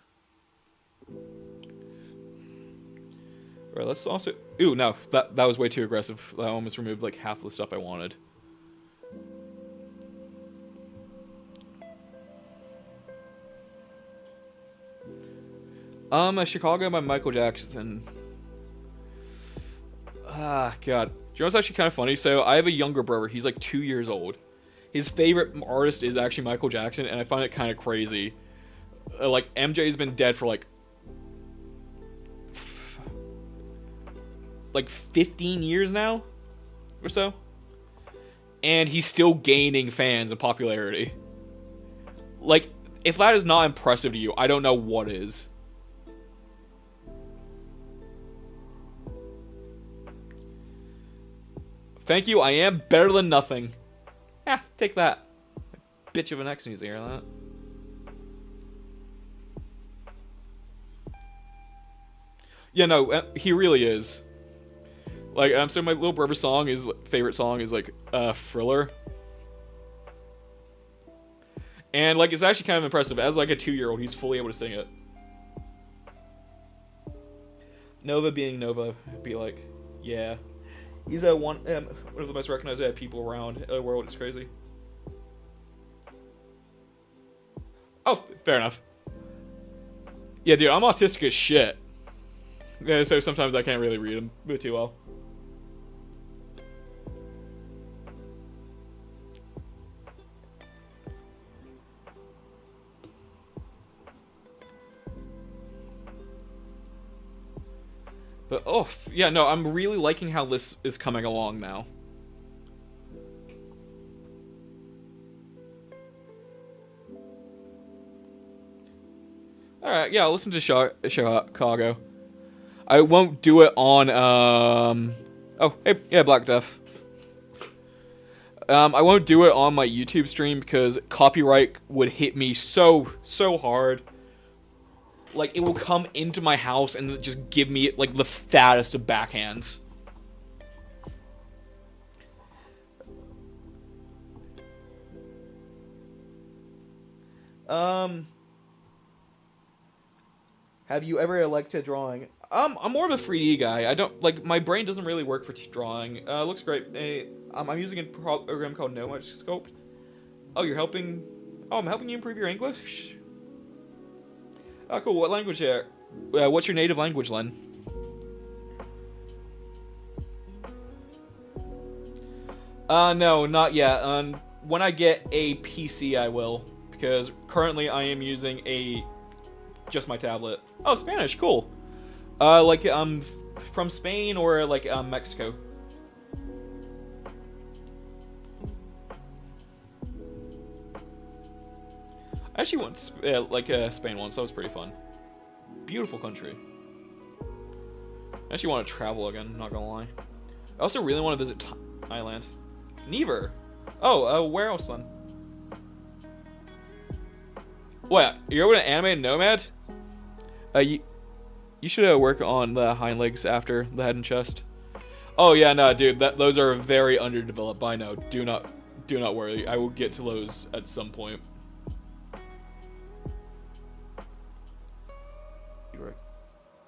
Alright, let's also... Ooh, no. That was way too aggressive. I almost removed, like, half the stuff I wanted. Chicago by Michael Jackson. Ah, God. Do you know what's actually kind of funny? So, I have a younger brother. He's, like, 2 years old. His favorite artist is actually Michael Jackson, and I find it kind of crazy. Like, MJ's been dead for, like 15 years now? Or so? And he's still gaining fans and popularity. Like, if that is not impressive to you, I don't know what is. Thank you, I am better than nothing. Yeah, take that. Bitch of an ex needs to hear that. Yeah, no, he really is. Like, so my little brother's favorite song is, like, Thriller. And, like, it's actually kind of impressive. As, like, a 2-year-old, he's fully able to sing it. Nova being Nova, be like, yeah. He's one of the most recognized people around the world. It's crazy. Oh, fair enough. Yeah, dude, I'm autistic as shit. Yeah, so sometimes I can't really read them too well. But, oh, yeah, no, I'm really liking how this is coming along now. Alright, yeah, I'll listen to Chicago. I won't do it on, oh, hey, yeah, Black Death. I won't do it on my YouTube stream because copyright would hit me so hard. Like, it will come into my house and just give me, like, the fattest of backhands. Have you ever liked drawing? I'm more of a 3D guy. I don't, like, my brain doesn't really work for drawing. It looks great. I'm using a program called Nomad sculpt. Oh, you're helping... Oh, I'm helping you improve your English? Oh, cool. What language there? What's your native language, Len? No, not yet. When I get a PC, I will. Because currently I am using just my tablet. Oh, Spanish. Cool. Like, from Spain or, like, Mexico. I actually went to Spain once. That was pretty fun. Beautiful country. I actually want to travel again, not gonna lie. I also really want to visit Thailand. Never. Oh, where else then? What? You're over to Animated Nomad? You should work on the hind legs after the head and chest. Oh yeah, no, dude. Those are very underdeveloped. I know. Do not worry. I will get to those at some point.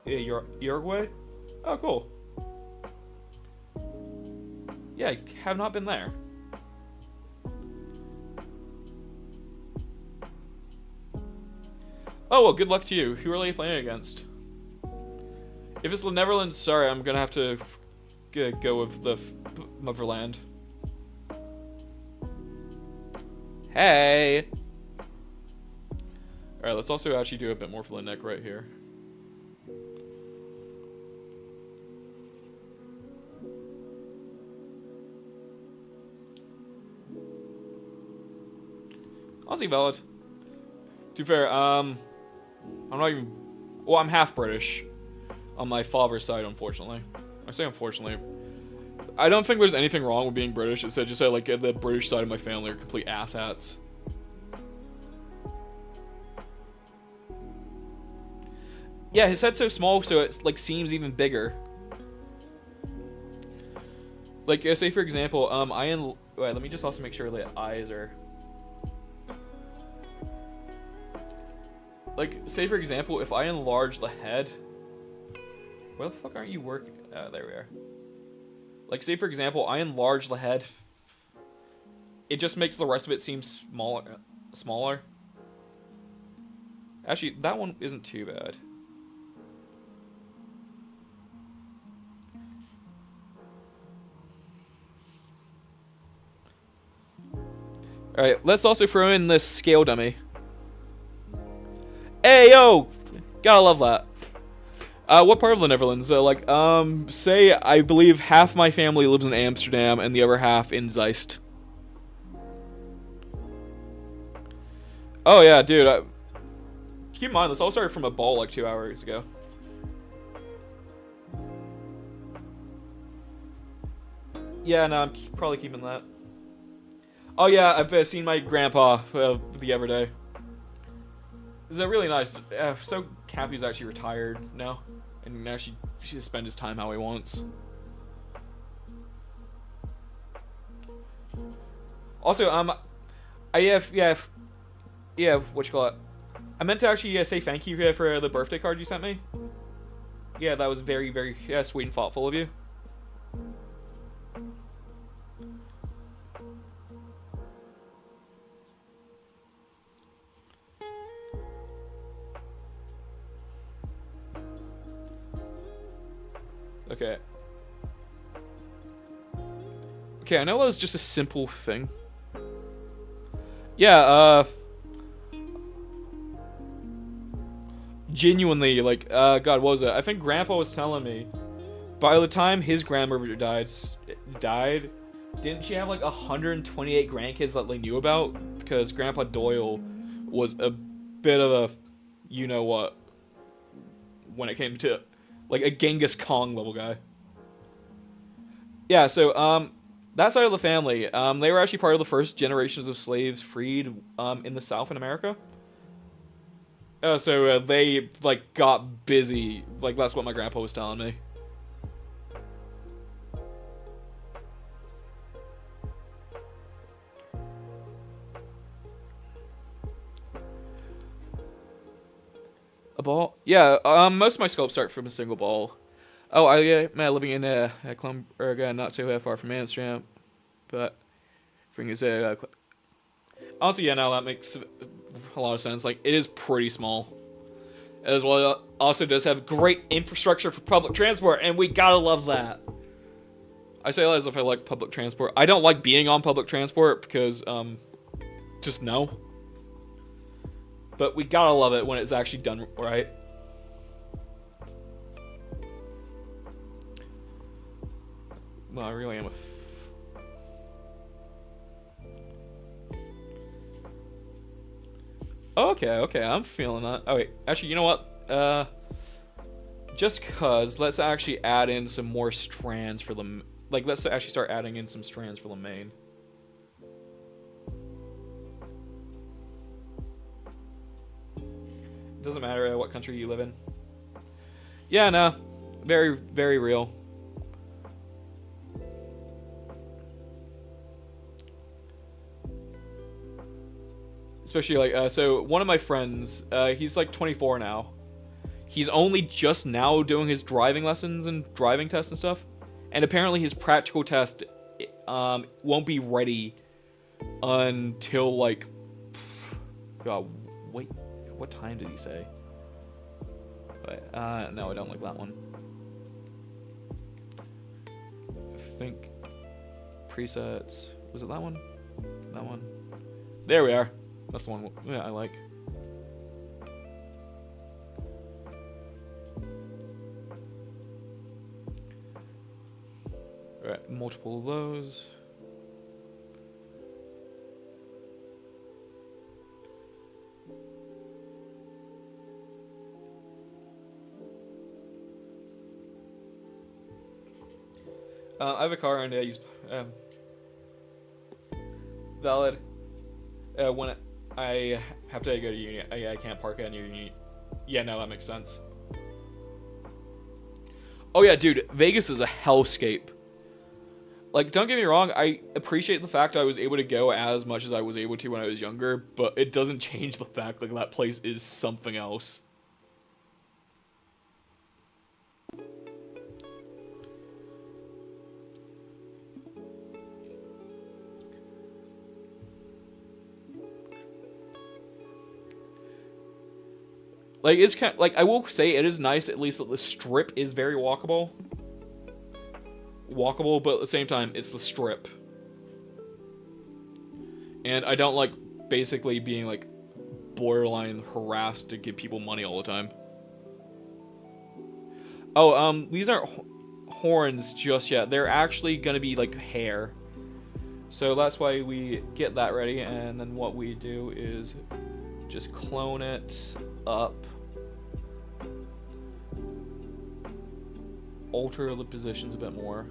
Yeah, Uruguay? Oh, cool. Yeah, I have not been there. Oh, well, good luck to you. Who are you playing against? If it's the Netherlands, sorry, I'm gonna have to go with the motherland. Hey! Alright, let's also actually do a bit more for the neck right here. Aussie valid. To be fair, I'm not even... Well, I'm half British. On my father's side, unfortunately. I say unfortunately. I don't think there's anything wrong with being British. It's just that, like, the British side of my family are complete asshats. Yeah, his head's so small, so it's like seems even bigger. Like, say for example, wait, let me just also make sure the eyes are. Like, say for example, if I enlarge the head. Where the fuck aren't you working? There we are. Like, say for example, I enlarge the head. It just makes the rest of it seem smaller. Actually, that one isn't too bad. Alright, let's also throw in this scale dummy. Hey, yo! Gotta love that. What part of the Netherlands? Say I believe half my family lives in Amsterdam and the other half in Zeist. Oh yeah, dude. Keep in mind, this all started from a ball like 2 hours ago. Yeah, no, I'm probably keeping that. Oh yeah, I've seen my grandpa the other day. It's really nice. So happy he's actually retired now, and actually should spend his time how he wants. Also, what you call it? I meant to actually say thank you for the birthday card you sent me. Yeah, that was very, very sweet and thoughtful of you. Okay. Okay, I know that was just a simple thing. Yeah, genuinely, like, God, what was it? I think Grandpa was telling me, by the time his grandmother died, didn't she have like 128 grandkids that they knew about? Because Grandpa Doyle was a bit of a, you know what, when it came to, like, a Genghis Khan level guy. Yeah, so, that side of the family, they were actually part of the first generations of slaves freed, in the South in America. So they, like, got busy. Like, that's what my grandpa was telling me. A ball? Yeah, most of my sculpts start from a single ball. Oh, man, living in, not so far from Amsterdam. But, thing is, honestly, yeah, no, that makes a lot of sense. Like, it is pretty small. As well, it also does have great infrastructure for public transport, and we gotta love that. I say that as if I like public transport. I don't like being on public transport because, just no. But we gotta love it when it's actually done right. Well, I really am a... Okay, I'm feeling that. Oh, wait. Actually, you know what? Just cause, let's actually add in some more strands for the... Like, let's actually start adding in some strands for the main. It doesn't matter what country you live in. Yeah, no. Very, very real. Especially, like, so one of my friends, he's like 24 now. He's only just now doing his driving lessons and driving tests and stuff. And apparently his practical test won't be ready until, like... God, wait, what time did he say? But, no, I don't like that one. I think... Presets... Was it that one? That one? There we are. That's the one I like. Alright, multiple of those. I have a car and I use valid. When I have to go to uni, I can't park at your uni. Yeah, no, that makes sense. Oh yeah, dude, Vegas is a hellscape. Like, don't get me wrong, I appreciate the fact I was able to go as much as I was able to when I was younger, but it doesn't change the fact, like, that place is something else. Like, it's kind of, like, I will say it is nice at least that the Strip is very walkable. But at the same time, it's the Strip. And I don't like basically being, like, borderline harassed to give people money all the time. Oh, these aren't horns just yet. They're actually gonna be, like, hair. So that's why we get that ready, and then what we do is just clone it up. Alter the positions a bit more.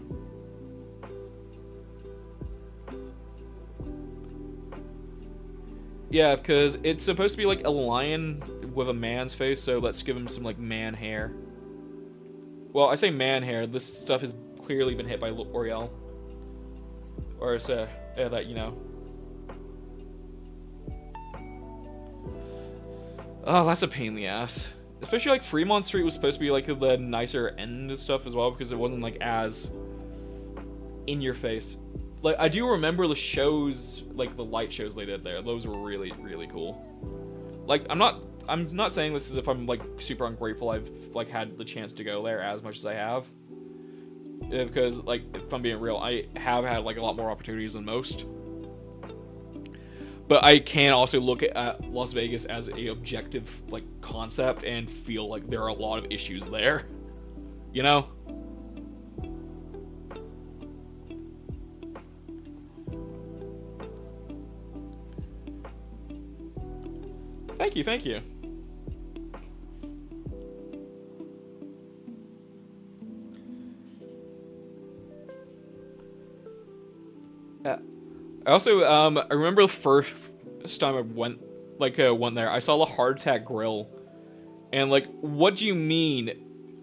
Yeah, because it's supposed to be like a lion with a man's face, so let's give him some like man hair. Well, I say man hair, this stuff has clearly been hit by L'Oreal. Or it's that, you know. Oh, that's a pain in the ass. Especially, like, Fremont Street was supposed to be, like, the nicer end of stuff as well, because it wasn't, like, as in your face. Like, I do remember the shows, like, the light shows they did there. Those were really, really cool. Like, I'm not saying this as if I'm, like, super ungrateful I've, like, had the chance to go there as much as I have. Because, like, if I'm being real, I have had, like, a lot more opportunities than most. But I can also look at Las Vegas as a objective, like, concept and feel like there are a lot of issues there. You know? Thank you, thank you. I also, I remember the first time I went there, I saw the Heart Attack Grill. And, like, what do you mean,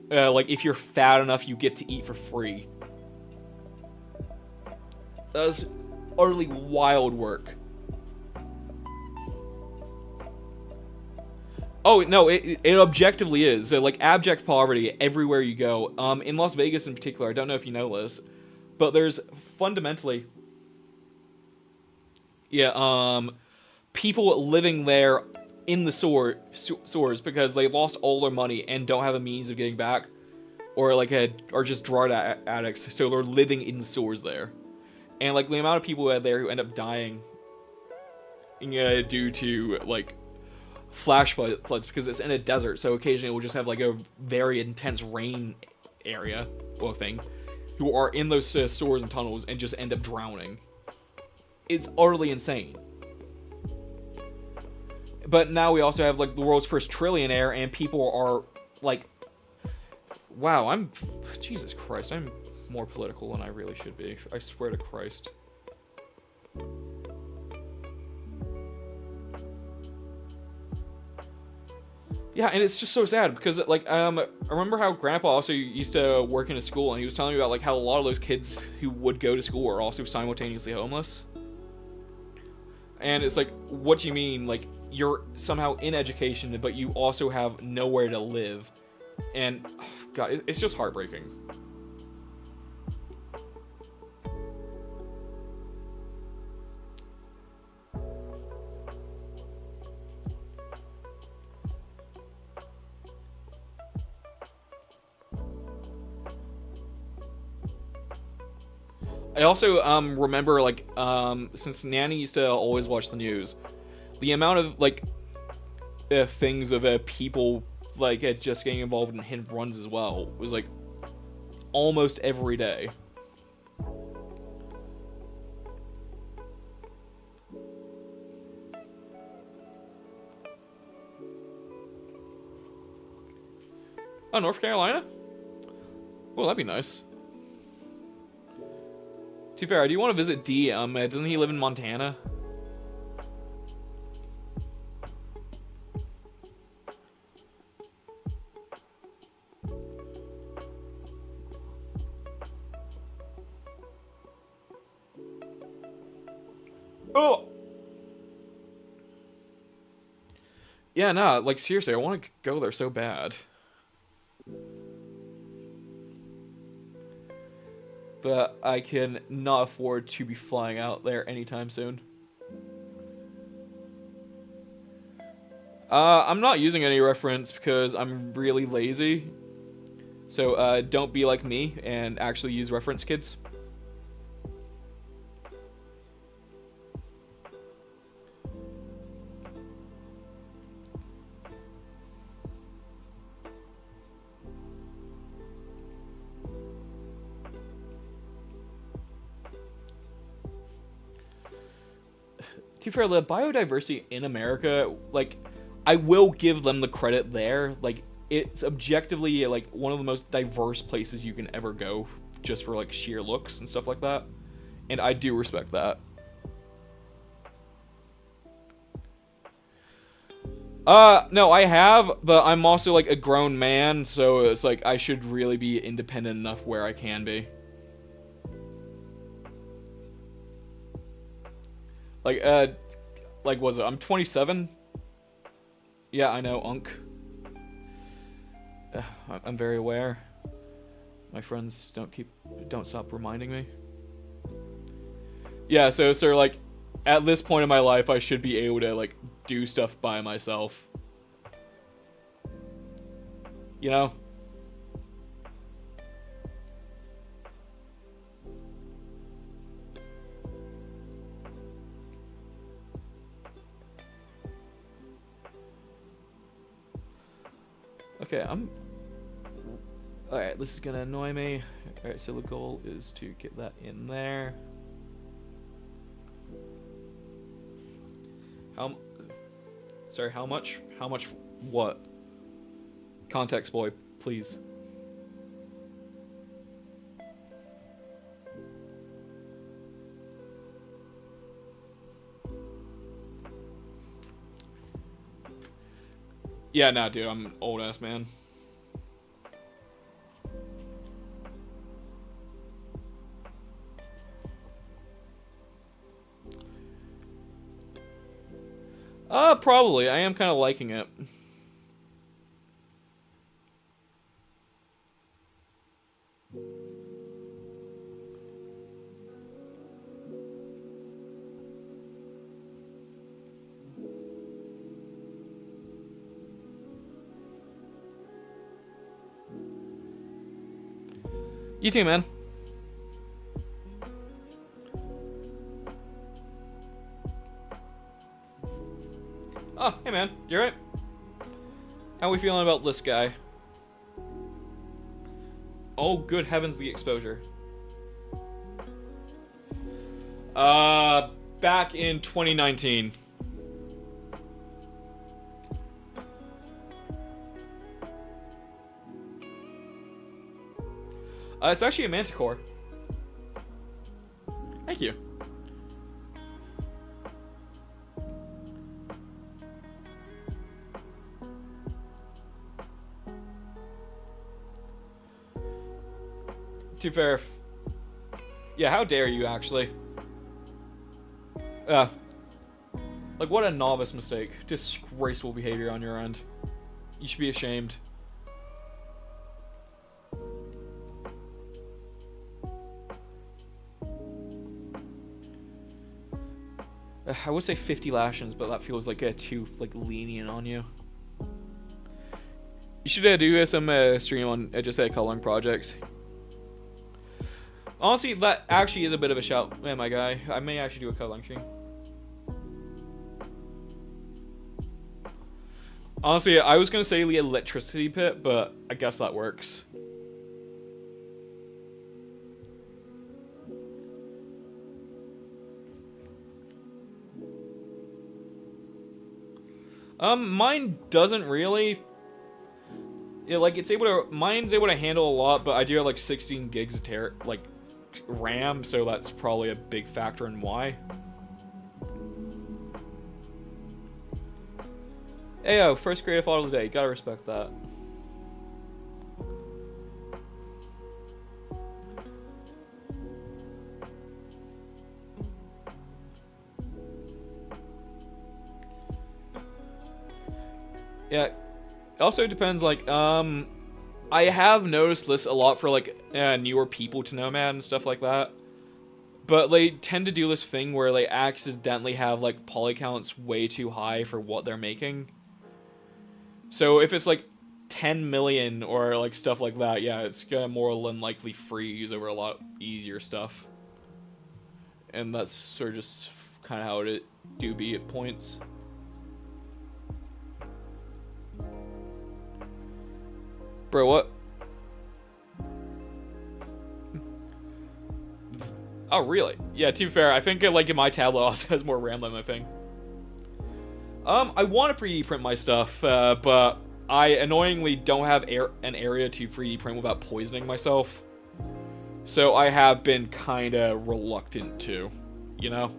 like, if you're fat enough, you get to eat for free? That's utterly wild work. Oh, no, it objectively is. So, like, abject poverty everywhere you go. In Las Vegas in particular, I don't know if you know this, but there's fundamentally... Yeah, people living there in the sewers because they lost all their money and don't have a means of getting back, or like are just drug addicts, so they're living in the sewers there, and like the amount of people there who end up dying, due to like flash floods because it's in a desert, so occasionally we'll just have like a very intense rain area or thing, who are in those sewers and tunnels and just end up drowning. It's utterly insane. But now we also have, like, the world's first trillionaire, and people are, like... Wow, Jesus Christ, I'm more political than I really should be. I swear to Christ. Yeah, and it's just so sad, because, like, I remember how Grandpa also used to work in a school, and he was telling me about, like, how a lot of those kids who would go to school are also simultaneously homeless. And it's like, what do you mean, like, you're somehow in education, but you also have nowhere to live? And, oh, God, it's just heartbreaking. I also remember, like, since Nanny used to always watch the news, the amount of, like, things of people, like, just getting involved in hit and runs as well was, like, almost every day. Oh, North Carolina? Well, that'd be nice. To be fair, I do want to visit D. Doesn't he live in Montana? Oh! Yeah, nah, like, seriously, I want to go there so bad. But I can not afford to be flying out there anytime soon. I'm not using any reference because I'm really lazy. So, don't be like me and actually use reference, kids. To be fair, the biodiversity in America, like, I will give them the credit there. Like, it's objectively, like, one of the most diverse places you can ever go, just for, like, sheer looks and stuff like that. And I do respect that. No, I have, but I'm also, like, a grown man, so it's like, I should really be independent enough where I can be. Like, was it? I'm 27? Yeah, I know, Unk. I'm very aware. My friends don't stop reminding me. Yeah, so like, at this point in my life, I should be able to, like, do stuff by myself. You know? Okay, Alright, this is gonna annoy me. Alright, so the goal is to get that in there. Sorry, how much? How much what? Context boy, please. Yeah, nah, dude, I'm an old ass man. Probably. I am kind of liking it. You too, man. Oh, hey, man. You alright? How are we feeling about this guy? Oh, good heavens, the exposure. Back in 2019. It's actually a manticore. Thank you. To be fair, yeah, how dare you, actually? Like, what a novice mistake. Disgraceful behavior on your end. You should be ashamed. I would say 50 lashings, but that feels like too, like, lenient on you. You should do some stream on just coloring projects. Honestly, that actually is a bit of a shout, man, my guy. I may actually do a coloring stream. Honestly, I was gonna say the electricity pit, but I guess that works. Mine doesn't really. Yeah, like mine's able to handle a lot, but I do have like 16 gigs of RAM, so that's probably a big factor in why. Hey yo, first creative photo of the day, gotta respect that. Yeah. It also depends, like, I have noticed this a lot for, like, newer people to Nomad and stuff like that. But they tend to do this thing where they accidentally have, like, poly counts way too high for what they're making. So if it's, like, 10 million or, like, stuff like that, yeah, it's gonna more than likely freeze over a lot easier stuff. And that's sort of just kind of how it do be at points. Bro, what? Oh, really? Yeah, to be fair, I think like in my tablet also has more RAM than my thing. I want to 3D print my stuff, but I annoyingly don't have an area to 3D print without poisoning myself. So I have been kind of reluctant to, you know?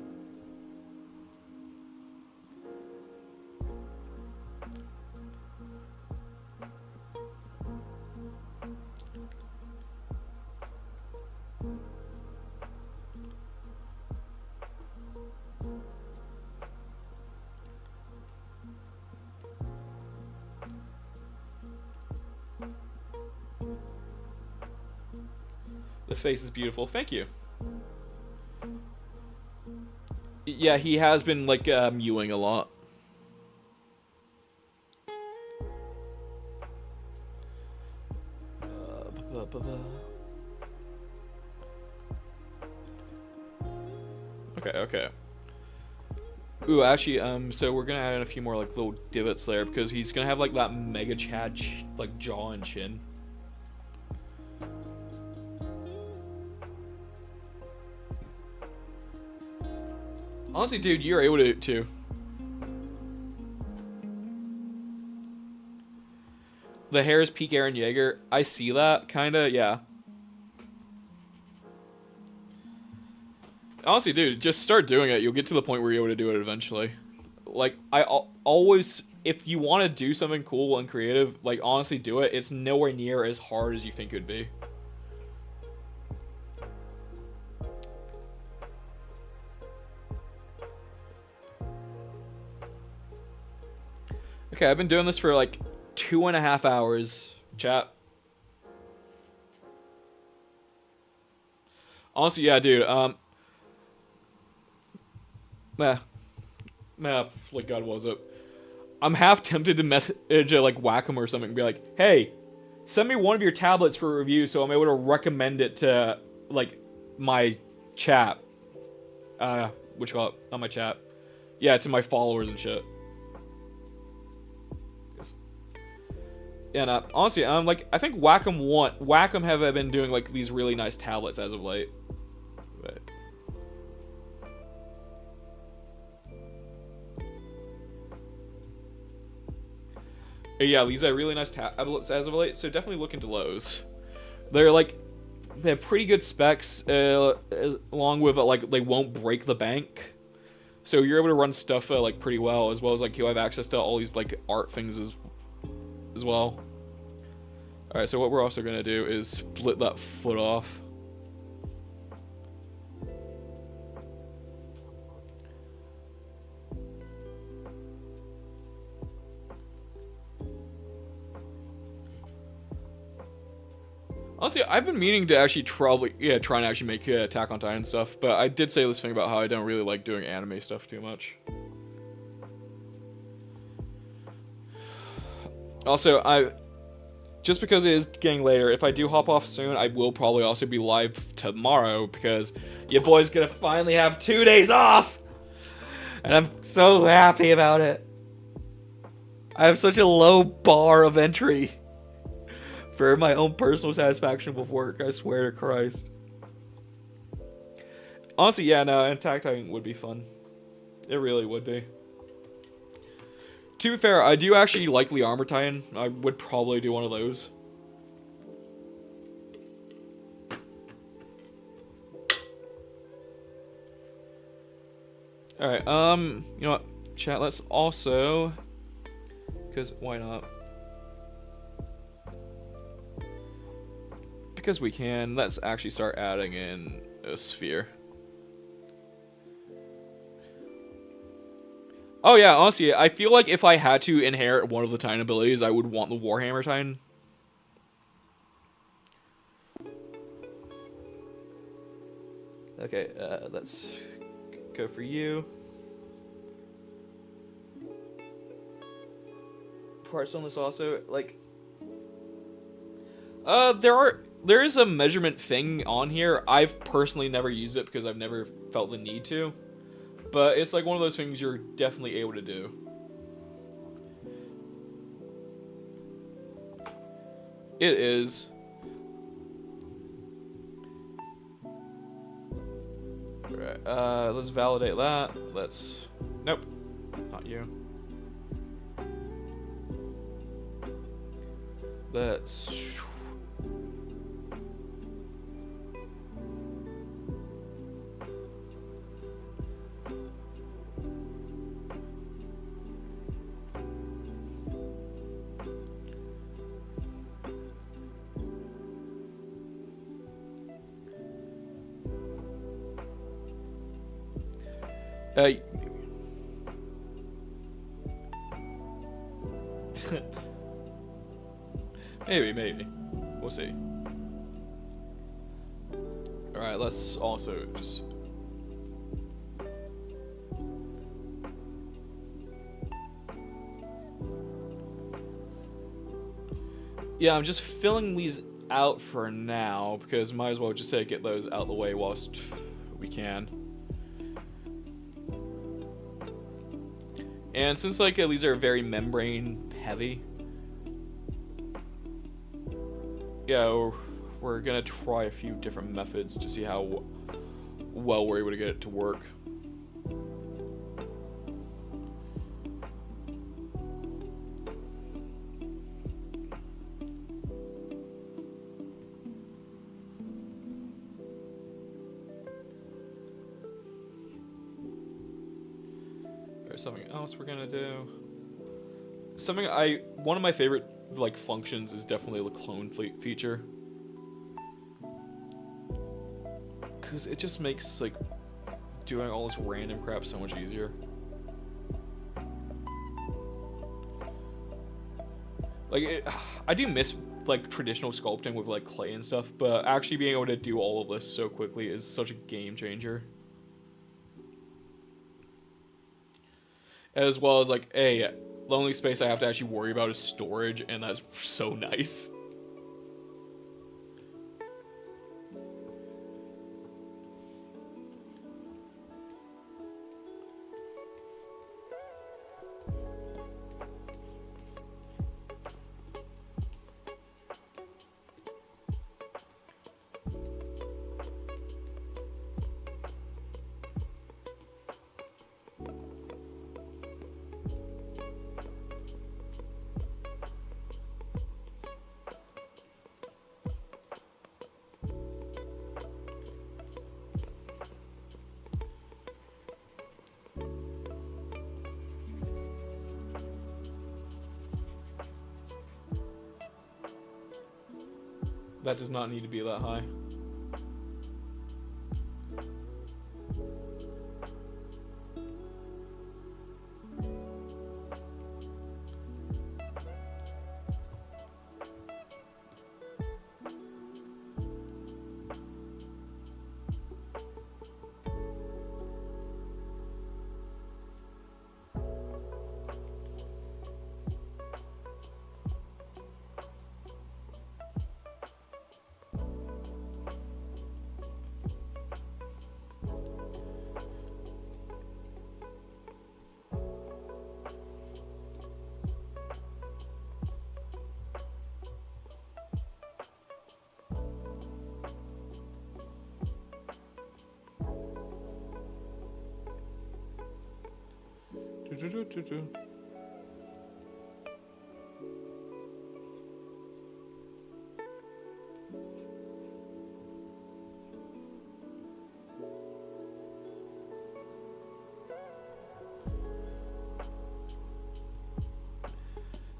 The face is beautiful. Thank you. Yeah, he has been, like, mewing a lot. Okay, okay. Ooh, actually, so we're gonna add in a few more, like, little divots there, because he's gonna have, like, that mega Chad, like, jaw and chin. Honestly, dude, you're able to too. The hair is peak Aaron Yeager. I see that, kinda, yeah. Honestly, dude, just start doing it. You'll get to the point where you're able to do it eventually. Like, I always, if you want to do something cool and creative, like, honestly do it. It's nowhere near as hard as you think it would be. Okay, I've been doing this for like 2.5 hours, chat. Honestly, yeah, dude. Like, God, was it? I'm half tempted to message like Wacom or something and be like, hey, send me one of your tablets for review so I'm able to recommend it to, like, my chat. Which call it? Not my chat. Yeah, to my followers and shit. And honestly, like, I think Wacom have been doing, like, these really nice tablets as of late. But yeah, these are really nice tablets as of late, so definitely look into those. They're, like, they have pretty good specs, along with, like, they won't break the bank. So you're able to run stuff, like, pretty well, as like, you have access to all these, like, art things as well. Alright, so what we're also gonna do is split that foot off. Honestly, I've been meaning to actually try and actually make Attack on Titan stuff, but I did say this thing about how I don't really like doing anime stuff too much. Also, just because it is getting later, if I do hop off soon, I will probably also be live tomorrow, because your boy's gonna finally have 2 days off! And I'm so happy about it. I have such a low bar of entry for my own personal satisfaction with work, I swear to Christ. Honestly, yeah, no, Attack Titan would be fun. It really would be. To be fair, I do actually like the Armor Titan. I would probably do one of those. Alright, you know what, chat, let's also, because why not? Because we can, let's actually start adding in a sphere. Oh yeah, honestly, I feel like if I had to inherit one of the Titan abilities, I would want the Warhammer Titan. Okay, let's go for you. Parts on this also, like, there is a measurement thing on here. I've personally never used it because I've never felt the need to, but it's like one of those things you're definitely able to do. It is. Alright, let's validate that. Nope, not you. Let's... maybe. We'll see. Alright, let's also just... Yeah, I'm just filling these out for now, because might as well just get those out the way whilst we can. And since, like, these are very membrane heavy, yeah, we're gonna try a few different methods to see how well we're able to get it to work. There's something else we're gonna do. One of my favorite, like, functions is definitely the clone feature, because it just makes, like, doing all this random crap so much easier. Like, I do miss, like, traditional sculpting with, like, clay and stuff, but actually being able to do all of this so quickly is such a game changer. As well as, like, the only space I have to actually worry about is storage, and that's so nice. That does not need to be that high.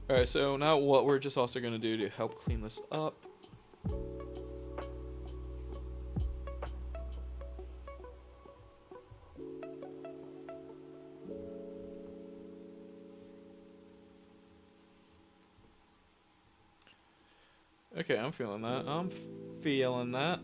Alright, so now what we're just also going to do to help clean this up Okay, I'm feeling that. I'm feeling that.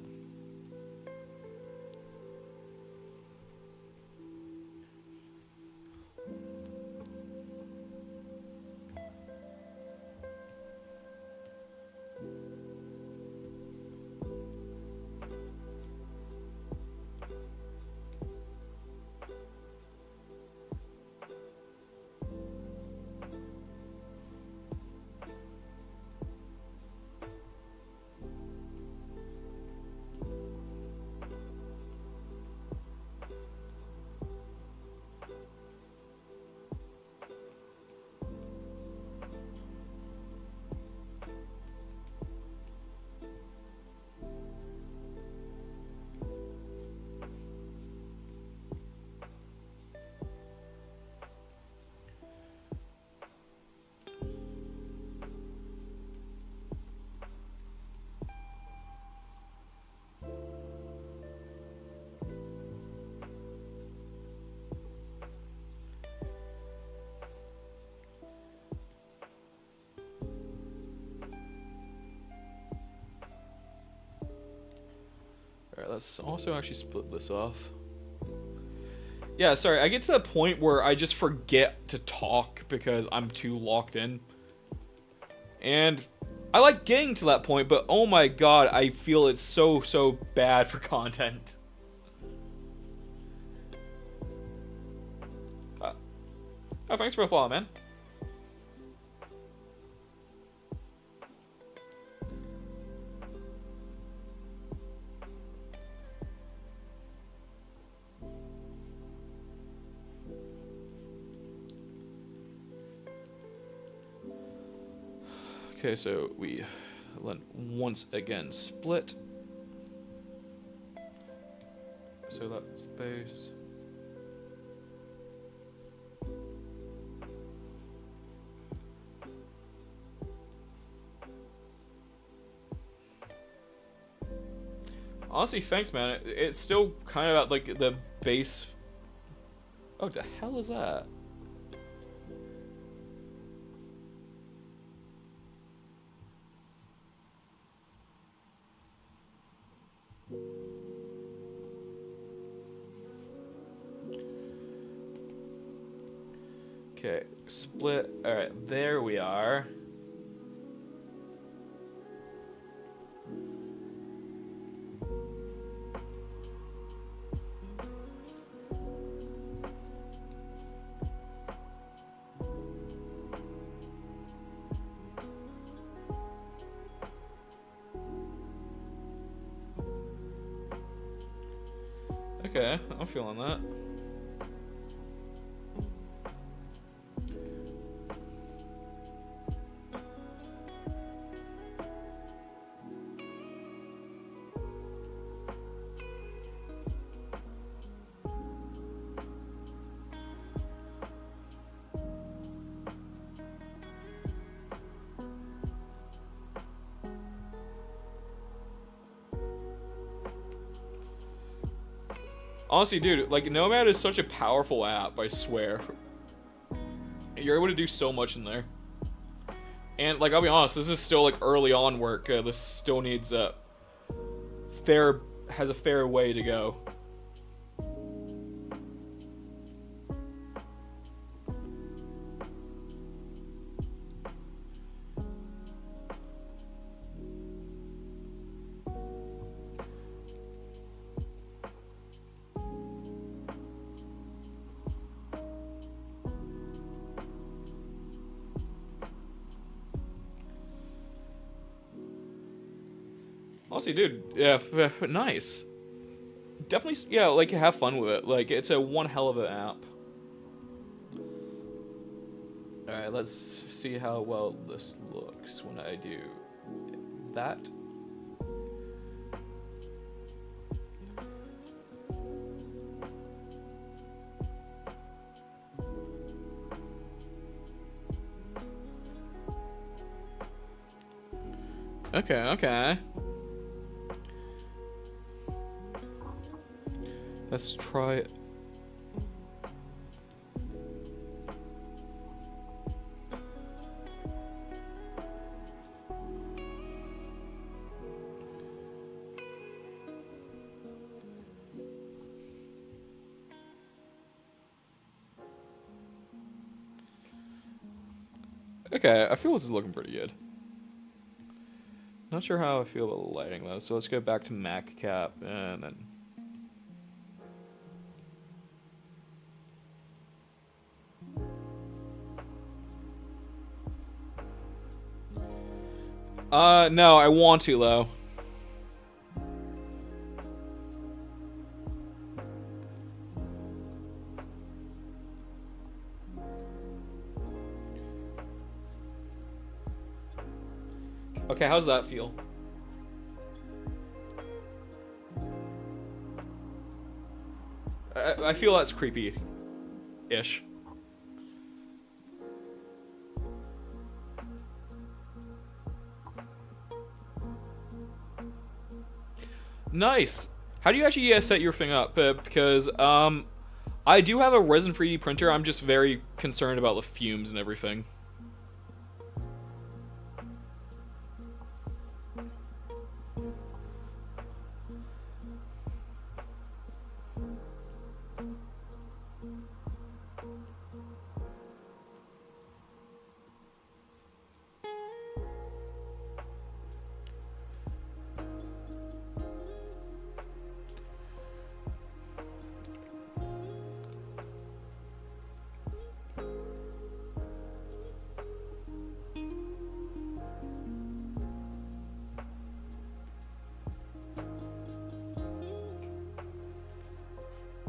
Alright, let's also actually split this off. Yeah, sorry, I get to that point where I just forget to talk because I'm too locked in. And I like getting to that point, but oh my god, I feel it's so bad for content. Oh, thanks for the follow, man. Okay, so we once again split. So that's the base. Honestly, thanks, man. It's still kind of at like the base. Oh, the hell is that? Okay, split. All right, there we are. Okay, I'm feeling that. Honestly, dude, like, Nomad is such a powerful app, I swear. You're able to do so much in there. And, like, I'll be honest, this is still, like, early on work. This still needs a has a fair way to go. Honestly, dude, yeah, nice. Definitely, yeah, like, have fun with it. Like, it's a one hell of an app. Alright, let's see how well this looks when I do that. Okay, okay. Let's try it. Okay, I feel this is looking pretty good. Not sure how I feel about the lighting though, so let's go back to Mac cap and then. No, I want to though. Okay, how's that feel? I feel that's creepy-ish. Nice. How do you actually set your thing up? Because I do have a resin 3D printer. I'm just very concerned about the fumes and everything.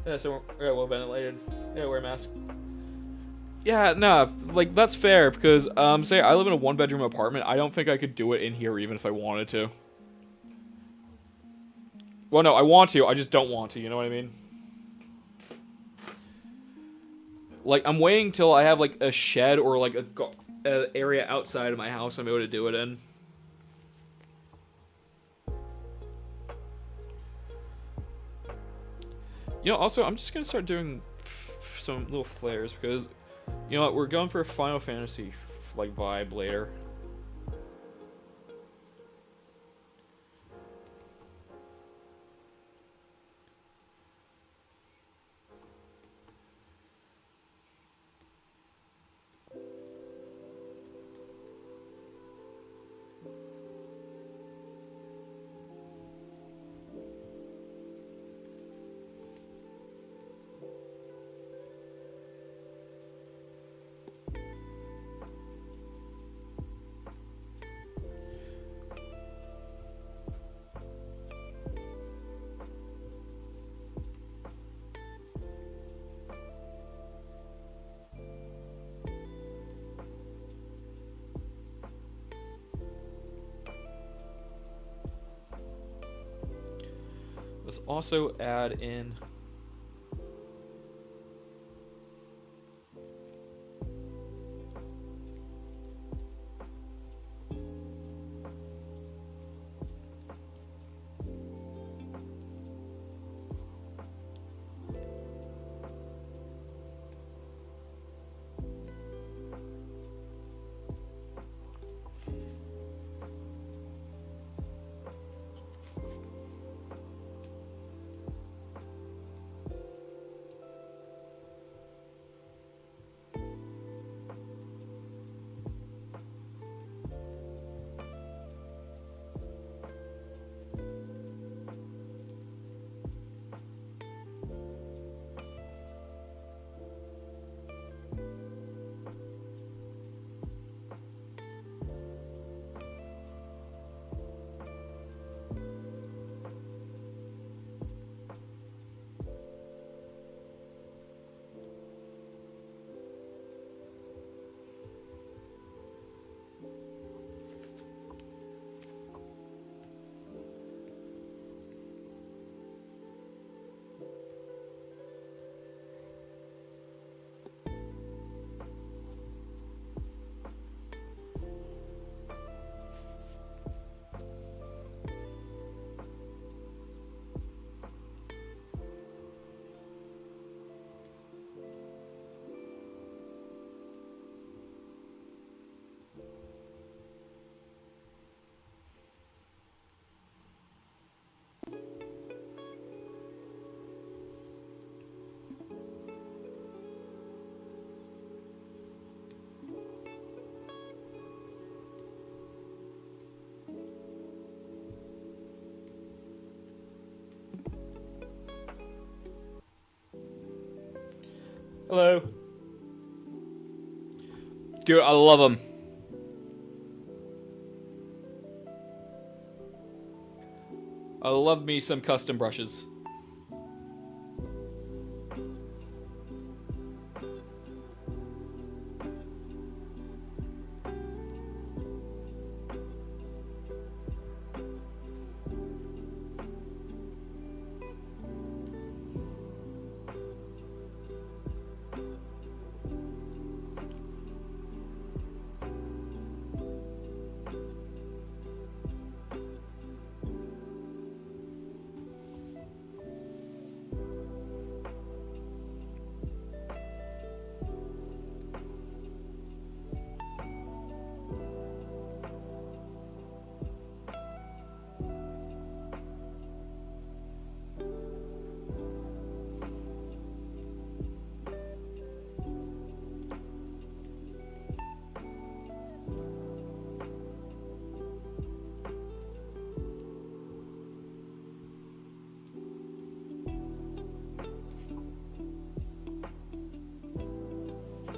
Yeah, so we're well ventilated. Yeah, wear a mask. Yeah, nah, like that's fair because say I live in a 1-bedroom apartment. I don't think I could do it in here even if I wanted to. Well, no, I want to. I just don't want to. You know what I mean? Like I'm waiting till I have like a shed or like a area outside of my house I'm able to do it in. You know, also, I'm just gonna start doing some little flares because, you know what, we're going for a Final Fantasy like vibe later. Let's also add in. Hello. Dude, I love them. I love me some custom brushes.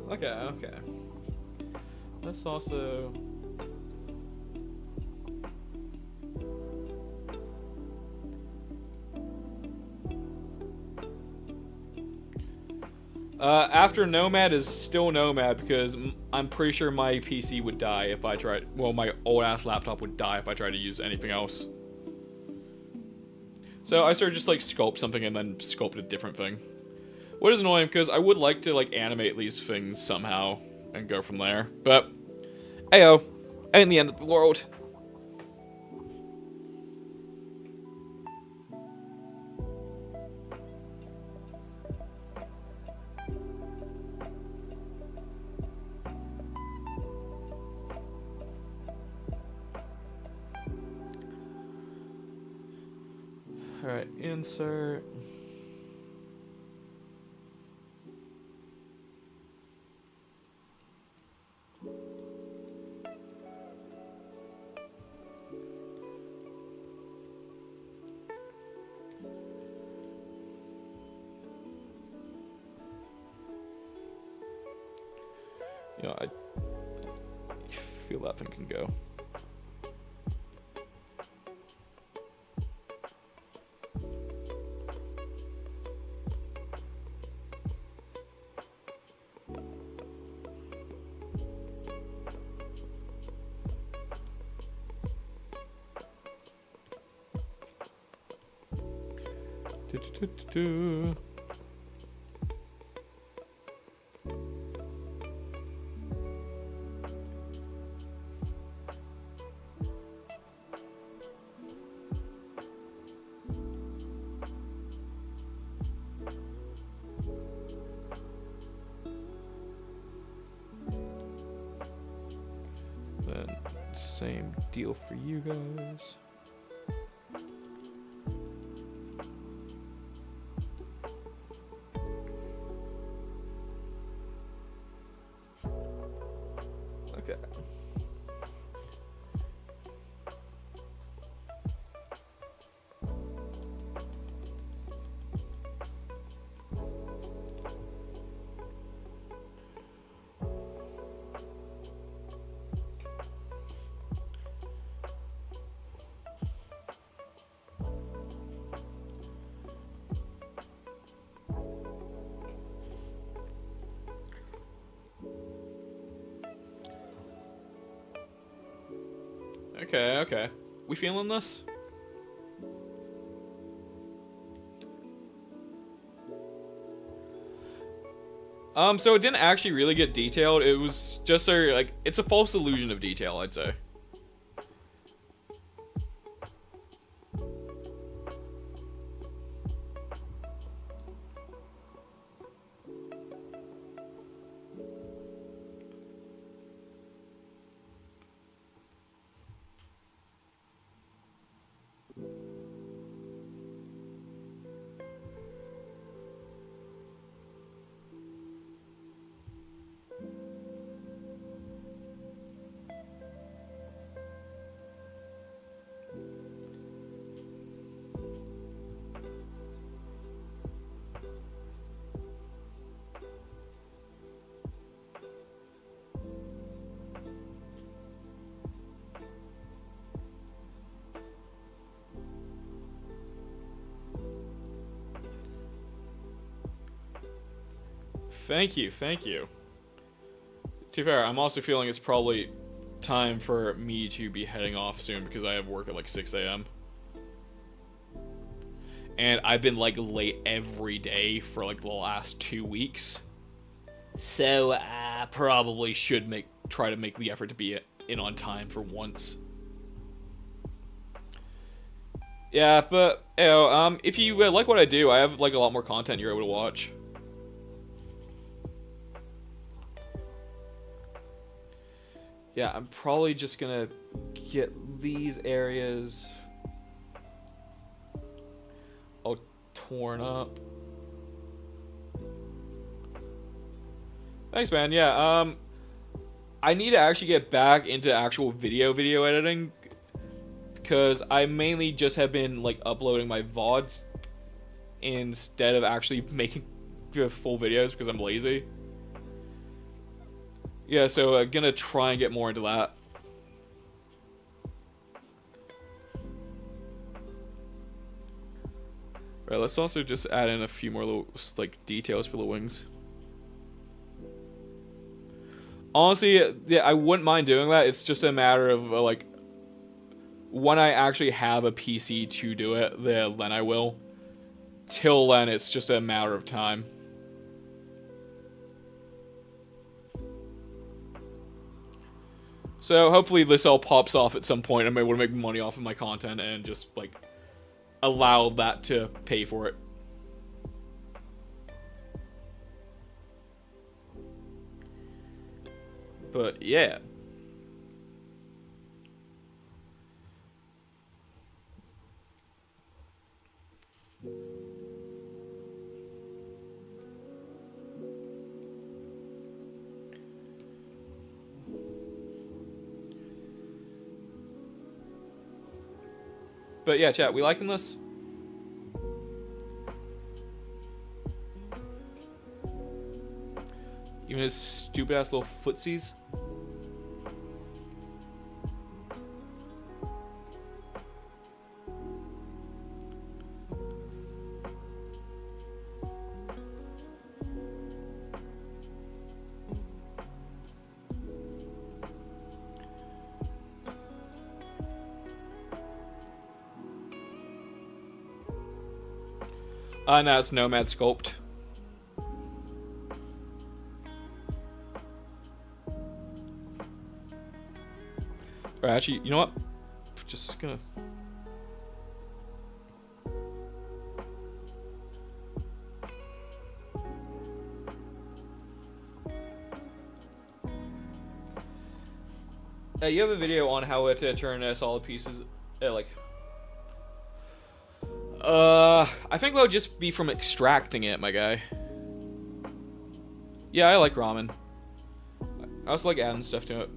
Okay, okay. Let's also... after Nomad is still Nomad because I'm pretty sure my PC would die if I tried... Well, my old-ass laptop would die if I tried to use anything else. So I started just, like, sculpt something and then sculpt a different thing. What is annoying, because I would like to, like, animate these things somehow and go from there. But, ayo, ain't the end of the world. Alright, insert. You know, I feel that thing can go. Do. Then same deal for you guys. Okay. Okay, okay. We feeling this? So it didn't actually really get detailed. It was just a, like, it's a false illusion of detail, I'd say. Thank you, thank you. To be fair, I'm also feeling it's probably time for me to be heading off soon because I have work at like 6 a.m. And I've been like late every day for like the last 2 weeks. So I probably should try to make the effort to be in on time for once. Yeah, but you know, if you like what I do, I have like a lot more content you're able to watch. Yeah, I'm probably just gonna get these areas all torn up. Thanks, man. Yeah, I need to actually get back into actual video editing because I mainly just have been like uploading my VODs instead of actually making full videos because I'm lazy. Yeah, so I'm gonna try and get more into that. Right, let's also just add in a few more little like details for the wings. Honestly, yeah, I wouldn't mind doing that. It's just a matter of like when I actually have a PC to do it, then I will. Till then, it's just a matter of time. So hopefully this all pops off at some point. I'm able to make money off of my content and just like allow that to pay for it. But yeah. But yeah, chat, we liking this? Even his stupid ass little footsies. No, it's Nomad sculpt. Alright, actually, you know what? Just gonna... you have a video on how to turn solid pieces, like... I think that would just be from extracting it, my guy. Yeah, I like ramen. I also like adding stuff to it.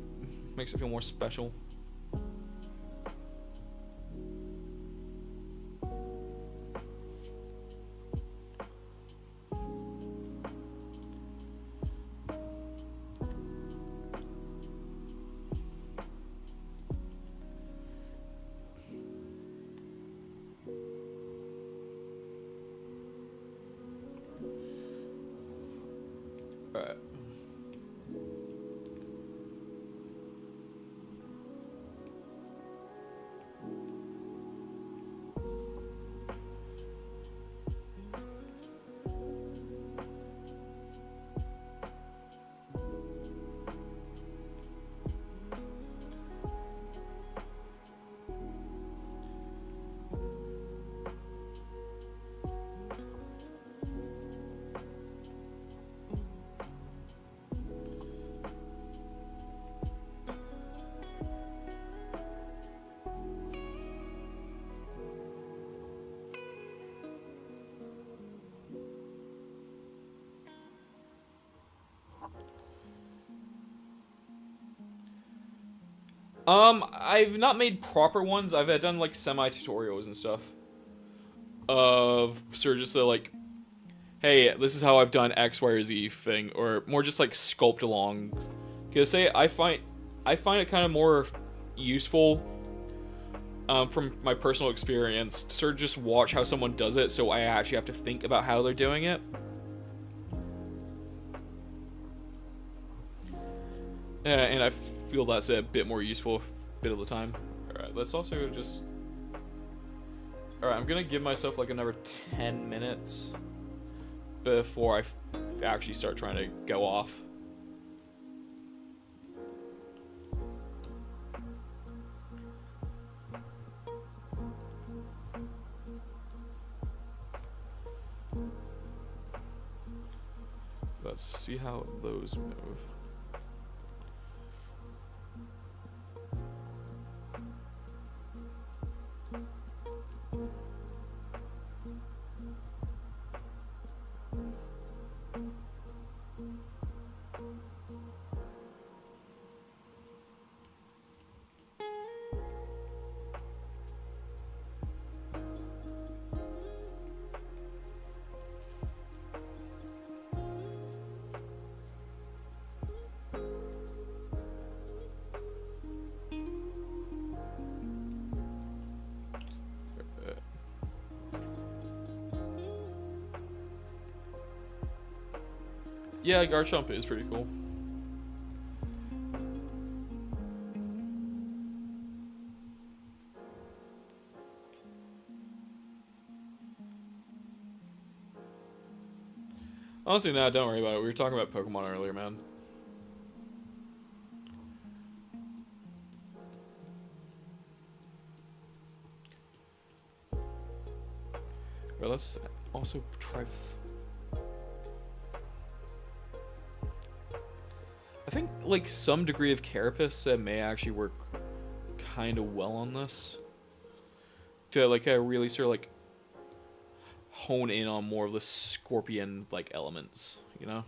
Makes it feel more special. Alright. I've not made proper ones. I've done like semi-tutorials and stuff. Of sort of just like, hey, this is how I've done X, Y, or Z thing, or more just like sculpt along. Because say I find it kind of more useful, from my personal experience, to sort of just watch how someone does it, so I actually have to think about how they're doing it. And I feel that's a bit more useful bit of the time. Alright, let's also just... Alright, I'm gonna give myself like another 10 minutes before I actually start trying to go off. Let's see how those move. Yeah, Garchomp is pretty cool. Honestly, no, don't worry about it. We were talking about Pokemon earlier, man. Well, let's also try... I think, like, some degree of Carapace may actually work kind of well on this. To, like, really sort of, like, hone in on more of the scorpion, like, elements, you know?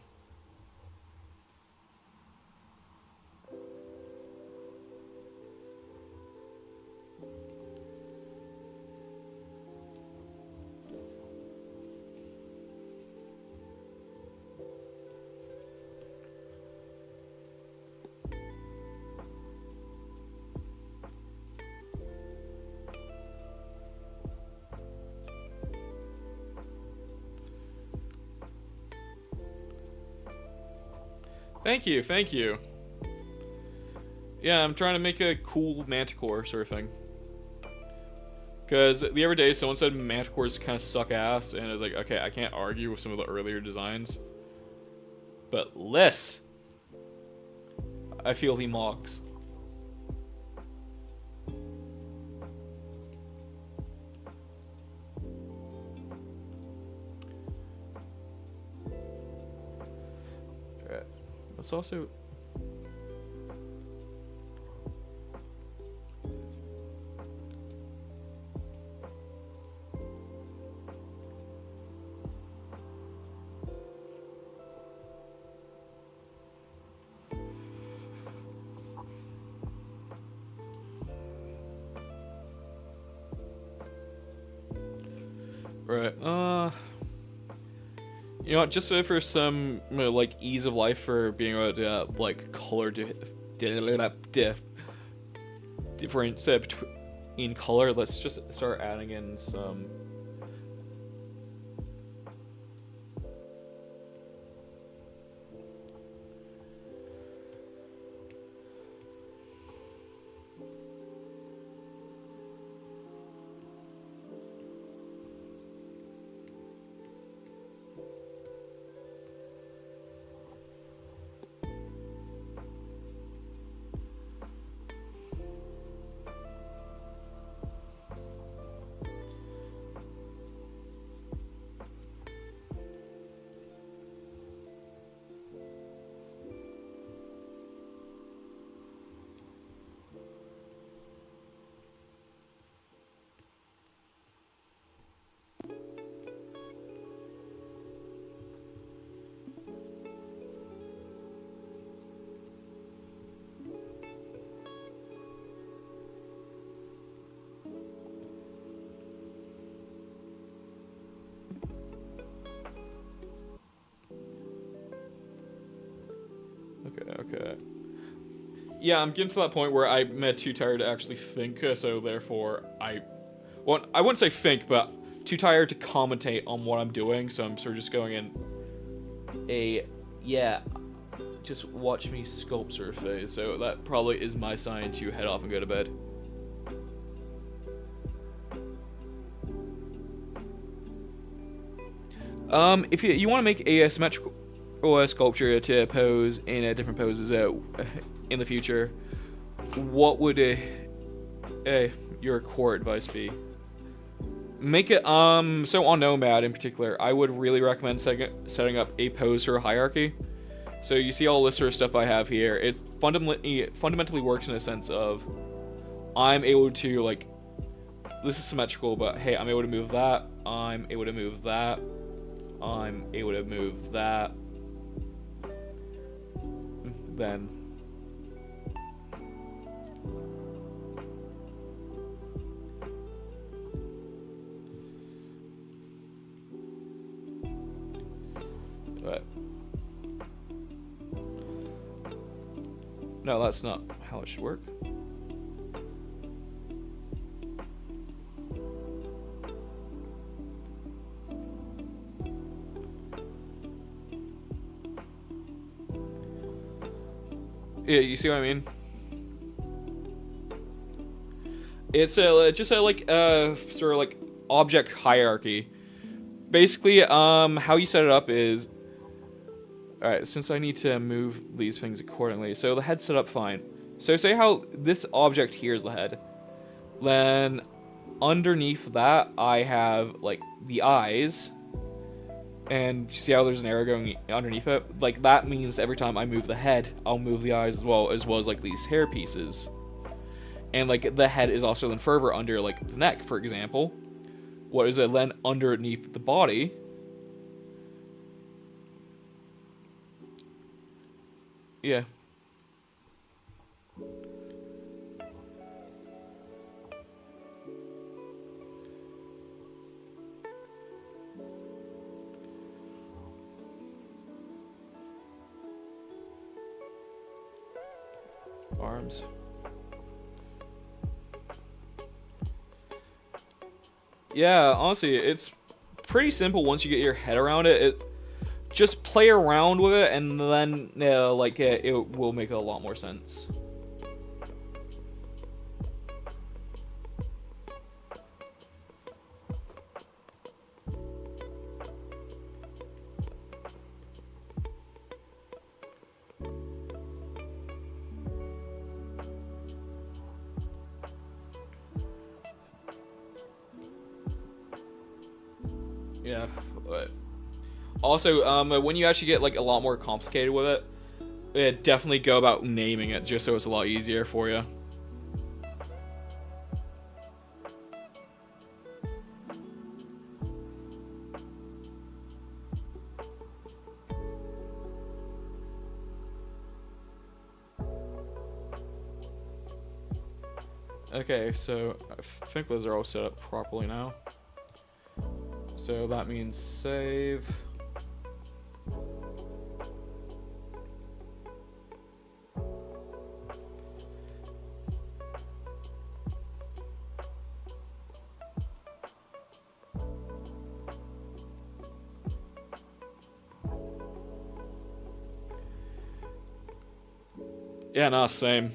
Thank you, thank you. Yeah, I'm trying to make a cool manticore sort of thing. Because the other day someone said manticores kind of suck ass, and I was like, okay, I can't argue with some of the earlier designs. But Liss, I feel he mocks. Alright, let's also... Right, you know what, just for some, like, ease of life for being able to, like, color difference between color, let's just start adding in some... Okay. Yeah, I'm getting to that point where I'm too tired to actually think, so therefore well, I wouldn't say think, but too tired to commentate on what I'm doing, so I'm sort of just going in yeah, just watch me sculpt her face. So that probably is my sign to head off and go to bed. If you want to make a symmetrical sculpture to pose in different poses in the future, what would your core advice be? Make it so on Nomad in particular, I would really recommend setting up a pose or a hierarchy. So you see all this sort of stuff I have here. It fundamentally works in a sense of I'm able to, like, this is symmetrical, but hey, I'm able to move that. I'm able to move that. I'm able to move that. Then but no, that's not how it should work. Yeah, you see what I mean? It's just a like sort of like object hierarchy. Basically, how you set it up is, all right. Since I need to move these things accordingly, so the head's set up fine. So say how this object here is the head. Then underneath that, I have like the eyes. And you see how there's an arrow going underneath it? Like, that means every time I move the head, I'll move the eyes as well as like these hair pieces. And like the head is also then further under like the neck, for example. What is it then underneath the body? Yeah. Arms. Yeah, honestly, it's pretty simple once you get your head around it. Just play around with it, and then it will make a lot more sense. Yeah, but also, when you actually get like a lot more complicated with it, definitely go about naming it just so it's a lot easier for you. Okay, so I think those are all set up properly now. So that means save. Yeah, no, same.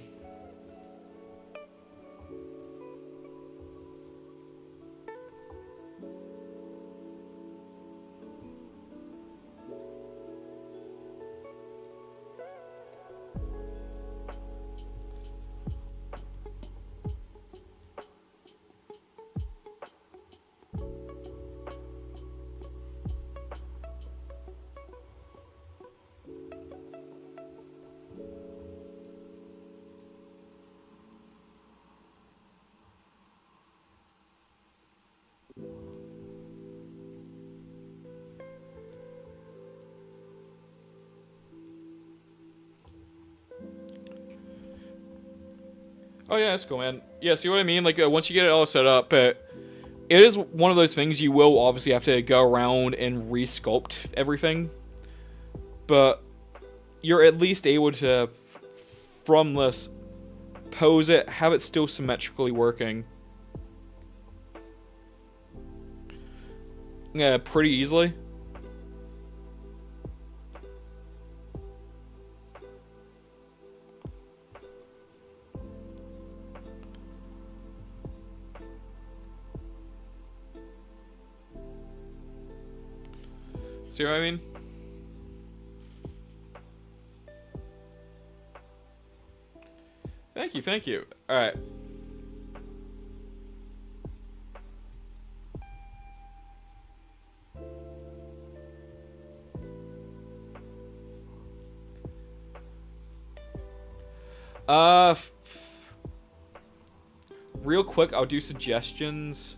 Oh yeah, that's cool, man. Yeah, see what I mean? Like, once you get it all set up, it is one of those things you will obviously have to go around and re-sculpt everything. But you're at least able to, from this, pose it, have it still symmetrically working. Yeah, pretty easily. See what I mean? Thank you, thank you. Alright. Real quick, I'll do suggestions.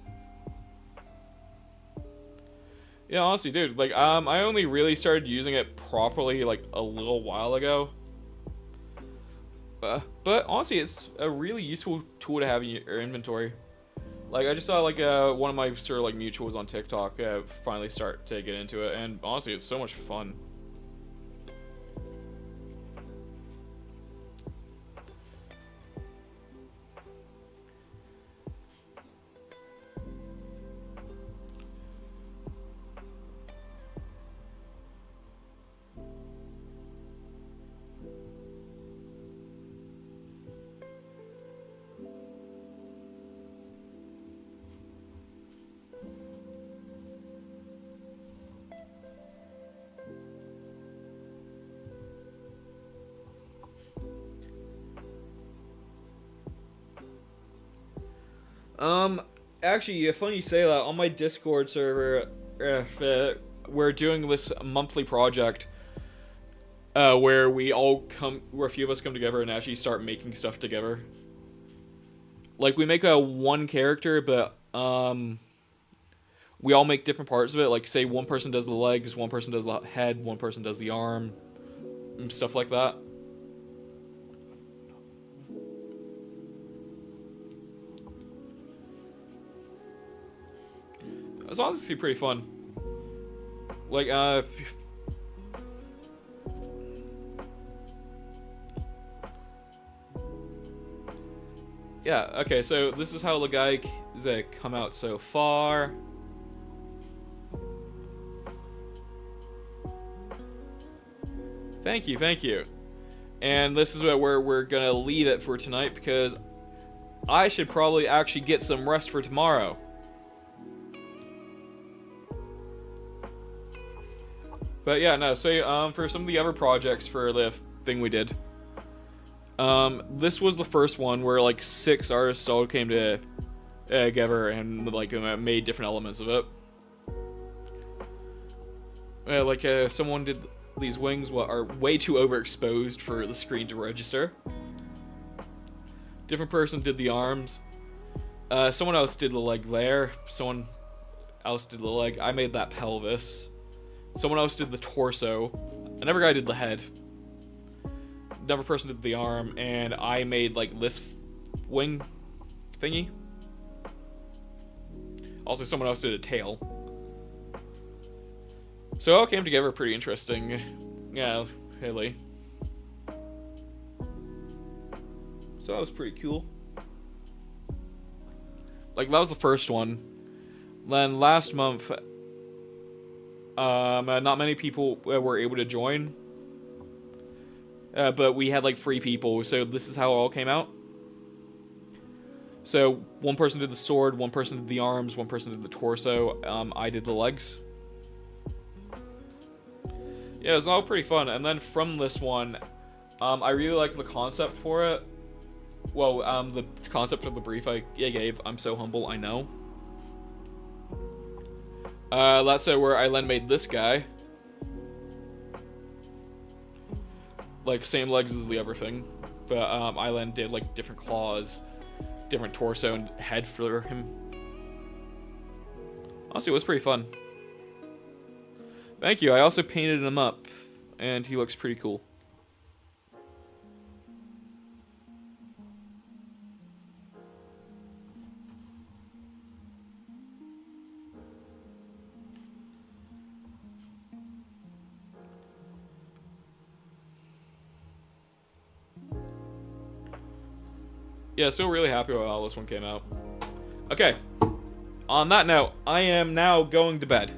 Yeah, honestly, dude, like, I only really started using it properly, like, a little while ago. But honestly, it's a really useful tool to have in your inventory. Like, I just saw, like, one of my sort of, like, mutuals on TikTok finally start to get into it, and honestly, it's so much fun. Actually, funny you say that. On my Discord server, we're doing this monthly project, where where a few of us come together and actually start making stuff together. Like, we make one character, but, we all make different parts of it. Like, say one person does the legs, one person does the head, one person does the arm, and stuff like that. It's honestly pretty fun. Like, yeah, okay, so this is how the guy has come out so far. Thank you, thank you. And this is where we're gonna leave it for tonight, because I should probably actually get some rest for tomorrow. But yeah, no, so for some of the other projects for the thing we did, this was the first one where like 6 artists all came together and like made different elements of it. Like someone did these wings, what are way too overexposed for the screen to register. Different person did the arms. Someone else did the leg there. Someone else did the leg. I made that pelvis. Someone else did the torso. Another guy did the head. Another person did the arm, and I made like this wing thingy. Also, someone else did a tail. So it all came together pretty interesting. Yeah, really. So that was pretty cool. Like, that was the first one. Then last month, not many people were able to join. But we had like 3 people, so this is how it all came out. So one person did the sword, one person did the arms, one person did the torso. I did the legs. Yeah, it was all pretty fun. And then from this one, I really liked the concept for it. Well, the concept of the brief I gave. I'm so humble, I know. That's where I then made this guy. Like, same legs as the other thing. But, I then did, like, different claws, different torso and head for him. Honestly, it was pretty fun. Thank you. I also painted him up, and he looks pretty cool. Yeah, still really happy with how this one came out. Okay. On that note, I am now going to bed.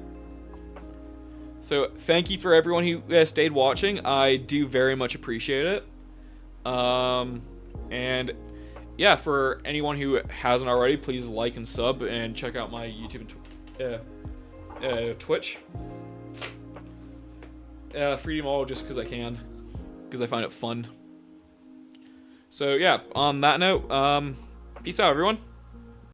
So, thank you for everyone who stayed watching. I do very much appreciate it. And yeah, for anyone who hasn't already, please like and sub and check out my YouTube and Twitch. 3D model just because I can, because I find it fun. So yeah, on that note, peace out, everyone.